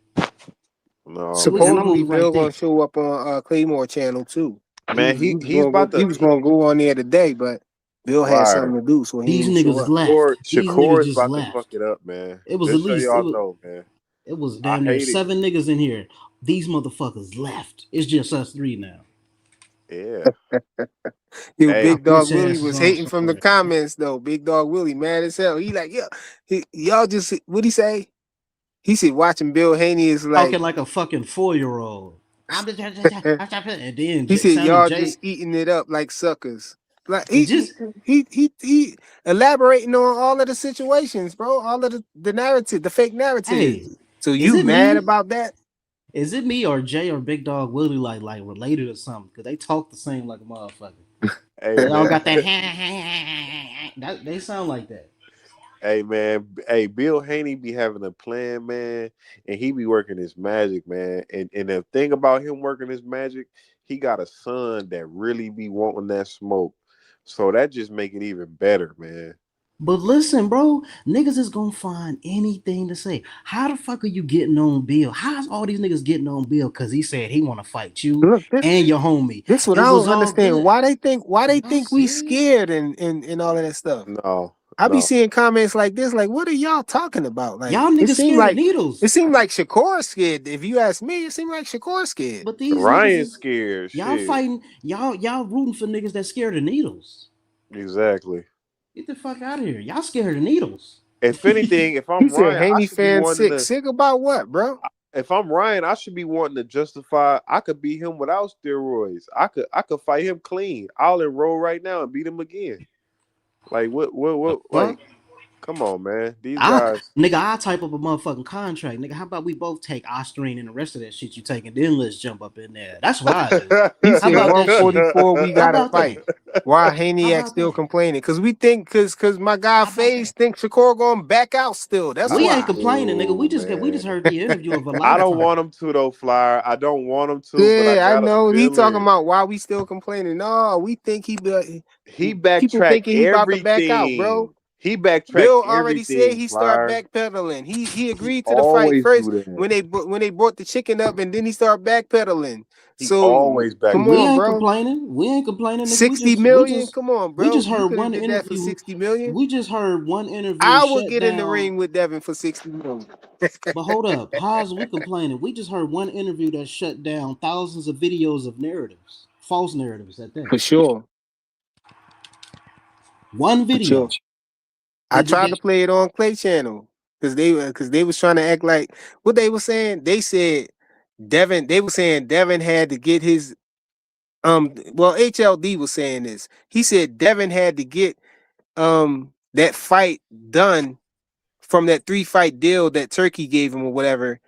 No, And man. I'm on Supposedly the right Bill thing. gonna show up on Claymore channel too. Man, he's Gonna about go, he to was gonna go on there today, but Bill had fire. something to do, so he These didn't show niggas up. left. These niggas Shakur is just about to fuck left. it up, man. It was at Just so least it y'all was know, man. it was I damn near hate it. 7 niggas in here. These motherfuckers left. It's just us three now. Yeah. Our Hey, Big Dog bitch Willie ass is was on hating from the somewhere. comments though. Big Dog Willie mad as hell. He like, yeah, y'all just what he say? He said watching Bill Haney is like Talking like a fucking 4-year-old. And then he said sounding y'all Jay. just eating it up like suckers. Like It just he elaborating on all of the situations, bro. All of the narrative, the fake narratives. hey, So is you it mad me? about that? Is it me or Jay or Big Dog Willie like related or something? Cause they talk the same like a motherfucker. hey, They all man. got that that they sound like that. Hey, man. Hey, Bill Haney be having a plan, man, and he be working his magic, man. And the thing about him working his magic, he got a son that really be wanting that smoke. So that just make it even better, man. But listen, bro, niggas is gonna find anything to say. How the fuck are you getting on Bill? How's all these niggas getting on Bill? Cause he said he wanna fight you Look, and your homie. this what I It was don't all understand. good. Why they Y'all think we serious? scared and all of that stuff. No, I be no. seeing comments like this, like, what are y'all talking about? Like, Y'all niggas scared of needles. it seemed like Shakur scared. If you ask me, it seemed like Shakur scared. But these niggas Ryan is scared. y'all Shit. fighting, y'all rooting for niggas that scared of needles. Exactly. Get the fuck out of here. Y'all scared of needles. If anything, if He I'm said Ryan, I Haney should be fans wanting sick. to. Sick about what, bro? If I'm Ryan, I should be wanting to justify. I could beat him without steroids. I could fight him clean. I'll enroll right now and beat him again. Like The what? fuck? Like, come on, man. These I guys. nigga, I type up a motherfucking contract, nigga. How about we both take Ostrine and the rest of that shit you taking? Then let's jump up in there. That's what I do. He How said about that shit? 144, we How gotta about fight. that? Why How Haniac about still that? complaining? Cause we think cause my guy How about FaZe that? thinks Shakur gonna back out still. That's We ain't why. complaining, nigga. We Ooh, just man. heard the interview of a I lot of don't want time. him to though, Flyer. I don't want him to, but I Yeah, I got a know. He talking feeling about why we still complaining. No, we think he people backtracked thinking he about to back out, bro. everything. He backtracked Bill already said everything, he start Flyer. backpedaling. He He agreed to the fight always first do that. when they brought the chicken up, and then he started backpedaling. He So always come We on, ain't backpedals. bro. complaining. We ain't complaining, nigga. 60 million? Come on, We bro. just You heard could have one did that for interview. 60 million. We just heard one interview I would shut get in the down. ring with Devin for 60 million. But hold up, how's we complaining? We just heard one interview that shut down thousands of videos of narratives, false narratives at that. For sure. One For sure. video. I Did tried to that? play it on Clay Channel because they was trying to act like what they were saying. They said Devin. They were saying Devin had to get his Well, HLD was saying this. He said Devin had to get that fight done from that 3-fight deal that Turkey gave him or whatever,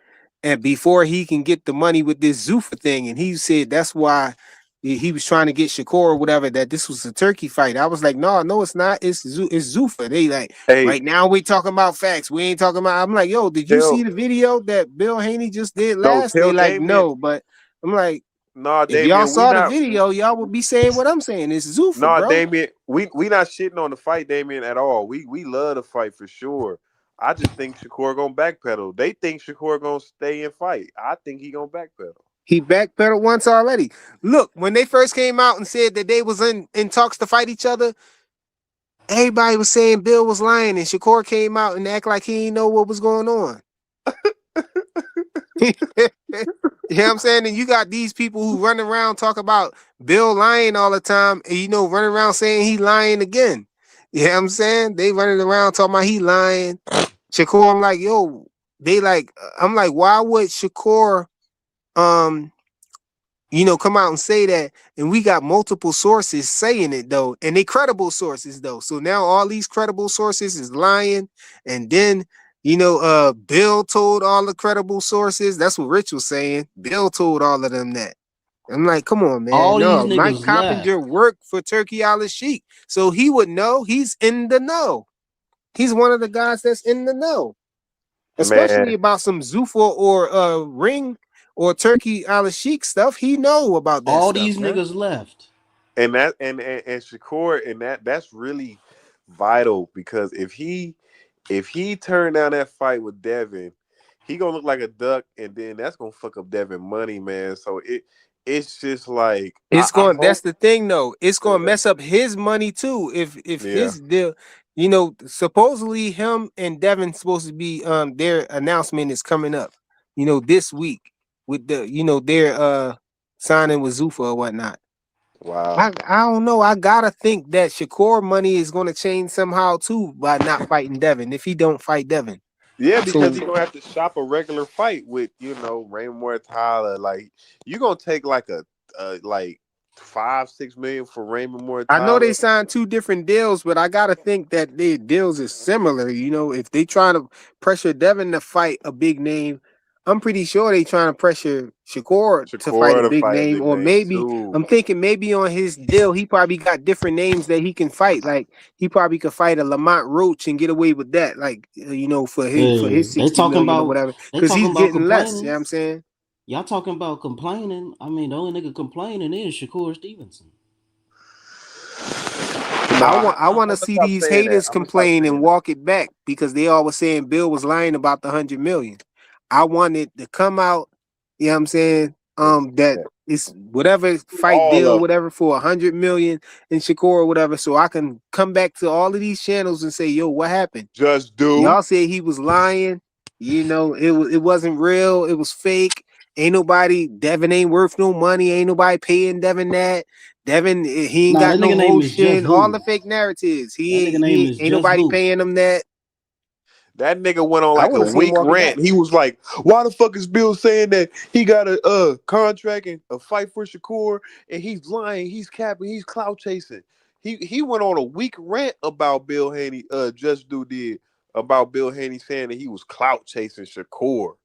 and before he can get the money with this Zuffa thing. And he said that's why he was trying to get Shakur or whatever, that this was a Turkey fight. I was like, no, it's not. It's Zuffa. They like Hey, right now we talking about facts. We ain't talking about. I'm like, yo, did you see tell the video that Bill Haney just did no, last? They tell like, Damien. no, but I'm like, Nah, if y'all Damien, we saw the not. video, y'all would be saying what I'm saying. It's Zuffa, Nah, bro. Damien, we not shitting on the fight, Damien, at all. We love the fight for sure. I just think Shakur gonna backpedal. They think Shakur gonna stay and fight. I think he gonna backpedal. He backpedaled once already. Look, when they first came out and said that they was in talks to fight each other, everybody was saying Bill was lying, and Shakur came out and act like he didn't know what was going on. You know what I'm saying? And you got these people who run around talk about Bill lying all the time, and running around saying he lying again. You know what I'm saying? They running around talking about he lying. Shakur, I'm like, yo, I'm like, why would Shakur um come out and say that? And we got multiple sources saying it though, and they credible sources though. So now all these credible sources is lying, and then Bill told all the credible sources. That's what Rich was saying. Bill told all of them that. I'm like, come on, man. All these No, Mike niggas Coppinger left. worked for Turkey Al Sheikh, so he would know. He's in the know. He's one of the guys that's in the know, especially Man, about some Zuffa or Ring or Turkey Al Sheikh stuff. He know about that All stuff, these man. niggas left. and that and Shakur, and that's really vital, because if he turned down that fight with Devin, he gonna look like a duck, and then that's gonna fuck up Devin money, man. So it's just like I That's hope. the thing though. It's going to Yeah, mess up his money too. If yeah. his deal, supposedly him and Devin supposed to be their announcement is coming up, this week with their signing with Zuffa or whatnot. Wow. I don't know. I gotta think that Shakur money is going to change somehow too by not fighting Devin if he don't fight Devin. Yeah, because So he's gonna have to shop a regular fight with Raymond Tyler. Like, you gonna take like like 5-6 million for Raymond I know they Tyler. signed two different deals, but I gotta think that their deals is similar. If they trying to pressure Devin to fight a big name, I'm pretty sure they trying to pressure Shakur to fight a Shakur to big fight a name. big Or name maybe too. I'm thinking maybe on his deal he probably got different names that he can fight. Like he probably could fight a Lamont Roach and get away with that. Like for Yeah, his 60 million or whatever, they because talking he's about getting less. You know complaining. what I'm saying? Y'all talking about complaining. I mean, the only nigga complaining is Shakur Stevenson. Nah, I I'm want to gonna see stop these saying that. haters I'm gonna stop complain and saying that. walk it back because they always saying Bill was lying about the 100 million. I wanted to come out, you know what I'm saying? And say That that. it's whatever fight All deal, of them. whatever for 100 million in Shakur or whatever, so I can come back to all of these channels and say, yo, what happened? Just do. Y'all said he was lying. It wasn't real. It was fake. Ain't nobody. Devin ain't worth no money. Ain't nobody paying Devin that. Devin, he ain't Nah, got that no nigga name is Just motion. All the Who. fake narratives. That nigga name is Ain't Just nobody Who. paying him that. That nigga went on I like want a to see him week walk it back. rant. He was like, "Why the fuck is Bill saying that he got a contract and a fight for Shakur, and he's lying, he's capping, he's clout chasing." He went on a week rant about Bill Haney. Just do did about Bill Haney saying that he was clout chasing Shakur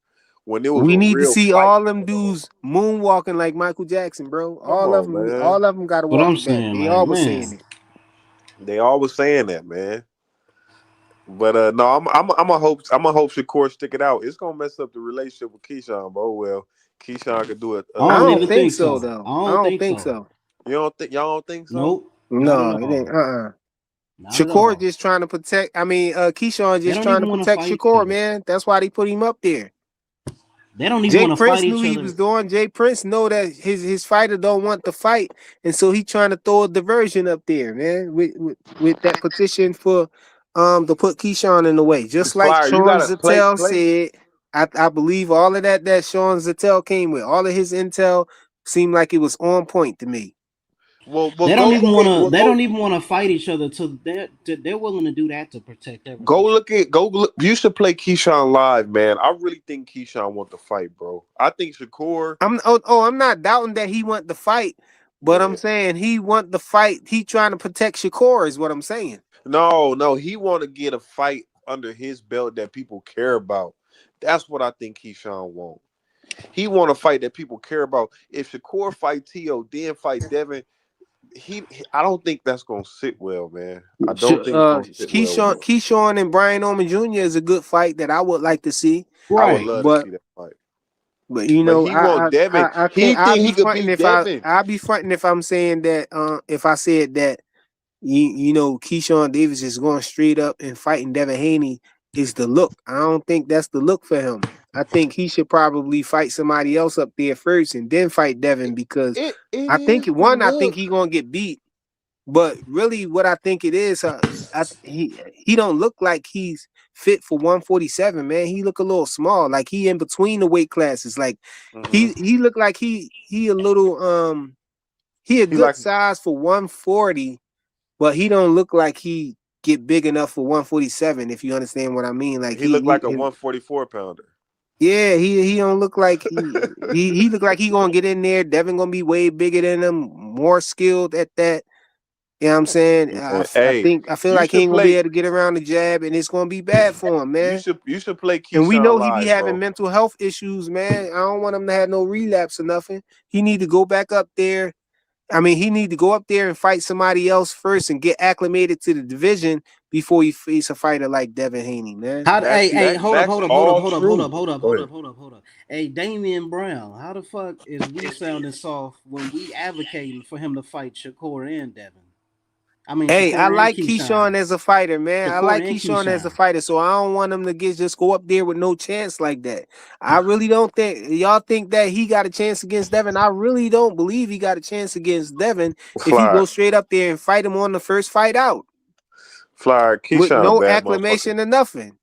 when there was a We need to real see fight all them going on. dudes moonwalking like Michael Jackson, bro. Come on, man. All of them got to But walk I'm it back. saying, They like, all was man, saying it. They always saying that, man. But no, I'm a hope Shakur stick it out. It's gonna mess up the relationship with Keyshawn, but oh well. Keyshawn could do it. I I don't don't even think think so so. though. I I don't don't think think so. so. Y'all don't think so? Nope, not at No, it ain't. all. Not at Shakur all. just trying to protect. I mean, Keyshawn They just don't trying even to want to protect fight each Shakur, other. man. That's why they put him up there. They don't even Jay want to fight Prince knew each he other. was doing. Jay Prince know that his fighter don't want to fight, and so he trying to throw a diversion up there, man. With that petition for to put Keyshawn in the way, just It's like fire. You Sean gotta play Zattel play. said. I believe all of that Sean Zattel came with. All of his intel seemed like it was on point to me. Well, They don't go even look want at to. well They don't go even want to fight each other. To they're willing to do that to protect their go relationship. look at go look. You should play Keyshawn live, man. I really think Keyshawn want to fight, bro. I think Shakur. I'm not doubting that he want the fight, but I'm Yeah. saying he want the fight. He trying to protect Shakur is what I'm saying. No, he want to get a fight under his belt that people care about. That's what I think Keyshawn want. He want to fight that people care about. If Shakur fight T.O., then fight Devin, I don't think that's gonna sit well, man. I don't think it's gonna sit well with him. Keyshawn and Brian Orman Jr. is a good fight that I would like to see, I would Right. love to but see that fight. But you know he want Devin. I He can't. think he could beat Devin. I'll be fronting if I'm saying that if I said that Keyshawn Davis is going straight up and fighting Devin Haney is the look. I don't think that's the look for him. I think he should probably fight somebody else up there first and then fight Devin because It I think is the I think he look. gonna get beat. But really, what I think it is, he don't look like he's fit for 147, man. He look a little small, like he in between the weight classes. Like Mm-hmm. he look like he a little he a He good like size for 140, but he don't look like he get big enough for 147. If you understand what I mean, like He looked like a 144 pounder. yeah, he don't look like he look like he gonna get in there. Devin gonna be way bigger than him, more skilled at that. You know what I'm saying? Man, hey, I feel you like he should ain't gonna be play. able to get around the jab, and it's gonna be bad for him, man. You should play And we Keyshawn know he be live, having bro. mental health issues, man. I don't want him to have no relapse or nothing. He need to go back up there. I mean, he need to go up there and fight somebody else first and get acclimated to the division before he face a fighter like Devin Haney, man. How? Hey, hold up, That's hold up, hold up, all hold up, hold true. up, hold up, Go hold ahead. up, hold up, hold up. Hey, Damian Brown, how the fuck is we sounding soft when we advocating for him to fight Shakur and Devin? I mean, Hey, I Shakur and like Keyshawn. Keyshawn as a fighter, man. I Shakur like and Keyshawn as a Keyshawn. fighter, so I don't want him to just go up there with no chance like that. I really don't think y'all think that he got a chance against Devin. I really don't believe he got a chance against Devin if he Fly, goes straight up there and fight him on the first fight out Fly. with Keyshawn a no bad motherfucker. acclamation or nothing.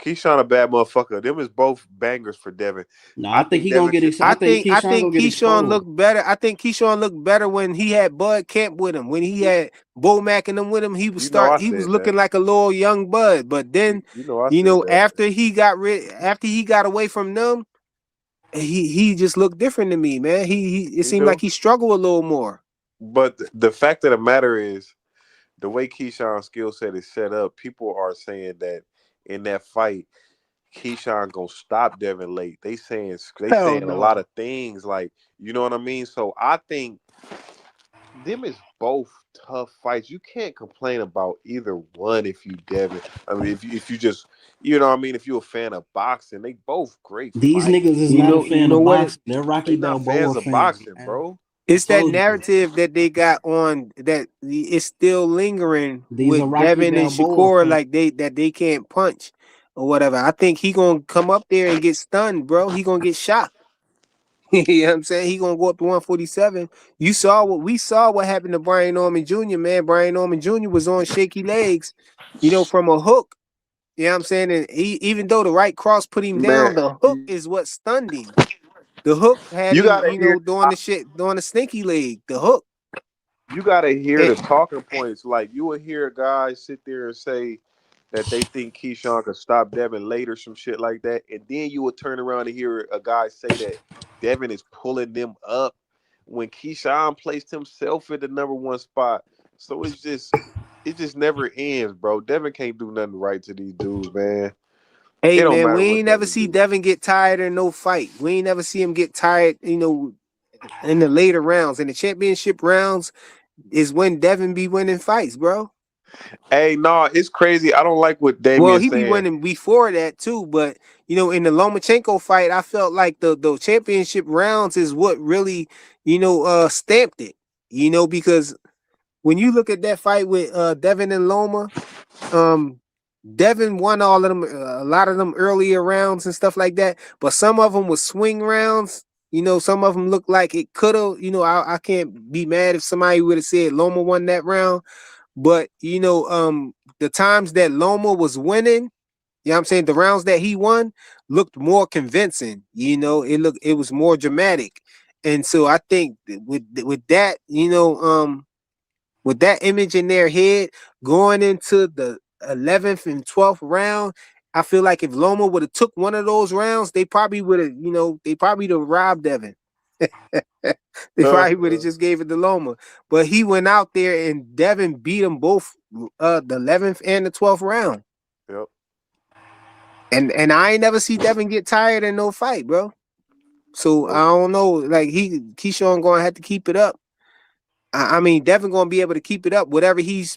Keyshawn a bad motherfucker. Them is both bangers for Devin. No, I I think think he gonna Devin get. should. I think I Keyshawn think gonna get Keyshawn exposed. looked better. I think Keyshawn looked better when he had Bud Camp with him. When he had Bo Mack and them with him, You know I he was said that. looking like a little young Bud. But then, You know I said that. after he got away from them, he just looked different to me, man. It You seemed like do. he struggled a little more. But the fact of the matter is, the way Keyshawn's skill set is set up, people are saying that in that fight, Keyshawn gonna stop Devin late. They Hell saying a lot no. of things like, you know what I mean. So I think them is both tough fights. You can't complain about either one if you Devin. I mean, if you just, you know what I mean. If you're a fan of boxing, they both great These fights. niggas is not a You fan know of what? boxing. They're Rocky They not fans Balboa of fans. boxing, Man. bro. I It's that told you, narrative that they got on that it's still lingering these are with Rocky Devin and Balboa Shakur, fans. like they can't punch or whatever. I think he gonna come up there and get stunned, bro. He gonna get shot. You know what I'm saying? He gonna go up to 147. We saw what happened to Brian Norman Jr., man. Brian Norman Jr. was on shaky legs, from a hook. You know what I'm saying? And even though the right cross put him down, Man, the hook is what stunned him. The hook had you him, gotta hear. doing the stinky leg. The hook. You gotta hear Eh, the talking points. Like you would hear a guy sit there and say that they think Keyshawn could stop Devin later, some shit like that, and then you would turn around and hear a guy say that Devin is pulling them up when Keyshawn placed himself in the number one spot. So it just never ends, bro. Devin can't do nothing right to these dudes, man. Hey It don't man, we matter what ain't never Devin see do. Devin get tired in no fight. We ain't never see him get tired, in the later rounds. In the championship rounds is when Devin be winning fights, bro. Hey, no, it's crazy. I don't like what Well, Damian's he be saying. winning before that too, but in the Lomachenko fight, I felt like the championship rounds is what really, stamped it. Because when you look at that fight with Devin and Loma, um Devin won all of them, a lot of them earlier rounds and stuff like that, but some of them was swing rounds. Some of them looked like it could have. I can't be mad if somebody would have said Loma won that round, but the times that Loma was winning, what I'm saying, the rounds that he won looked more convincing. It was more dramatic, and so I think with that, with that image in their head going into the 11th and 12th round, I feel like if Loma would have took one of those rounds, they probably would have, they probably would have robbed Devin. They probably would have just gave it to Loma. But he went out there and Devin beat them both, the 11th and the 12th round. Yep. And I ain't never see Devin get tired in no fight, bro. So I Nope. don't know. Like Keyshawn gonna have to keep it up. I mean, Devin gonna be able to keep it up. Whatever he's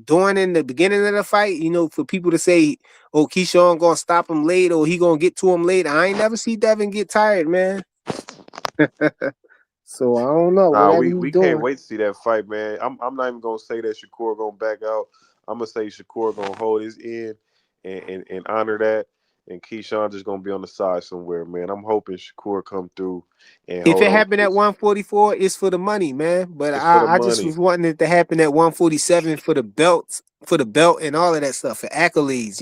doing in the beginning of the fight, for people to say, "Oh, Keyshawn gonna stop him late, or he gonna get to him late." I ain't never see Devin get tired, man. So I don't know. Nah, Whatever he's we can't doing. wait to see that fight, man. I'm not even gonna say that Shakur gonna back out. I'm gonna say Shakur gonna hold his end and honor that, and Keyshawn just gonna be on the side somewhere, man. I'm hoping Shakur come through and If hold it on. happened at 144, it's for the money, man. But It's for the I just money. was wanting it to happen at 147 for the belts, for the belt and all of that stuff, for accolades.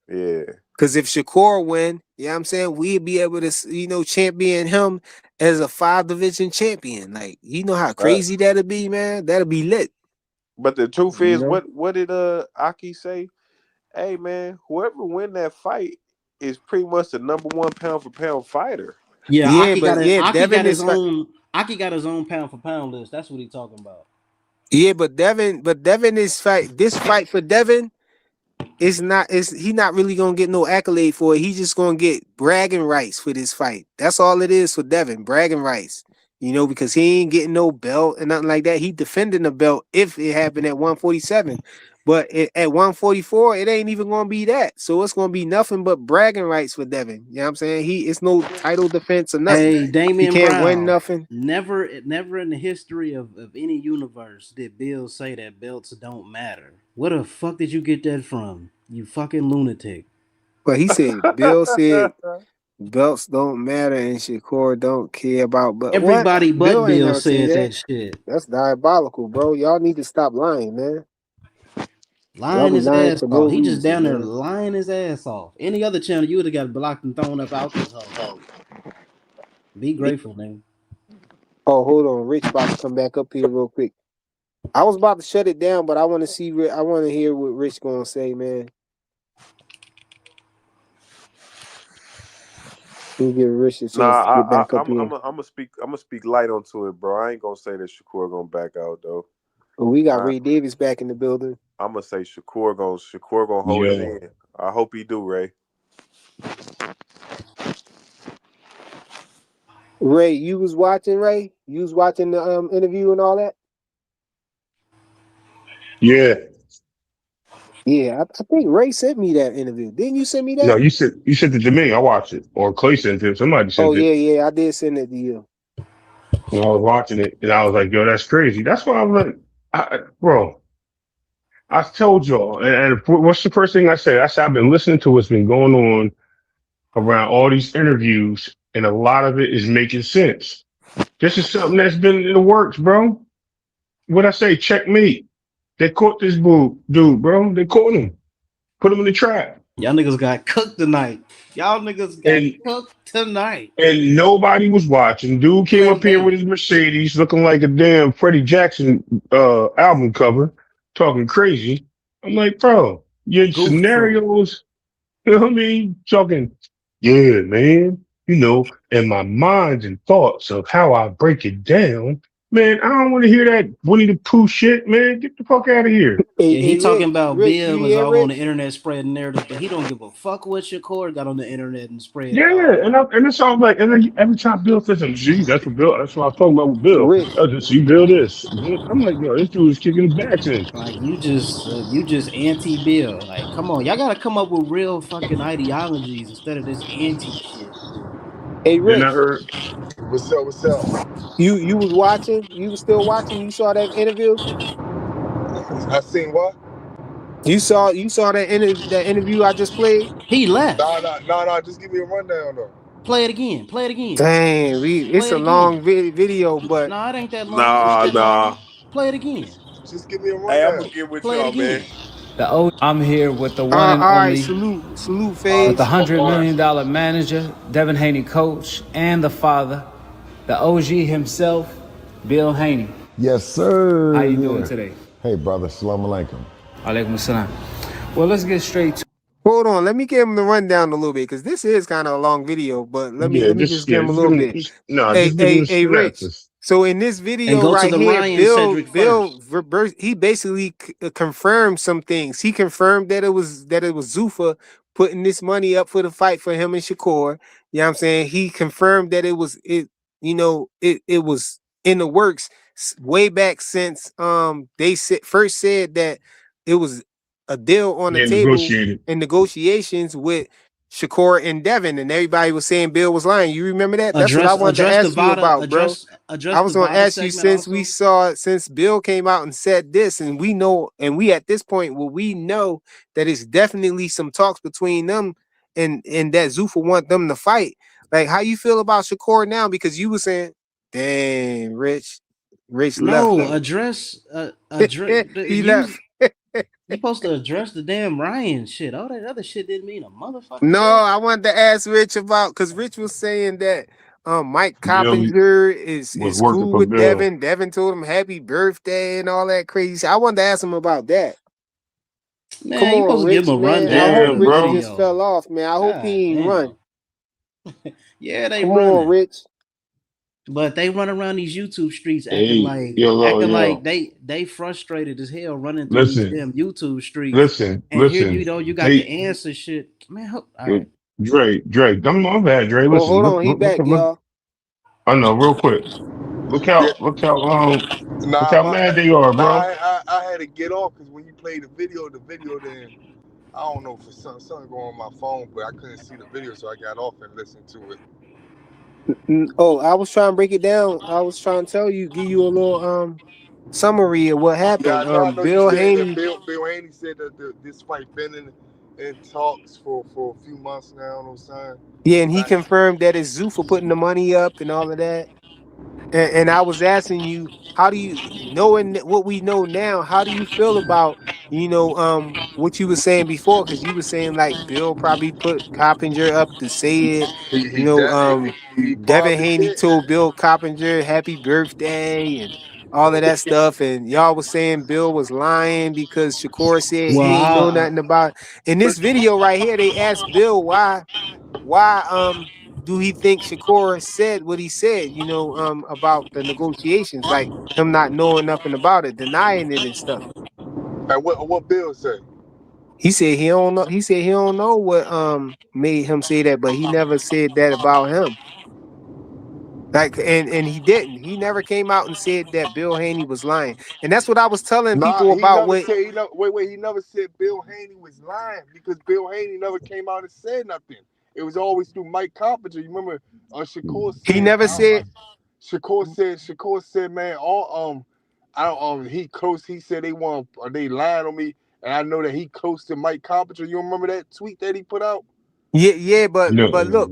Yeah. Because if Shakur win, what I'm saying, we'd be able to, champion him as a 5 division champion. Like, you know how Right. crazy that'll be, man? That'll be lit. But the truth You is, know. what did Aki say? Hey man, whoever win that fight is pretty much the number one pound for pound fighter. Yeah, Yeah, but yeah, Aki got Devin his is. own Aki got his own pound for pound list. That's what he talking about. Yeah, but Devin is fight. This fight for Devin is not. Is he not really gonna get no accolade for it? He's just gonna get bragging rights for this fight. That's all it is for Devin, bragging rights. You know, because he ain't getting no belt and nothing like that. He defending the belt if it happened at 147. But at 144, it ain't even gonna be that. So it's gonna be nothing but bragging rights for Devin. You know what I'm saying? It's no title defense or nothing. Hey, He Damian can't win Brown. nothing. Never in the history of any universe did Bill say that belts don't matter. Where the fuck did you get that from? You fucking lunatic. But he said, Bill said belts don't matter and Shakur don't care about. But what? Everybody but Bill ain't Bill never say said that. that shit. That's diabolical, bro. Y'all need to stop lying, man. Y'all Lying be his lying ass for no off. He just reason, down there man. lying his ass off. Any other channel, you would have got blocked and thrown up out this hole. Be grateful, man. Oh, hold on. Rich about to come back up here real quick. I was about to shut it down, but I want to see. I want to hear what Rich gonna say, man. Let me give Rich a chance Nah, to get back up I'm here. I'm gonna speak light onto it, bro. I ain't gonna say that Shakur gonna back out though. But we got I, Ray Davis back in the building. I'm gonna say Shakur gonna hold it Yeah. in. I hope he do, Ray. Ray, you was watching Ray? You was watching the interview and all that? Yeah. Yeah, I think Ray sent me that interview. Didn't you send me No, that? you sent it to me. I watched it. Or Clay sent it. Somebody Oh sent it. yeah, yeah, I did send it to you. And I was watching it and I was like, yo, that's crazy. That's why I'm like, bro, I told y'all. And what's the first thing I said? I said, I've been listening to what's been going on around all these interviews, and a lot of it is making sense. This is something that's been in the works, bro. What I say, checkmate. They caught this dude, bro. They caught him, put him in the trap. Y'all niggas got cooked tonight. Y'all niggas got And cooked tonight. and nobody was watching. Dude came Slim up here with bait. his Mercedes looking like a damn Freddie Jackson album cover, talking crazy. I'm like, bro, your Goof troop. scenarios, you know what I mean? Talking, yeah, man, and my minds and thoughts of how I break it down. Man, I don't want to hear that Winnie the Pooh shit, man. Get the fuck out of here. Yeah, he talking Rich, about Rich, you Bill was hear all on the Rich? internet spreading narratives, but he don't give a fuck what Shakur got on the internet and spread it Yeah, all. and it's all like, and then every time Bill says something, see, that's what I was talking about with Bill. Rich, I just see Bill this. I'm like, yo, this dude is kicking his backs in. Like you just anti Bill. Like, come on, y'all gotta come up with real fucking ideologies instead of this anti shit. hey Then I Rich, heard, What's up? What's up? you was watching? You was still watching? You saw that interview? I seen what? You saw that interview I just played? He left. Nah. Just give me a rundown though. Play it again. Play it again. Dang, it's Play it a long again. video, but No, it ain't that long. It ain't Nah, that nah. long. Play it again. Just give me a Hey, I'm rundown. gonna get with Play it y'all, man. again. I'm here with the one and all right, only, salute, All right, with the Phase. $100 all right. million manager, Devin Haney coach, and the father, the OG himself, Bill Haney. Yes, How sir. you doing Yeah. today? Hey, brother. Shalom alaikum. Alaikum salam. Well, let's get straight to Hold on, let me give him the rundown a little bit because this is kind of a long video. But let me yeah, let me just give him a just little give him, bit. just give him the Hey, Rich. synopsis. So in this And video go to right the here, Ryan Cedric first. He basically confirmed some things. He confirmed that it was Zufa putting this money up for the fight for him and Shakur. You know what I'm saying? He confirmed that it was in the works way back since they first said that it was a deal on the Yeah, table negotiated. in negotiations with Shakur and Devin, and everybody was saying Bill was lying. You remember that? That's what I wanted to ask you about, bro. I The was gonna Vada ask you segment also. since Bill came out and said this, and we know, and we at this point, we know that it's definitely some talks between them, and that Zufa want them to fight. Like, how you feel about Shakur now? Because you were saying, "Damn, Rich left. No, address. He You left." supposed to address the damn Ryan shit. All that other shit didn't mean a motherfucking No, thing. I wanted to ask Rich about because Rich was saying that Mike Billy Coppinger was is working cool for with Bill. Devin. Devin told him happy birthday and all that crazy shit. I wanted to ask him about that. Come Man, you on, supposed to give him Rich, a man. I rundown hope Yeah, from the Rich bro. just fell video. off, man. I hope God he ain't run. damn. Yeah, they Come on, running. Rich. But they run around these YouTube streets Hey, yo, acting like yo. they frustrated as hell running through these Listen, damn YouTube streets. listen, And here listen. you got the They, answer shit. Man, all right. Dre, don't know that, Dre. Oh, Listen, hold on. He back, look. y'all. I know, real quick. Yeah, Look nah, how mad they are, bro. I had to get off because when you played the video, then I don't know for something going on my phone, but I couldn't see the video, so I got off and listened to it. Oh, I was trying to break it down. I was trying to tell you, give you a little summary of what Yeah, happened. I know you Bill said that Haney, Bill Haney said that this fight been in talks for a few months now. You know what I'm saying? yeah, and he Like, confirmed that it's Zoo for putting the money up and all of that. And I was asking you, how do you knowing what we know now? How do you feel about what you were saying before? Because you were saying like Bill probably put Coppinger up to say it. he definitely he Devin probably Haney did. told Bill Coppinger happy birthday and all of that stuff. And y'all was saying Bill was lying because Shakur said Well, he ain't know I nothing about. In this video right here, they asked Bill why do he think Shakur said what he said, about the negotiations, like him not knowing nothing about it, denying it and stuff. And what Bill say? He said he don't know. He said he don't know what made him say that, but he never said that about him. Like and he didn't. He never came out and said that Bill Haney was lying. And that's what I was telling Nah, people he about never what said. He never said Bill Haney was lying because Bill Haney never came out and said nothing. It was always through Mike Coppinger. You remember? Shakur he said. never said. Shakur said, man, all I don't he close. He said they lying on me, and I know that he close to Mike Coppinger. You remember that tweet that he put out? Yeah, No, but look.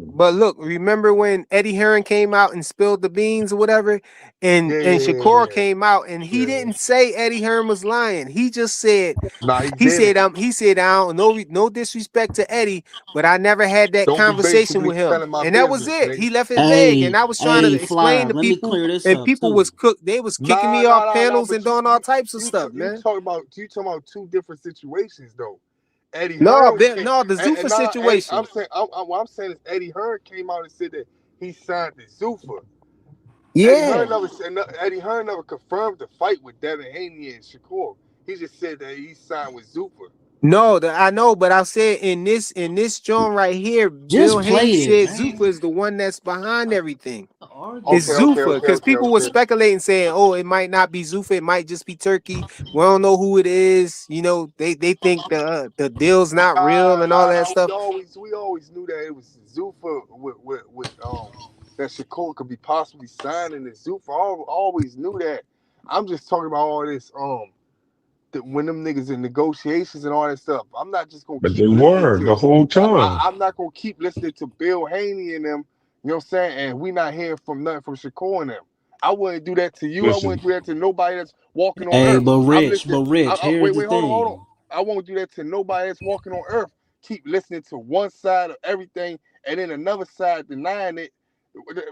Remember when Eddie Hearn came out and spilled the beans or whatever, and Yeah, and yeah, yeah, Shakur yeah. came out and he Yeah. didn't say Eddie Hearn was lying. He just said Nah, he didn't. he said I don't no disrespect to Eddie, but I never had that Don't be conversation basically with him, telling my and that was business, it. nigga. He left it vague, and hey, I was trying to hey, explain Fly, to let me people, clear this and up people too. was cooked. They was kicking Nah, me off nah, nah, nah. panels and But doing all types of stuff, you man. talking about two different situations though. Eddie No, Hearn came, no, the Zuffa and nah, Eddie, situation. what I'm saying is Eddie Hearn came out and said that he signed the Zuffa. Yeah. Eddie Hearn never confirmed the fight with Devin Haney and Shakur. He just said that he signed with Zuffa. No, I know, but I said in this joint right here, Bill Just Haney play it, said man. Zuffa is the one that's behind everything. Argue. It's Zuffa because people were Okay. speculating, saying, "Oh, it might not be Zuffa, it might just be Turkey. We don't know who it is. They think the deal's not real and all that Nah. stuff." We always knew that it was Zuffa with that Shakur could be possibly signing and Zuffa. Always knew that. I'm just talking about all this when them niggas in negotiations and all that stuff. I'm not just gonna but keep they listening were to. the whole time. I'm not gonna keep listening to Bill Haney and them. You know what I'm saying? And we not hearing from nothing from Shakur and them. I wouldn't do that to you. I Listen, wouldn't do that to nobody that's walking on Hey, earth. but I'm Rich, listening. here's the Wait, hold on. thing. I won't do that to nobody that's walking on earth. Keep listening to one side of everything and then another side denying it.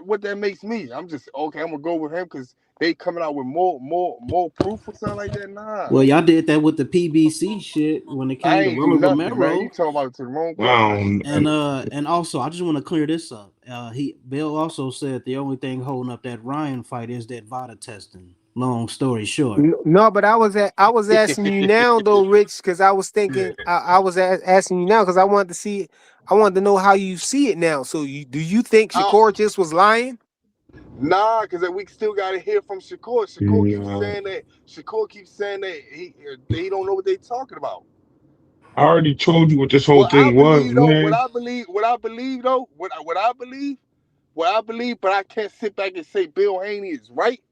What that makes me? I'm just okay. I'm gonna go with him because they coming out with more proof or something like that. Nah, Well, y'all did that with the PBC shit when it I came to ain't do Roman nothing, man. You Romero. talking about it to the wrong person. um, And also I just want to clear this up. Bill also said the only thing holding up that Ryan fight is that VADA testing. Long story short. No, but I was asking you now though, Rich, because I was thinking I was asking you now because I wanted to know how you see it now. So do you think I, Shakur just was lying? Nah, because we still got to hear from Shakur. yeah, Shakur keeps saying that he don't know what they talking about. I already told you what this whole What I thing was, believe though, man. what I believe, but I can't sit back and say Bill Haney is right.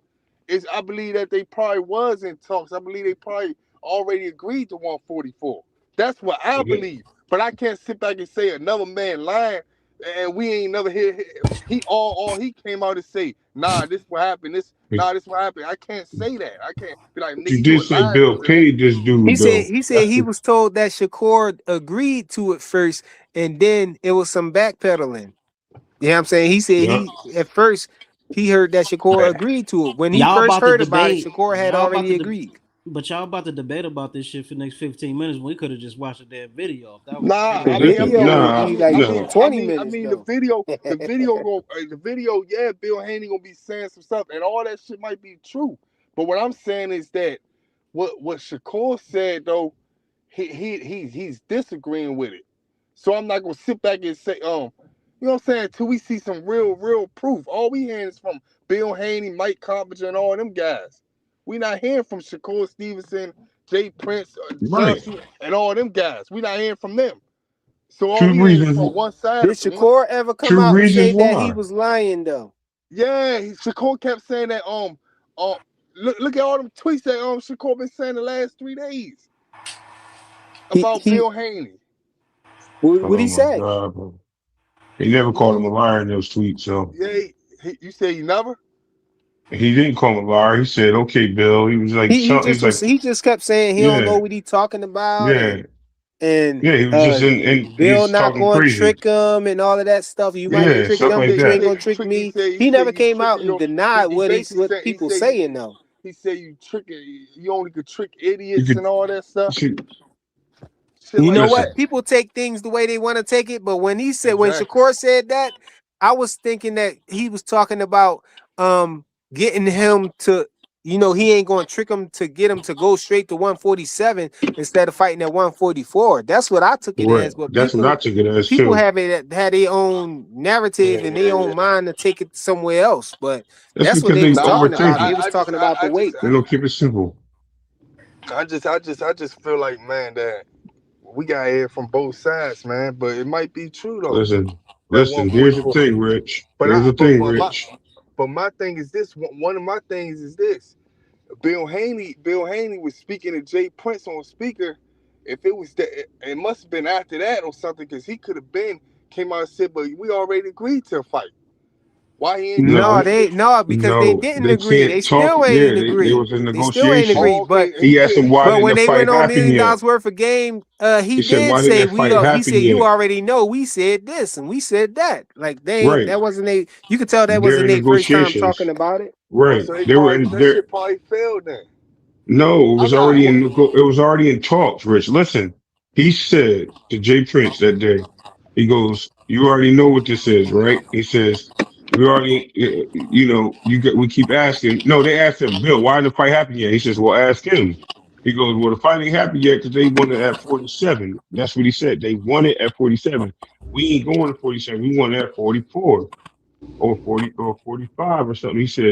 Is I believe that they probably was in talks. I believe they probably already agreed to 144. That's what I believe. But I can't sit back and say another man lying and we ain't never hear he all he came out and say, nah, this what happened. This what happened. I can't say that. I can't be like, You nigga, you did a say lying Bill piece of that. paid this He dude said though. he said That's he the was told that Shakur agreed to it first, and then it was some backpedaling. You know what I'm saying? He said Yeah. he at first he heard that Shakur agreed to it. When he Y'all first about to heard about it, debate. Shakur had Y'all about already to agreed. but y'all about to debate about this shit for the next 15 minutes. We could have just watched a damn video if that was the Nah, The case. video would Nah, be like no. 20 minutes the though. video, the video, yeah, Bill Haney gonna be saying some stuff, and all that shit might be true. But what I'm saying is that what Shakur said though, he's disagreeing with it. So I'm not gonna sit back and say, you know what I'm saying, till we see some real proof. All we hearing is from Bill Haney, Mike Carpenter, and all them guys. We not hearing from Shakur Stevenson, Jay Prince, Right. Joshua, and all them guys. We not hearing from them. So all Two we hearing is from reasons. one side Did of one. Shakur ever come Two out and say reasons that he why. was lying though? Yeah, Shakur kept saying that. Look at all them tweets that Shakur been saying the last 3 days about He Bill Haney. what Oh he my say? God, bro. He never called him a liar in those tweets, so Yeah, you say you never. he didn't call him a liar. He said, "Okay, Bill." He was like, He he just was like, was he just kept saying he don't know "Yeah, what he talking about yeah, and yeah." He was just in Bill he's not talking going to crazy. trick him and all of that stuff. You might Yeah, can Yeah, trick stuff them, like but you ain't that. gonna trick He me. said He never you came out tricking and your. denied He basically what said people saying though. he said you tricking. You only could trick You idiots could, and all that you stuff. should Shit You like know that. what? listen. People take things the way they want to take it, but when when Exactly. Shakur said that, I was thinking that he was talking about getting him to, he ain't going to trick him to get him to go straight to 147 instead of fighting at 144. That's what I took it Right. as. But That's what I took it as too. have it had their own narrative and their own mind to take it somewhere else. But That's that's what because they they was Nah, talking about. overthink They it. was talking about the weight. They don't keep it simple. I just feel like, man, that we got to hear from both sides, man. But it might be true though. Listen, At listen. Here's the 144. thing, Rich. But Here's the thing, my Rich. my thing is this. One of my things is this. Bill Haney was speaking to Jay Prince on speaker. If it was that, it must have been after that or something, because he could have been came out and said, "But we already agreed to a fight. Why he ain't come out No, and No, say?" because they no, didn't they agree. They can't talk. still Yeah, ain't they agreed. was in They still ain't negotiations. agreed. Oh, But okay, He asked him why But didn't when the they fight went on $1 happen million yet. worth of game, he He said, did why didn't say that fight he happen said you yet? already know we said this and we said that. Like Right. that wasn't a you could tell that They're wasn't in their first time talking negotiations. about it. oh, Right. so they They were probably in that there. shit probably failed then. No, it I'm was not. already it was already in talks, Rich. Listen, he said to Jay Prince that day, he goes, "You already know what this is, right?" He says, "We already, we keep asking." No, they asked him, "Bill, why didn't the fight happen yet?" He says, "Well, ask him." He goes, "Well, the fight ain't happened yet because they won it at 47." That's what he said. They won it at 47. We ain't going to 47. We won it at 44 or 40 or 45 or something. He said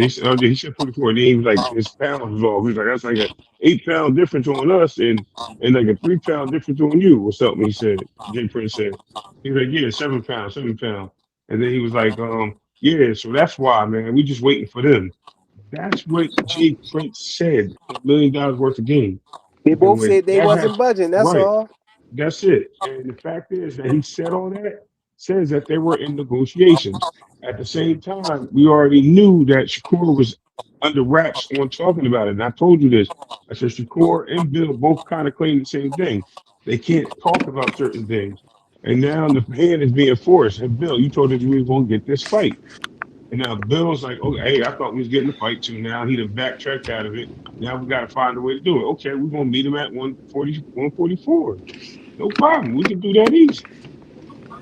44. And then he was like, his pounds was off. He was like, that's like a 8 pound difference on us and like a 3 pound difference on you or something. He said, Jay Prince said. He was like, yeah, 7 pounds, 7 pounds. And then he was like, yeah, so that's why, man, we just waiting for them. That's what Jay Prince said, $1 million worth of game. They And both when said they that happened, wasn't budging. That's right. all. That's it. And the fact is that he said all that, says that they were in negotiations. At the same time, we already knew that Shakur was under wraps on talking about it. And I told you this. I said Shakur and Bill both kind of claim the same thing. They can't talk about certain things. And now the hand is being forced. And Bill, you told us we were going to get this fight. And now Bill's like, oh, hey, I thought we was getting the fight too. Now he done backtracked out of it. Now we got to find a way to do it. Okay, we're going to meet him at 140, 144. No problem. We can do that easy.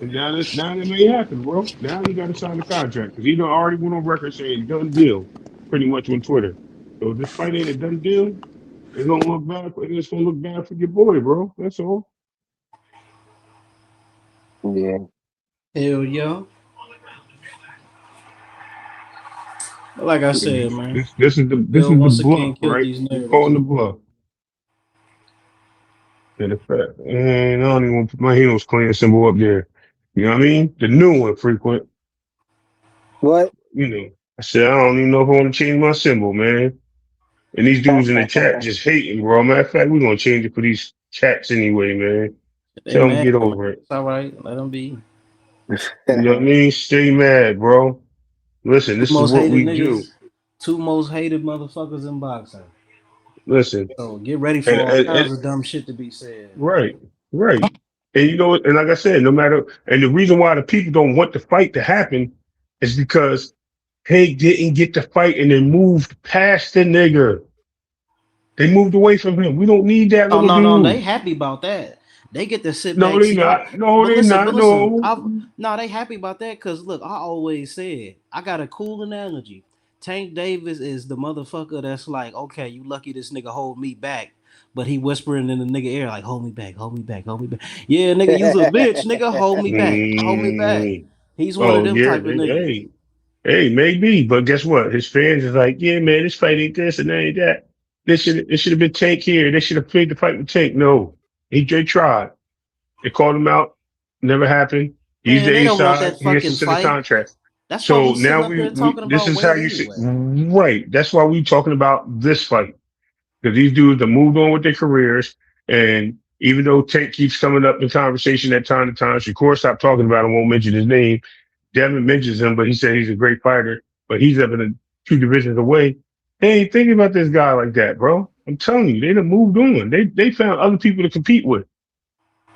And now that may happen, bro. Now he got to sign the contract because he done already went on record saying done deal, pretty much on Twitter. So if this fight ain't a done deal, it's gonna look bad. It's gonna look bad for your boy, bro. That's all. Yeah. Hell yeah. Like I said, This, man. this this is the this Bill is the once bluff, again killed right? these We narratives. calling the bluff. And the fact, and I don't even want to put my heroes clean symbol up there. You know what I mean? The new one, frequent. What? I said I don't even know if I want to change my symbol, man. And these dudes in the chat just hating, bro. Matter of fact, we're gonna change it for these chats anyway, man. They Tell them mad, get man. over it. It's all right. Let them be. You know what I mean? Stay mad, bro. Listen, Two this is most what hated we do. niggas. Two most hated motherfuckers in boxing. Listen, So get ready and, for all and, kinds and of dumb shit to be said. right, right. And you know, and like I said, no matter, and the reason why the people don't want the fight to happen It's because Hank didn't get the fight and then moved past the nigga. They moved away from him. We don't need that Oh little no, they dude. happy about that. They get to sit No, back, they see. not. No, But they listen, not. No. I no, they happy about that because look, I always said I got a cool analogy. Tank Davis is the motherfucker that's like, okay, you lucky this nigga hold me back, but he whispering in the nigga ear like, hold me back, hold me back, hold me back. Yeah, nigga, you's a bitch, nigga, hold me back, hold me back. Mm. He's one of Oh them yeah. type of niggas. Hey, maybe. But guess what? His fans is like, yeah, man, this fight ain't this and that ain't that. This should have been Tank here. They should have played the fight with Tank. No, they tried. They called him out. Never happened. He's the Man, they A don't want side. that He has to fucking send a fight. contract. That's why So we sitting now up here we talking this about is how weight you say anyway. right. That's why we talking about this fight because these dudes have moved on with their careers. And even though Tank keeps coming up in conversation at time to time, Shakur stopped talking about him, won't mention his name. Devin mentions him, but he said he's a great fighter, but he's up in two divisions away. They ain't thinking about this guy like that, bro. I'm telling you, they done moved on. They found other people to compete with.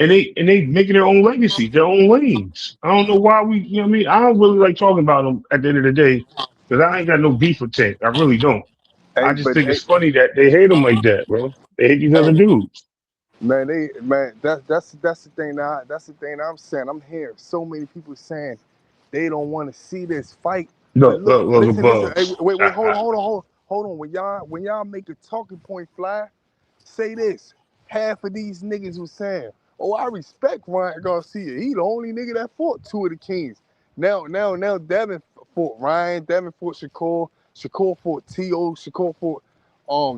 And they making their own legacy, their own lanes. I don't know why you know what I mean? I don't really like talking about them at the end of the day because I ain't got no beef with Tank. I really don't. I Hey, just but think it's funny that they hate him like that, bro. They hate these other hey, dudes. man, that's the thing that that's the thing that I'm saying. I'm hearing so many people saying they don't want to see this fight. But Look, look, look, look listen. above. Hey, wait, hold on. When y'all make a talking point fly, say this. Half of these niggas was saying, "Oh, I respect Ryan Garcia. He the only nigga that fought two of the kings." Now, Devin fought Ryan. Devin fought Shakur. Shakur fought T.O. Shakur fought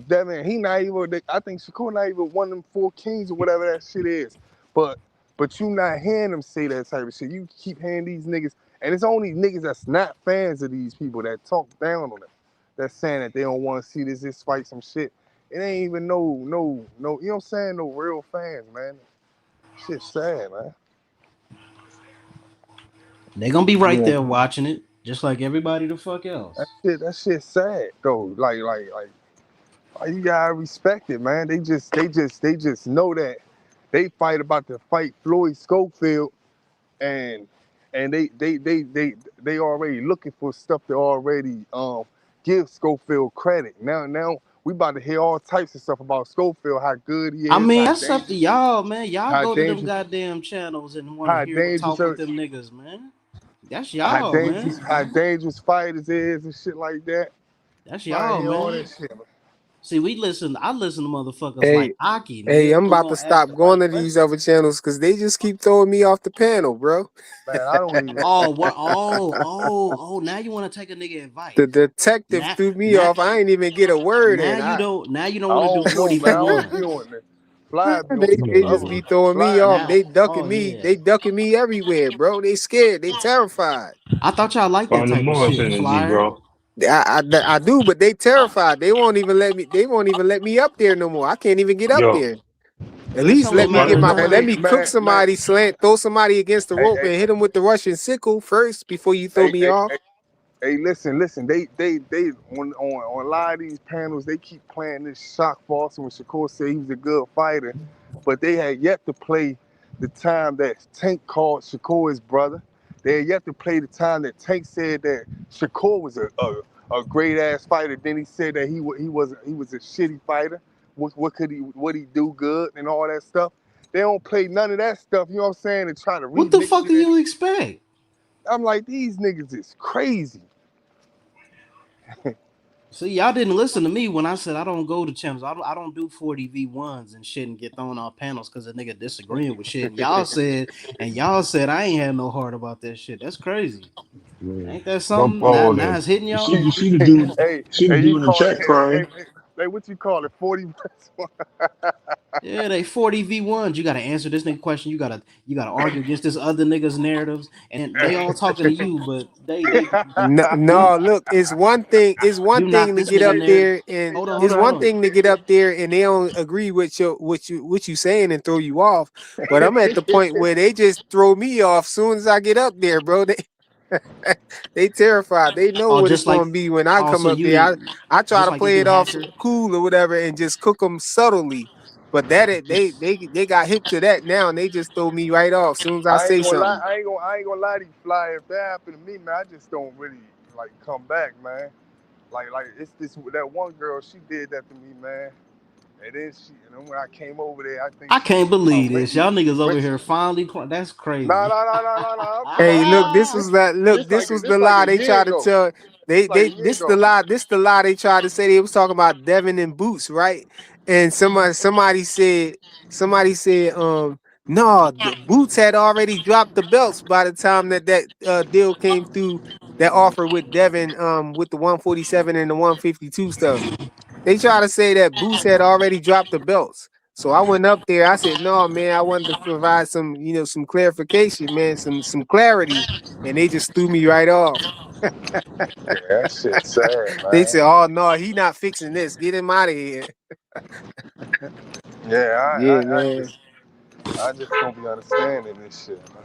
Devin. He not even. I think Shakur not even one of them four kings or whatever that shit is. But you not hearing them say that type of shit. You keep hearing these niggas, and it's only niggas that's not fans of these people that talk down on them. That's saying that they don't want to see this fight some shit. It ain't even no. You know what I'm saying? No real fans, man. Shit's sad, man. They gonna be right Yeah, there watching it, just like everybody the fuck else. that shit's sad though. You gotta respect it, man. They just know that they fight about to fight Floyd Schofield, and they already looking for stuff to already give Schofield credit. Now we about to hear all types of stuff about Schofield, how good he I is, mean, that's up to y'all, man. Y'all how go to them dangerous, goddamn channels and want to how hear what dangerous, talk with them niggas, man. That's how y'all, dangerous, man. how dangerous fighters is and shit like that. That's I y'all, hear all that man. shit, See, we listen. I listen to motherfuckers like Hey, Aki, hey, nigga, I'm who about to gonna ask stop the going right to these questions. other channels because they just keep throwing me off the panel, bro. man. I don't even. Oh, what? Oh! Now you want to take a nigga The advice? detective Now, threw me now, off. I ain't even get a word now in. you don't. Now you I don't want to do don't know, forty man. v I don't be one. on that. Fly be on some They just other. be See, throwing me Fly. off. now, They ducking oh me. yeah. They ducking me everywhere, bro. They scared. They terrified. I thought y'all liked that On the type of Mars shit, energy, Flyer. bro. I do, but they terrified. They won't even let me. They won't even let me up there no more. I can't even get up Yo, there. At It's least only a let me matter get of my. Man, Let time. me cook man. somebody, slant, throw somebody against the Hey, rope, hey, and hit them with the Russian sickle first before you throw hey, me hey, off. hey, hey, listen. They on a lot of these panels, they keep playing this shock Boston when Shakur said he was a good fighter, but they had yet to play the time that Tank called Shakur his brother. They had yet to play the time that Tank said that Shakur was a great ass fighter. Then he said that he was a shitty fighter. What he do good and all that stuff. They don't play none of that stuff. You know what I'm saying? And try to What the remix fuck it. do you expect? I'm like, these niggas is crazy. See, y'all didn't listen to me when I said I don't go to channels. I don't do 40v1s and shit and get thrown off panels because a nigga disagreeing with shit. And y'all said I ain't had no heart about that shit. That's crazy. man. Ain't that Bump something? Now, all now them. it's hitting You see, y'all? you see the dude, see the Hey, you dude in the call it, chat crying. what you call it, 40? Yeah, they 40v1s. You gotta answer this nigga question. You gotta argue against this other nigga's narratives. And they all talking to you, but they No, do no, look, it's one thing. It's one do not thing to this get nigga up narrative. there, and Hold on, hold it's on, hold one on. thing to get up there, and they don't agree with what you saying and throw you off. But I'm at the point where they just throw me off soon as I get up there, bro. They they terrified. They know Oh, what it's just like going to be when I come also up there. I try just to like they play do it off hacker. cool or whatever, and just cook them subtly. but they got hip to that now, and they just throw me right off as soon as I I ain't say gonna lie. something. I ain't gonna lie to you, Fly. If that happened to me, man, I just don't really like come back, man. Like it's this that one girl. She did that to me, man. And then and then when I came over there, I think I can't believe when this. Y'all niggas when over here finally. That's no, crazy. no, no, no, no, no. Come Hey, on, look, man. this was that. Look, This the like lie a they year tried to ago. tell. This like a year This the ago. lie. This the lie they tried to say. They was talking about Devin and Boots, right? And somebody said, no, the Boots had already dropped the belts by the time that deal came through. That offer with Devin, with the 147 and the 152 stuff. They try to say that Boots had already dropped the belts. So I went up there. I said, "No, man, I wanted to provide some, some clarification, man, some clarity." And they just threw me right off. Yeah, that shit sad, They man. said, "Oh no, he not fixing this. Get him out of here." Yeah, Yeah, man. I just don't be understanding this shit, man.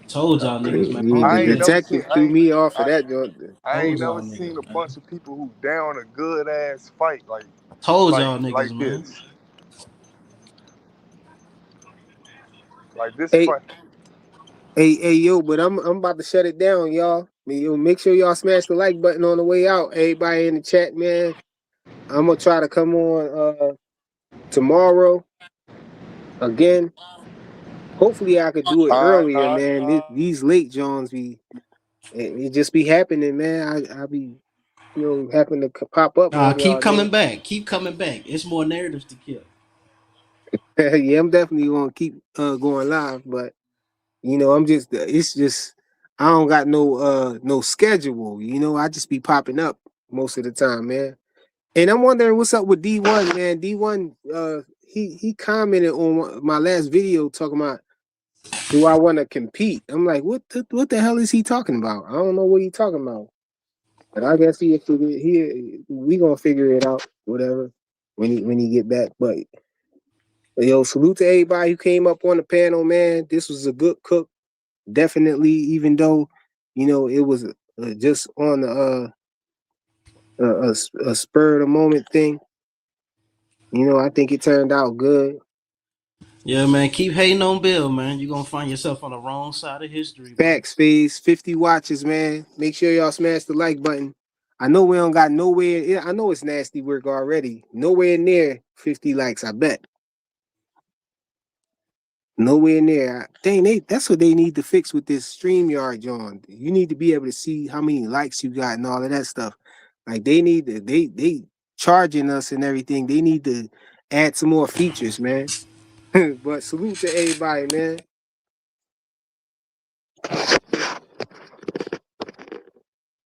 Told y'all niggas, man. Yeah, Don't the I do ain't that. never seen detective threw me off of that joint. I Told ain't y'all never seen niggas, a man. bunch of people who down a good ass fight Told y'all niggas, like man. this. Like this Hey, fight. yo, but I'm about to shut it down, y'all. Make sure y'all smash the like button on the way out. Everybody in the chat, man. I'm gonna try to come on tomorrow again. Hopefully I could do it Alright, earlier, alright. man. These late Johns it just be happening, man. I be happen to pop up Nah, on keep y'all coming niggas. back. Keep coming back. It's more narratives to kill. Yeah, I'm definitely gonna keep going live, but I'm just it's just I don't got no schedule. I just be popping up most of the time, man. And I'm wondering what's up with D1, man. D1 he commented on my last video talking about, do I want to compete? I'm like, what the hell is he talking about? I don't know what he's talking about. But I guess we gonna figure it out, whatever, when he get back. But yo, salute to everybody who came up on the panel, man. This was a good cook, definitely. Even though, it was just on a spur of the moment thing. I think it turned out good. Yeah, man. Keep hating on Bill, man. You're gonna find yourself on the wrong side of history, bro. Facts, phase 50 watches, man. Make sure y'all smash the like button. I know we don't got nowhere. I know it's nasty work already. Nowhere near 50 likes, I bet. Nowhere near. Dang, that's what they need to fix with this StreamYard, John. You need to be able to see how many likes you got and all of that stuff. Like they need to, they charging us and everything. They need to add some more features, man. But salute to everybody, man.